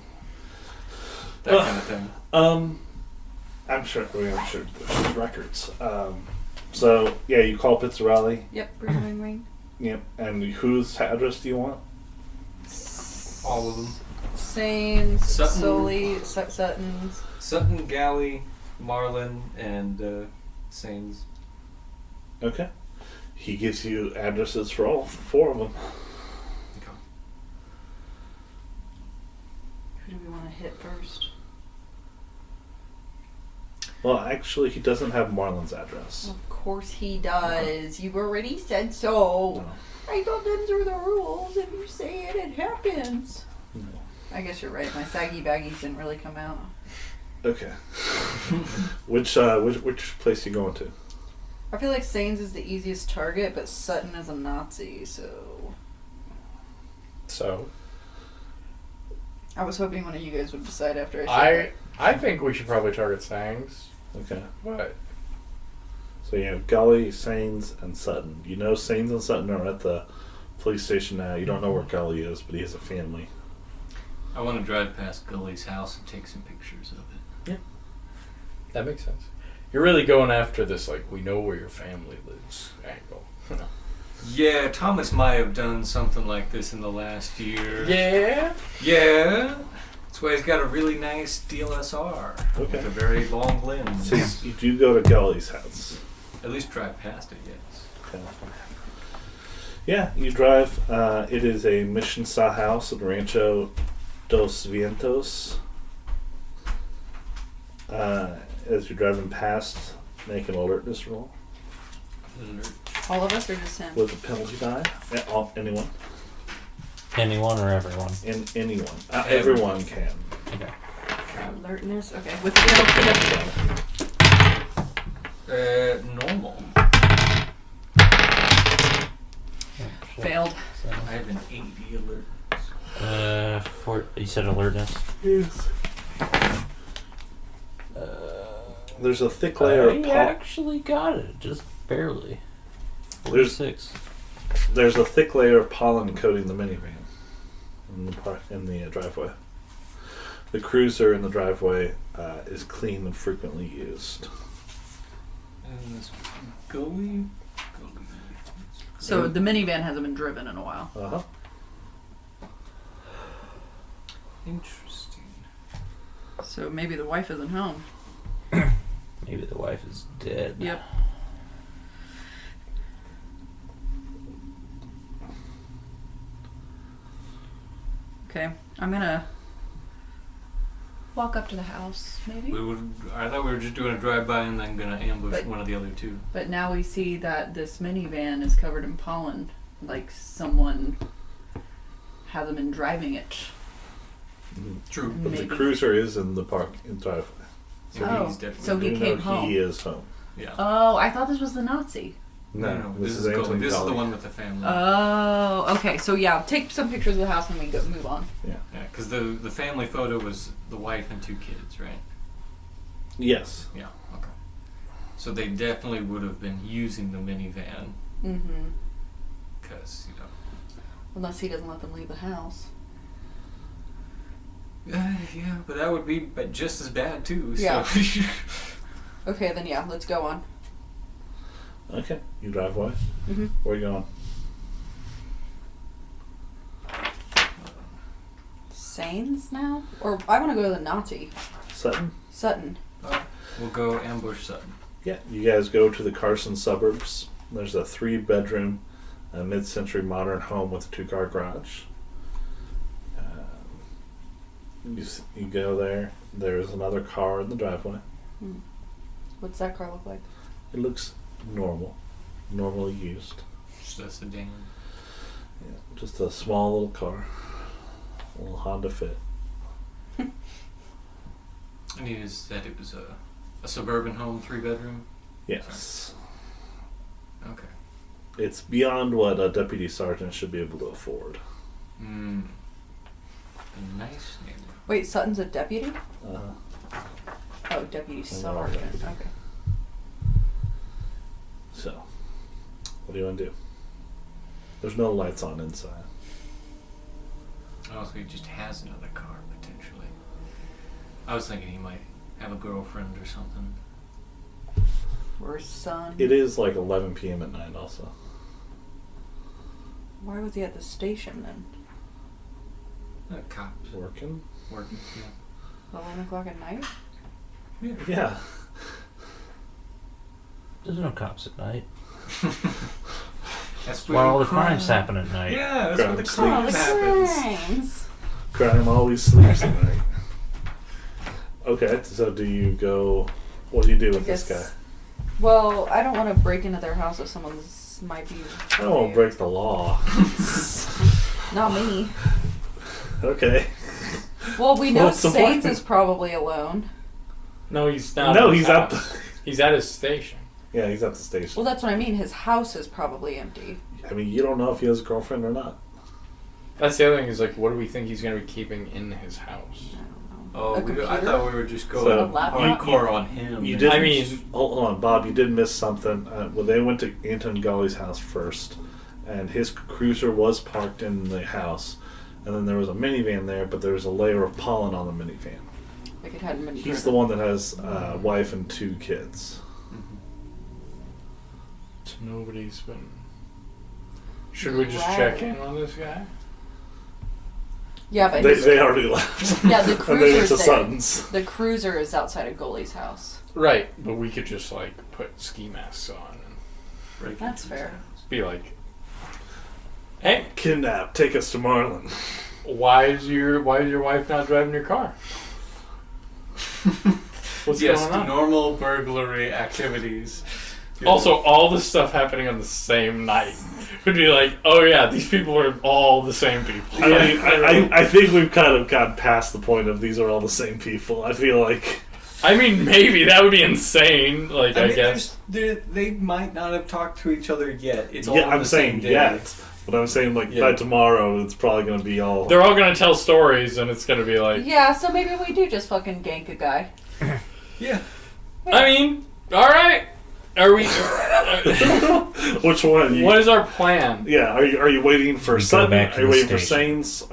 That kind of thing. I'm sure there's records. So, yeah, you call Pizzarelli. Yep, ring ring ring. Yep. And whose address do you want? All of them. Sains, Sutton. Sully, Sutton's. Sutton, Galley, Marlin, and Sains. Okay. He gives you addresses for all four of them. Who do we want to hit first? Well, actually, he doesn't have Marlon's address. Of course he does. You already said so. I thought them were the rules. If you say it, it happens. No. I guess you're right. My saggy baggies didn't really come out. Okay. Which place are you going to? I feel like Sains is the easiest target, but Sutton is a Nazi, so... So, I was hoping one of you guys would decide after I said I think we should probably target Sangs. Okay. But So So you have Gully, Sains, and Sutton. You know Sains and Sutton are at the police station now. You don't know where Gully is, but he has a family. I want to drive past Gully's house and take some pictures of it. That makes sense. You're really going after this, like, we know where your family lives angle. Yeah, Thomas might have done something like this in the last year. Yeah? Yeah. That's why he's got a really nice DLSR. Okay. With a very long lens. So you do go to Gully's house. At least drive past it, yes. Okay. Yeah, you drive. It is a mission-style house at Rancho Dos Vientos. As you're driving past, make an alertness roll All of us or just him? with a penalty die. Anyone? Anyone or everyone? Anyone. Everyone can. Okay. Alertness. Okay. With the penalty. Normal. Failed. I have an 80 alert. You said alertness? Yes. There's a thick layer of I actually got it, just barely. 46. There's a thick layer of pollen coating the minivan in the driveway. The cruiser in the driveway is clean and frequently used. And this Gully. So the minivan hasn't been driven in a while. Uh-huh. Interesting. So maybe the wife isn't home. Maybe the wife is dead. Yep. Okay, I'm gonna walk up to the house, maybe. I thought we were just doing a drive-by and then gonna ambush But- one of the other two. But now we see that this minivan is covered in pollen, like someone hasn't been driving it. True. But Maybe. the cruiser is in the driveway. So Oh, he's definitely. so he You came know home. He is home. Yeah. Oh, I thought this was the Nazi. No, this is Anthony Gully. This is the Gully. one with the family. Oh, okay. So yeah, take some pictures of the house and we go move on. Yeah, because the family photo was the wife and two kids, right? Yes. Yeah. Okay. So they definitely would have been using the minivan Mm-hmm. because Unless he doesn't let them leave the house. yeah, but that would be just as bad too. So. Yeah. Okay, then yeah, let's go on. Okay. You drive away? Mm-hmm. Where are you going? Sains now? Or I want to go to the Nazi. Sutton? Sutton. We'll go ambush Sutton. Yeah. You guys go to the Carson suburbs. There's a 3-bedroom, mid-century modern home with a 2-car garage. You go there. There's another car in the driveway. What's that car look like? It looks normal. Normally used. Just a sedan. Yeah, just a small little car. A little Honda Fit. And you said it was a suburban home, 3-bedroom? Yes. Okay. It's beyond what a deputy sergeant should be able to afford. A nice neighborhood. Wait, Sutton's a deputy? Uh-huh. Oh, deputy Oh, sergeant. deputy. Okay. So, what do you want to do? There's no lights on inside. Oh, so he just has another car, potentially. I was thinking he might have a girlfriend or something. Or son. It is like 11 p.m. at night also. Why was he at the station then? Cops Working? working, yeah. 11 o'clock at night? Yeah. There's no cops at night. That's Why all the crime- crimes happen at night. Yeah, that's where the Crime crime sleeps. happens. Crime always sleeps at night. Okay, so do you go... What do you do with this guy? Well, I don't want to break into their house if someone's might be. I don't want to break the law. Not me. Okay. Well, we know What's the Saints point? is probably alone. No, he's not. No, at his he's at house. the... He's at his station. Yeah, he's at the station. Well, that's what I mean. His house is probably empty. I mean, you don't know if he has a girlfriend or not. That's the other thing. Is like, what do we think he's going to be keeping in his house? I don't know. Oh, A I computer? thought we were just So, going A laptop? hardcore on him. You and- did. I mean- hold on, Bob. You did miss something. Well, they went to Anton Gully's house first, and his cruiser was parked in the house, and then there was a minivan there, but there was a layer of pollen on the minivan. Like it hadn't been He's the driven. one that has a wife and 2 kids. So nobody's been. Should we just check in on this guy? Yeah, but They already left. Yeah, the and they went cruiser's to there. Sutton's. the cruiser is outside of Goalie's house. Right, but we could just like put ski masks on and Break That's into fair. his be like, "Hey, Kidnap. Take us to Marlin. why is your wife not driving your car? What's yes, going the on?" normal burglary activities. Also, all this stuff happening on the same night would be like, oh yeah, these people are all the same people. I mean, I think we've kind of gotten past the point of these are all the same people. I feel like I mean, maybe that would be insane. Like, I guess. they might not have talked to each other yet. It's all yeah, on I'm the saying same day. yet, but I'm saying like Yeah. by tomorrow it's probably going to be all. They're all gonna tell stories, and it's gonna be like, Yeah, so maybe we do just fucking gank a guy. Yeah. I mean, all right. Are we? Which one? What is our plan? Yeah, are you waiting for We go Sutton? back to Are you the waiting for station. Sains?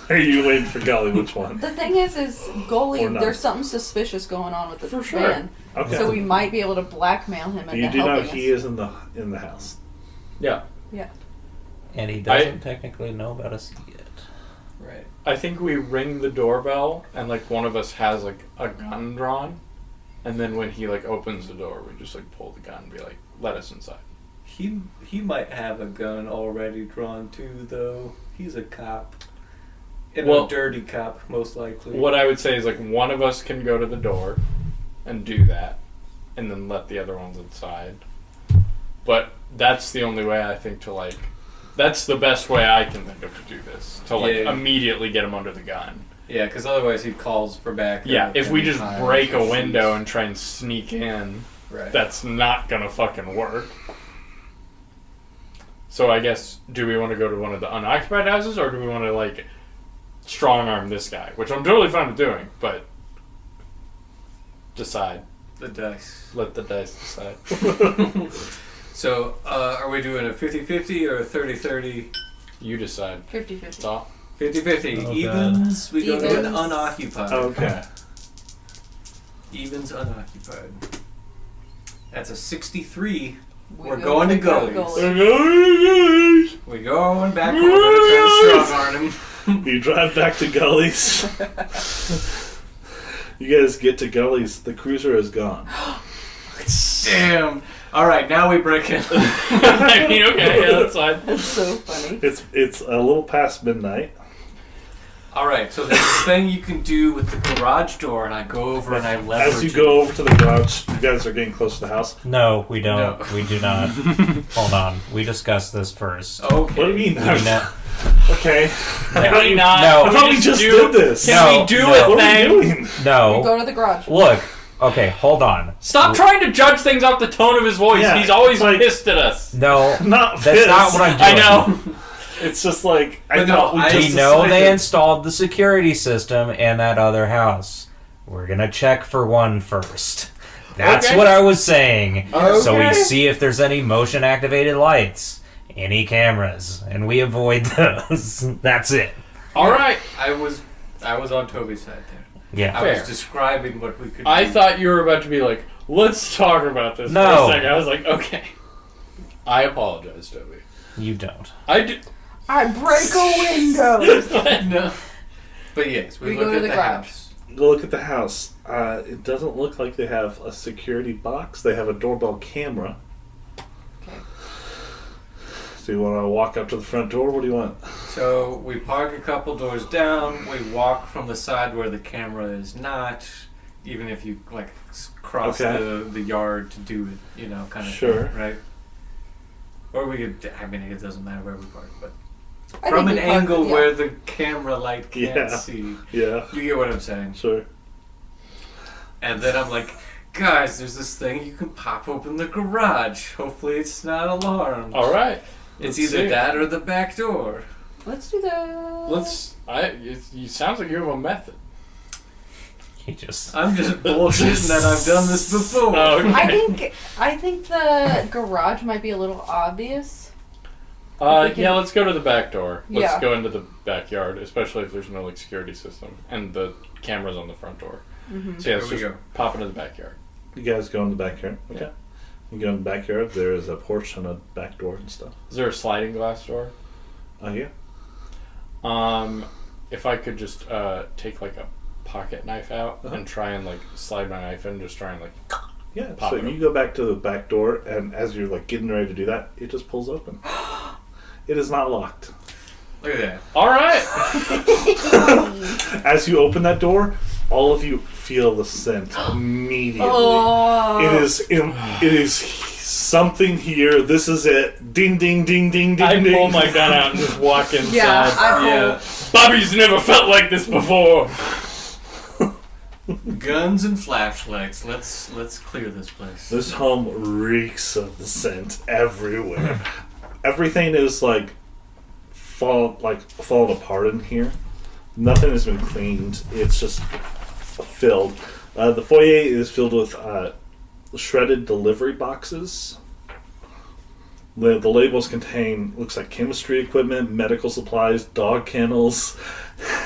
Are you waiting for Gully? Which one? The thing is Or Goalie, not. there's something suspicious going on with the For sure. van. Okay. So we might be able to blackmail him into you do know helping he us. is in the house. Yeah, And he doesn't technically know about us yet. Right. I think we ring the doorbell, and like one of us has like a gun drawn, and then when he like opens the door, we just like pull the gun and be like, "Let us inside." He might have a gun already drawn too, though. He's a cop. And Well- a dirty cop, most likely. What I would say is like one of us can go to the door and do that, and then let the other ones inside. But that's the only way I think to like. That's the best way I can think of to do this. To like Yeah. immediately get him under the gun. Yeah, because otherwise he calls for backup. Yeah, if we and just hires break a and window shoots. and try and sneak in, Right. that's not gonna fucking work. So I guess, do we want to go to one of the unoccupied houses, or do we want to like strong arm this guy? Which I'm totally fine with doing, but decide. The dice. Let the dice decide. So, are we doing a 50-50 or a 30-30? You decide. 50-50. Stop. 50-50. Oh, God. Evens, we go to an Evens. unoccupied. Okay. Evens unoccupied. That's a 63. We We're go going to check out Gully's. We're going back. We're going to try to strong arm him. You drive back to Gully's. You guys get to Gully's. The cruiser is gone. Damn. All right, now we break in. I mean, okay, yeah, that's fine. That's so funny. It's a little past midnight. All right, so there's this thing you can do with the garage door, and I go over and I leverage As you it. go over to the garage, you guys are getting close to the house. No, we don't. No. We do not. Hold on. We discussed this first. Okay. What do you mean? We know- Okay. Can we not? No. I thought we just do- did this. Can No, we do no. What a are we thing? doing? We No. go to the garage. Look. Okay, hold on. Stop trying to judge things off the tone of his voice. Yeah, He's always it's like- pissed at us. No. Not That's this. not what I'm I doing. know. It's just like I But no, thought we I- just We know they decided- installed the security system in that other house. We're gonna check for one first. That's Okay. what I was saying. So we Okay. see if there's any motion activated lights, any cameras, and we avoid those. That's it. All right. I was on Toby's side there. Yeah. I Fair. was describing what we could I do. thought you were about to be like, let's talk about this No. for a second. I was like, okay. I apologize, Toby. You don't. I do. I break a window. No. But yes, we We look go to at the the garage. house. Go look at the house. It doesn't look like they have a security box. They have a doorbell camera. Okay. So you want to walk up to the front door? What do you want? So we park a couple doors down. We walk from the side where the camera is not. Even if you like cross Okay. the yard to do it, you know, kind of Sure. thing, right? Or we could. I mean, it doesn't matter where we park, but I from an think we park- angle yeah. where the camera light can't Yeah. see. Yeah, You get what I'm saying? sure. And then I'm like, guys, there's this thing you can pop open the garage. Hopefully, it's not alarmed. All right. It's let's either see. that or the back door. Let's do that. Let's. You sounds like you have a method. He just. I'm just bullshitting that I've done this before. Oh, okay. I think the garage might be a little obvious. Yeah, let's go to the back door. Let's Yeah. go into the backyard, especially if there's no like security system and the camera's on the front door. Mm-hmm. So yeah, let's There we just go. pop into the backyard. You guys go in the backyard. Okay. Yeah. You go in the backyard. There is a porch and a back door and stuff. Is there a sliding glass door? Oh yeah. If I could just take like a pocket knife out and try and like slide my knife in, just try and like. Yeah. Pop So it you open. go back to the back door, and as you're like getting ready to do that, it just pulls open. It is not locked. Look at that. All right. As you open that door, all of you feel the scent immediately. Oh. It is something here. This is it. Ding ding ding ding ding I ding. pull my gun out and just walk inside. Yeah, I pull. Yeah. Bobby's never felt like this before. Guns and flashlights. Let's clear this place. This home reeks of the scent everywhere. Everything is like falling apart in here. Nothing has been cleaned. It's just filled. The foyer is filled with shredded delivery boxes. The labels contain, looks like chemistry equipment, medical supplies, dog kennels,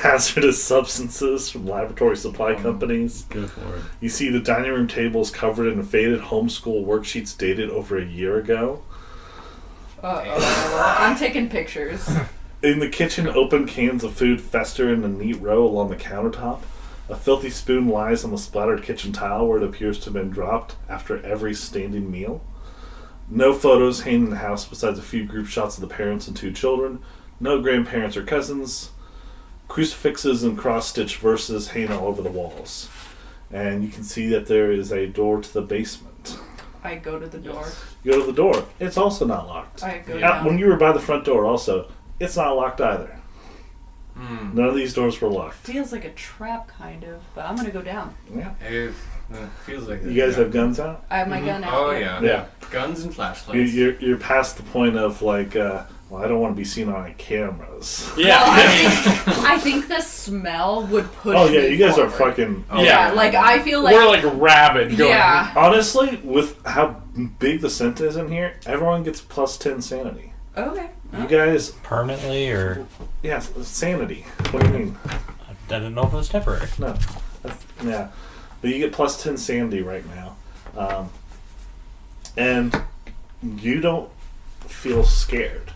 hazardous substances from laboratory supply companies. Go for it. You see the dining room table is covered in faded homeschool worksheets dated over a year ago. I'm taking pictures. In the kitchen, open cans of food fester in a neat row along the countertop. A filthy spoon lies on the splattered kitchen tile where it appears to have been dropped after every standing meal. No photos hanging in the house besides a few group shots of the parents and 2 children. No grandparents or cousins. Crucifixes and cross-stitched verses hanging all over the walls. And you can see that there is a door to the basement. I go to the door. You go to the door. It's also not locked. I go When down. you were by the front door also, it's not locked either. None of these doors were locked. Feels like a trap, kind of, but I'm gonna go down. Yeah. It feels like You guys have guns out? I have my gun out. Oh yeah. yeah. Guns and flashlights. You're past the point of like, well, I don't want to be seen on cameras. Yeah. I think the smell would push Oh yeah, me you guys are forward. fucking. Yeah, like I feel like We're like rabid. Going, yeah. Honestly, with how big the scent is in here, everyone gets plus 10 sanity. Okay. You guys, Permanently, or yeah, sanity. What do you mean? I didn't know if it was temporary. No, yeah, but you get plus 10 sanity right now, and you don't feel scared.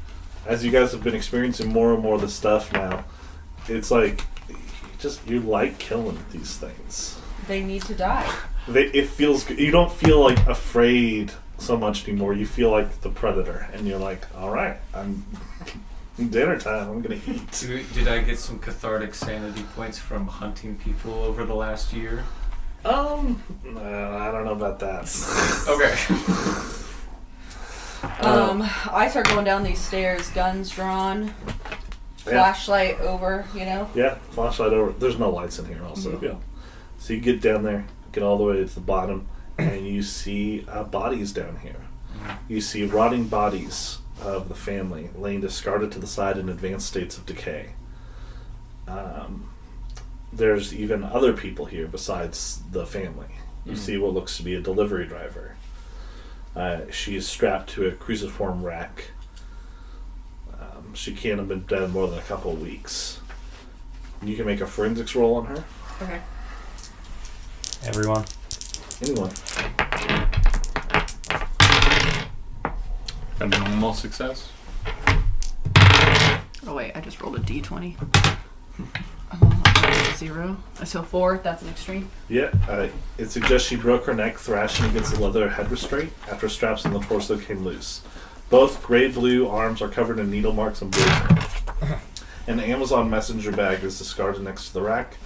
As you guys have been experiencing more and more of the stuff now, it's like you like killing these things. They need to die. It feels good. You don't feel like afraid so much anymore. You feel like the predator, and you're like, all right, I'm dinner time. I'm gonna eat. Did I get some cathartic sanity points from hunting people over the last year? I don't know about that. Okay. I start going down these stairs, guns drawn, flashlight over, you know. Yeah, flashlight over. There's no lights in here also. Yeah. So you get down there, get all the way to the bottom, and you see bodies down here. You see rotting bodies of the family laying discarded to the side in advanced states of decay. There's even other people here besides the family. You see what looks to be a delivery driver. She's strapped to a cruciform rack. She can't have been dead more than a couple of weeks. You can make a forensics roll on her. Okay. Everyone. Anyone. A normal success. Oh wait, I just rolled a d20. 0. So 4. That's an extreme. Yeah, it suggests she broke her neck thrashing against the leather head restraint after straps on the torso came loose. Both gray-blue arms are covered in needle marks and bruising. An Amazon messenger bag is discarded next to the rack.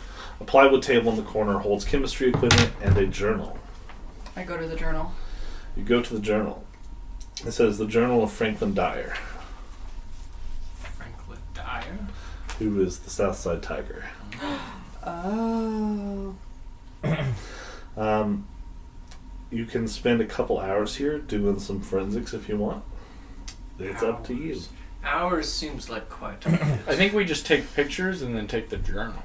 A plywood table in the corner holds chemistry equipment and a journal. I go to the journal. You go to the journal. It says the Journal of Franklin Dyer, Franklin Dyer? who is the Southside Tiger. Oh. You can spend a couple hours here doing some forensics if you want. It's up to you. Hours seems like quite a bit. I think we just take pictures and then take the journal.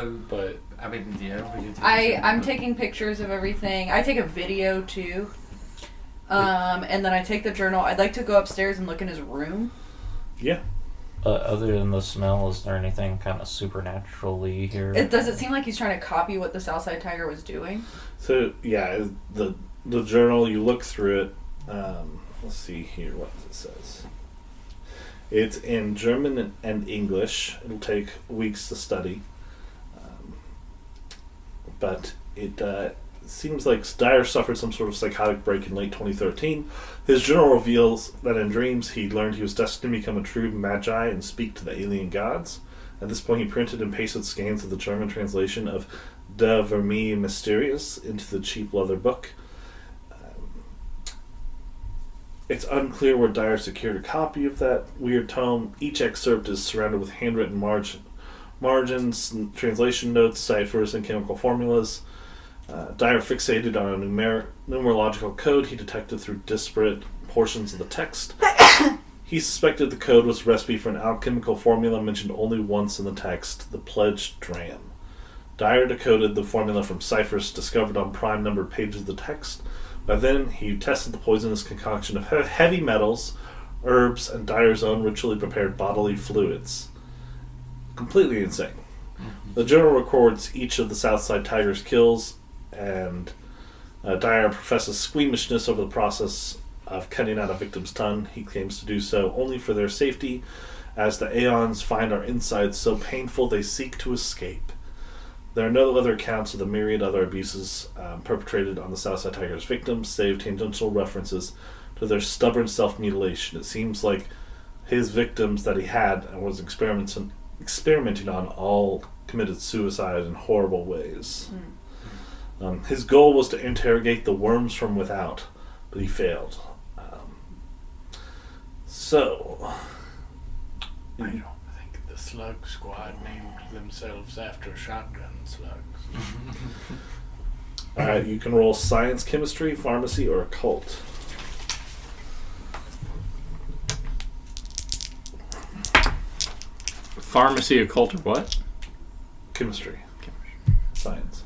but I mean, yeah. We could I'm taking pictures of everything. I take a video too. And then I take the journal. I'd like to go upstairs and look in his room. Yeah. Other than the smell, is there anything kind of supernaturally here? Does it seem like he's trying to copy what the Southside Tiger was doing? So yeah, the journal, you look through it. Let's see here what it says. It's in German and English. It'll take weeks to study, but it seems like Dyer suffered some sort of psychotic break in late 2013. His journal reveals that in dreams he learned he was destined to become a true magi and speak to the alien gods. At this point, he printed and pasted scans of the German translation of De Vermi Mysterious into the cheap leather book. It's unclear where Dyer secured a copy of that weird tome. Each excerpt is surrounded with handwritten margins, translation notes, ciphers, and chemical formulas. Dyer fixated on a numerological code he detected through disparate portions of the text. He suspected the code was a recipe for an alchemical formula mentioned only once in the text, the pledged dram. Dyer decoded the formula from ciphers discovered on prime-numbered pages of the text. By then, he tested the poisonous concoction of heavy metals, herbs, and Dyer's own ritually prepared bodily fluids. Completely insane. The journal records each of the Southside Tiger's kills, and Dyer professes squeamishness over the process of cutting out a victim's tongue. He claims to do so only for their safety, as the Aeons find our insides so painful they seek to escape. There are no other accounts of the myriad other abuses perpetrated on the Southside Tiger's victims, save tangential references to their stubborn self-mutilation. It seems like his victims that he had and was experimenting on all committed suicide in horrible ways. His goal was to interrogate the worms from without, but he failed. I don't think the Slug Squad named themselves after shotgun slugs. Alright, you can roll science, chemistry, pharmacy, or occult. Pharmacy, occult, or what? Chemistry. Science.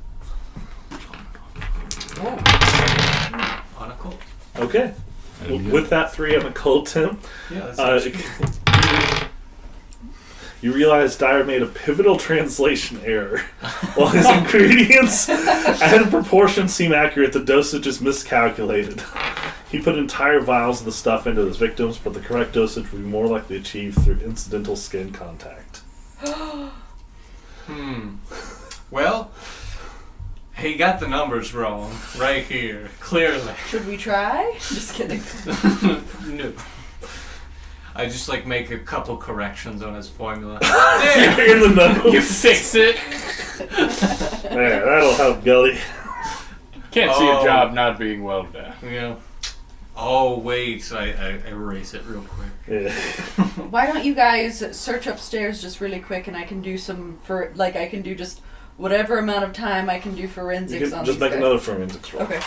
On a cult. Okay. With that 3 on occult, Tim, Yeah, that's you realize Dyer made a pivotal translation error. While his ingredients and proportions seem accurate, the dosage is miscalculated. He put entire vials of the stuff into his victims, but the correct dosage would be more likely achieved through incidental skin contact. Well, he got the numbers wrong right here, clearly. Should we try? Just kidding. No. I just make a couple corrections on his formula. In the nose. You fix it. There, that'll help, Gully. Can't see a job not being well done. Yeah. Oh wait, I erase it real quick. Yeah. Why don't you guys search upstairs just really quick, and I can do I can do just whatever amount of time I can do forensics You can on just these make guys. another forensics roll. Okay.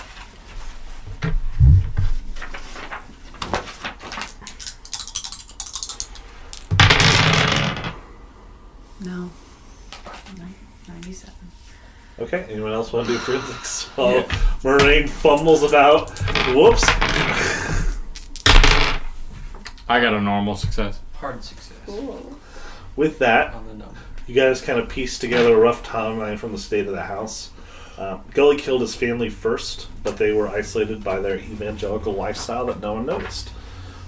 No. 97. Okay, anyone else want to do forensics? While Morraine fumbles about. Whoops. I got a normal success. Hard success. Cool. With that, On the number. you guys kind of piece together a rough timeline from the state of the house. Gully killed his family first, but they were isolated by their evangelical lifestyle that no one noticed.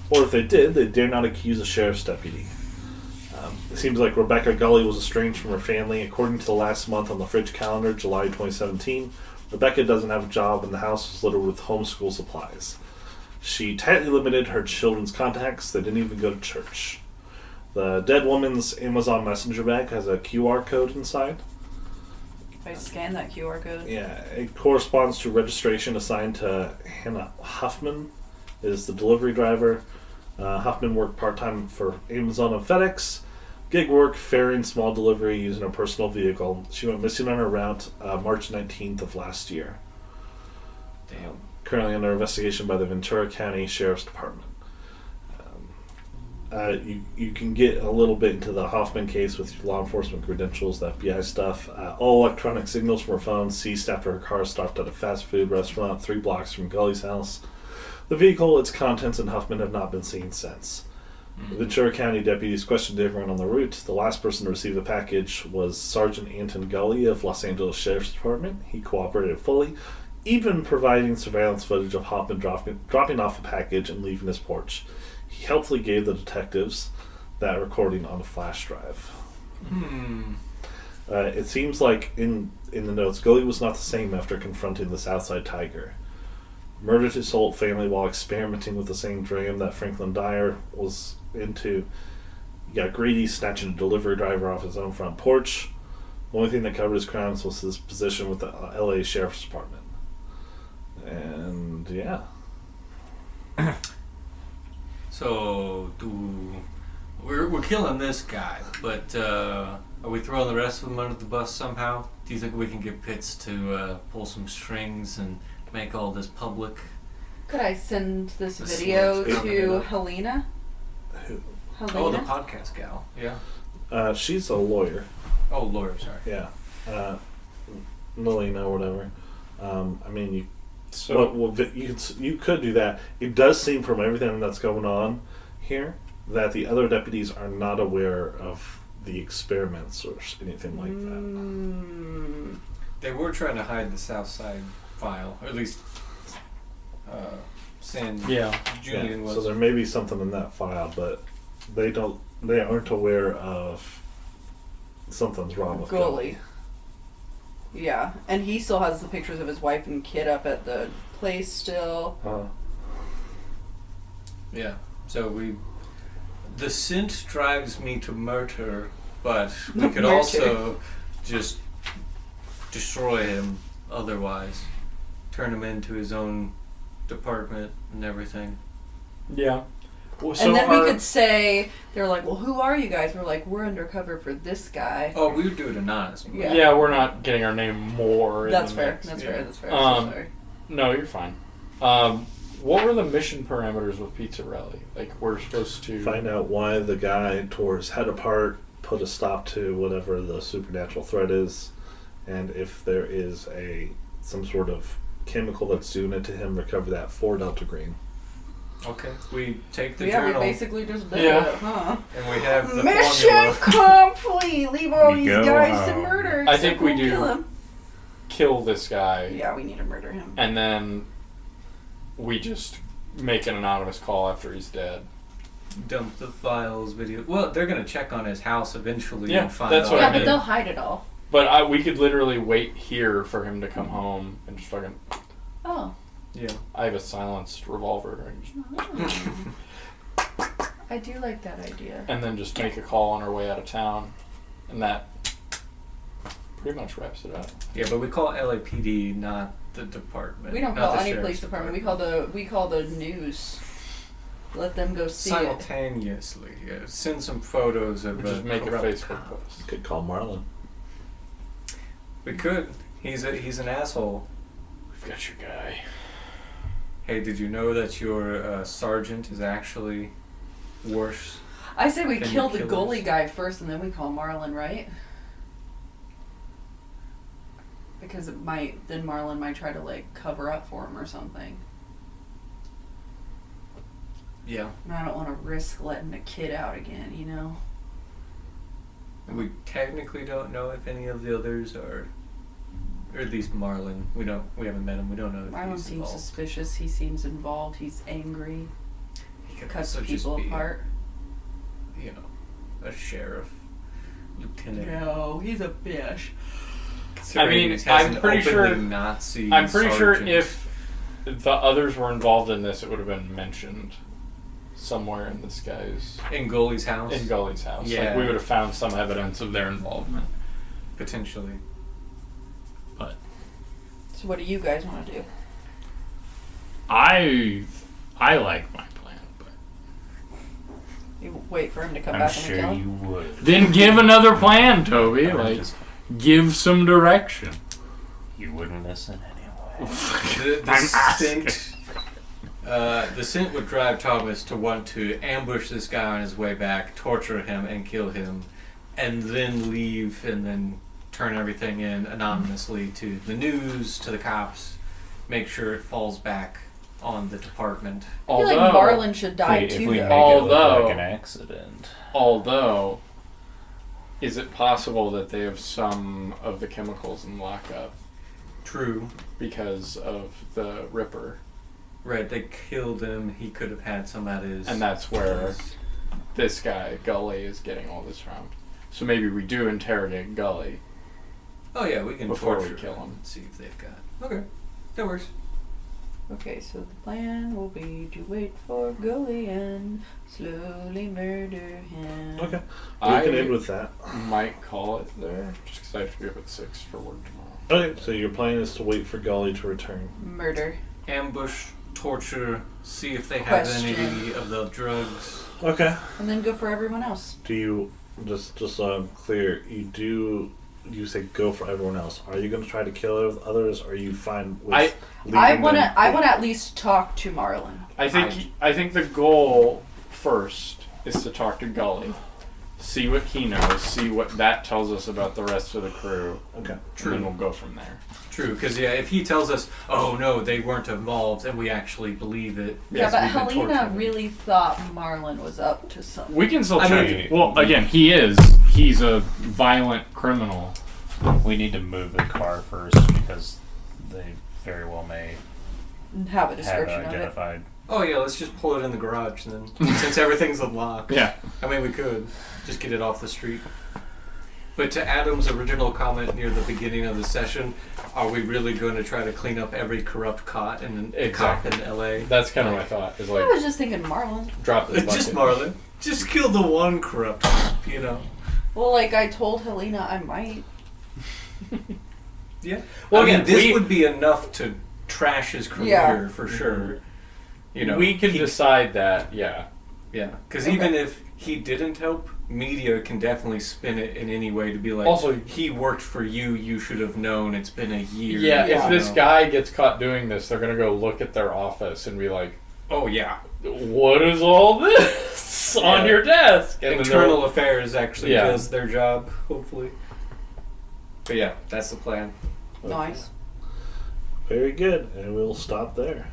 Or if they did, they dare not accuse a sheriff's deputy. It seems like Rebecca Gully was estranged from her family. According to the last month on the fridge calendar, July 2017, Rebecca doesn't have a job and the house was littered with homeschool supplies. She tightly limited her children's contacts. They didn't even go to church. The dead woman's Amazon Messenger bag has a QR code inside. I scan that QR code. Yeah, it corresponds to registration assigned to Hannah Huffman, is the delivery driver. Huffman worked part-time for Amazon and FedEx. Gig work, ferrying small delivery using a personal vehicle. She went missing on her route March 19th of last year. Currently under investigation by the Ventura County Sheriff's Department. you can get a little bit into the Hoffman case with your law enforcement credentials, the FBI stuff. All electronic signals from her phone ceased after her car stopped at a fast food restaurant 3 blocks from Gully's house. The vehicle, its contents, and Huffman have not been seen since. Ventura County deputies questioned everyone on the route. The last person to receive a package was Sergeant Anton Gully of Los Angeles Sheriff's Department. He cooperated fully, even providing surveillance footage of Hoffman dropping off a package and leaving his porch. He helpfully gave the detectives that recording on a flash drive. It seems like in the notes, Gully was not the same after confronting the Southside Tiger. Murdered his whole family while experimenting with the same dream that Franklin Dyer was into. He got greedy, snatching a delivery driver off his own front porch. The only thing that covered his crimes was his position with the LA Sheriff's Department. And yeah. So, we're killing this guy, but are we throwing the rest of them under the bus somehow? Do you think we can get Pitts to pull some strings and make all this public? Could I send this The video Slugs coming to up. Helena? Who? Helena? Oh, the podcast gal. Yeah. She's a lawyer. Oh, lawyer, sorry. Yeah. Melina or whatever. I mean, you could do that. It does seem from everything that's going on here that the other deputies are not aware of the experiments or anything like that. They were trying to hide the Southside file, or at least San Julian was. So there may be something in that file, but they aren't aware of something's wrong with Gully. Yeah, and he still has the pictures of his wife and kid up at the place still. Yeah. So the scent drives me to murder, but we could also just destroy him otherwise. Turn him into his own department and everything. Yeah. Well, so and then we could say, they're like, well, who are you guys? We're like, we're undercover for this guy. Oh, we would do it anonymous. Yeah. we're not getting our name more. That's in the fair. mix. That's fair. That's fair. Um, Sorry. No, you're fine. What were the mission parameters with Pizzarelli? Like, we're supposed to Find out why the guy tore his head apart, put a stop to whatever the supernatural threat is, and if there is some sort of chemical that's doing it to him, recover that for Delta Green. Okay. We take the Yeah, journal we basically just did Yeah. it, huh? and we have the Mission formula. complete! Leave all We these go guys to home. murder. I think except we we'll do. kill him. kill this guy, Yeah, we need to murder him. and then we just make an anonymous call after he's dead. Dump the files, video. Well, they're gonna check on his house eventually Yeah, and find that's all what I Yeah, mean. but they'll hide it all. But we could literally wait here for him to come home and just fucking. Oh. Yeah. I have a silenced revolver, I do like that idea. and then just make a call on our way out of town, and that pretty much wraps it up. Yeah, but we call LAPD, not the department. We don't not call the any sheriff's police department. We call the news. Let them go see it. simultaneously. Yeah. Send some photos of. Just make a corrupt Facebook cops. post. Could call Marlon. We could. He's an asshole. We've got your guy. Hey, did you know that your sergeant is actually worse? I say we Then kill you the kill goalie us. guy first, and then we call Marlon, right? Because then Marlon might try to like cover up for him or something. Yeah. And I don't want to risk letting a kid out again, you know. We technically don't know if any of the others are, or at least Marlon. We haven't met him. We don't know if Marlon he's seems involved. suspicious. He seems involved. He's angry. He could Cuts also just people be, apart. You know, a sheriff, lieutenant. No, he's a fish. Considering I mean, he has I'm an pretty sure- openly Nazi I'm pretty sure sergeant. if the others were involved in this, it would have been mentioned somewhere in this guy's in Goalie's house, in Gully's house. Yeah. Like we would have found some evidence of their involvement. potentially. But So what do you guys want to do? I like my plan, but You wait for him to come I'm back sure and kill you him? would. then give another plan, Toby. I'm Like just- give some direction. You wouldn't listen anyway. The I'm stint The scent would drive Thomas to want to ambush this guy on his way back, torture him, and kill him, and then leave and then turn everything in anonymously to the news, to the cops, make sure it falls back on the department. I feel like Marlin should die if too. we though. make it look Although- like an accident. Although, is it possible that they have some of the chemicals in lockup True. because of the Ripper? Right, they killed him. He could have had some at his... And that's where this guy, Gully, is getting all this from. So maybe we do interrogate Gully. Oh yeah, we can Before we torture kill him. and see if they've got... Okay, that works. Okay, so the plan will be to wait for Gully and slowly murder him. Okay. We I can end with that. might call it there, just because I have to be up at 6 for work tomorrow. Okay, so your plan is to wait for Gully to return. Murder. Ambush, torture, see if they have any Question. of the drugs. Okay. And then go for everyone else. Do you, just so I'm clear, you say go for everyone else. Are you going to try to kill others, or are you fine with leaving I wanna them? at least talk to Marlin. I think the goal first is to talk to Gully, see what he knows, see what that tells us about the rest of the crew. Okay. And then we'll go from there. True, because yeah, if he tells us, oh no, they weren't involved, and we actually believe it. Yeah, yes, but we've been Helena torturing. really thought Marlin was up to something. We can still I check. mean- Well, again, he is. He's a violent criminal. We need to move the car first because they very well may Have a have description of it. identified. Oh yeah, let's just pull it in the garage then, since everything's unlocked. Yeah. I mean, we could just get it off the street. But to Adam's original comment near the beginning of the session, are we really going to try to clean up every corrupt cop in Exactly. LA? That's kind of my thought. Is I like was just thinking Marlin. drop this It's bucket. just Marlon. Just kill the one corrupt cop, you know. Well, like I told Helena I might. Yeah. Well, I mean, again, this would be enough to trash his career Yeah. for sure. You know, we can he- decide that. Yeah. Yeah, because Okay. even if he didn't help, media can definitely spin it in any way to be like, Also- he worked for you. You should have known. It's been a year. Yeah. you If this know. guy gets caught doing this, they're gonna go look at their office and be like, Oh yeah. "What is all this on your desk?" And Internal affairs actually Yeah. does their job, hopefully. But yeah, that's the plan. Nice. Very good, and we'll stop there.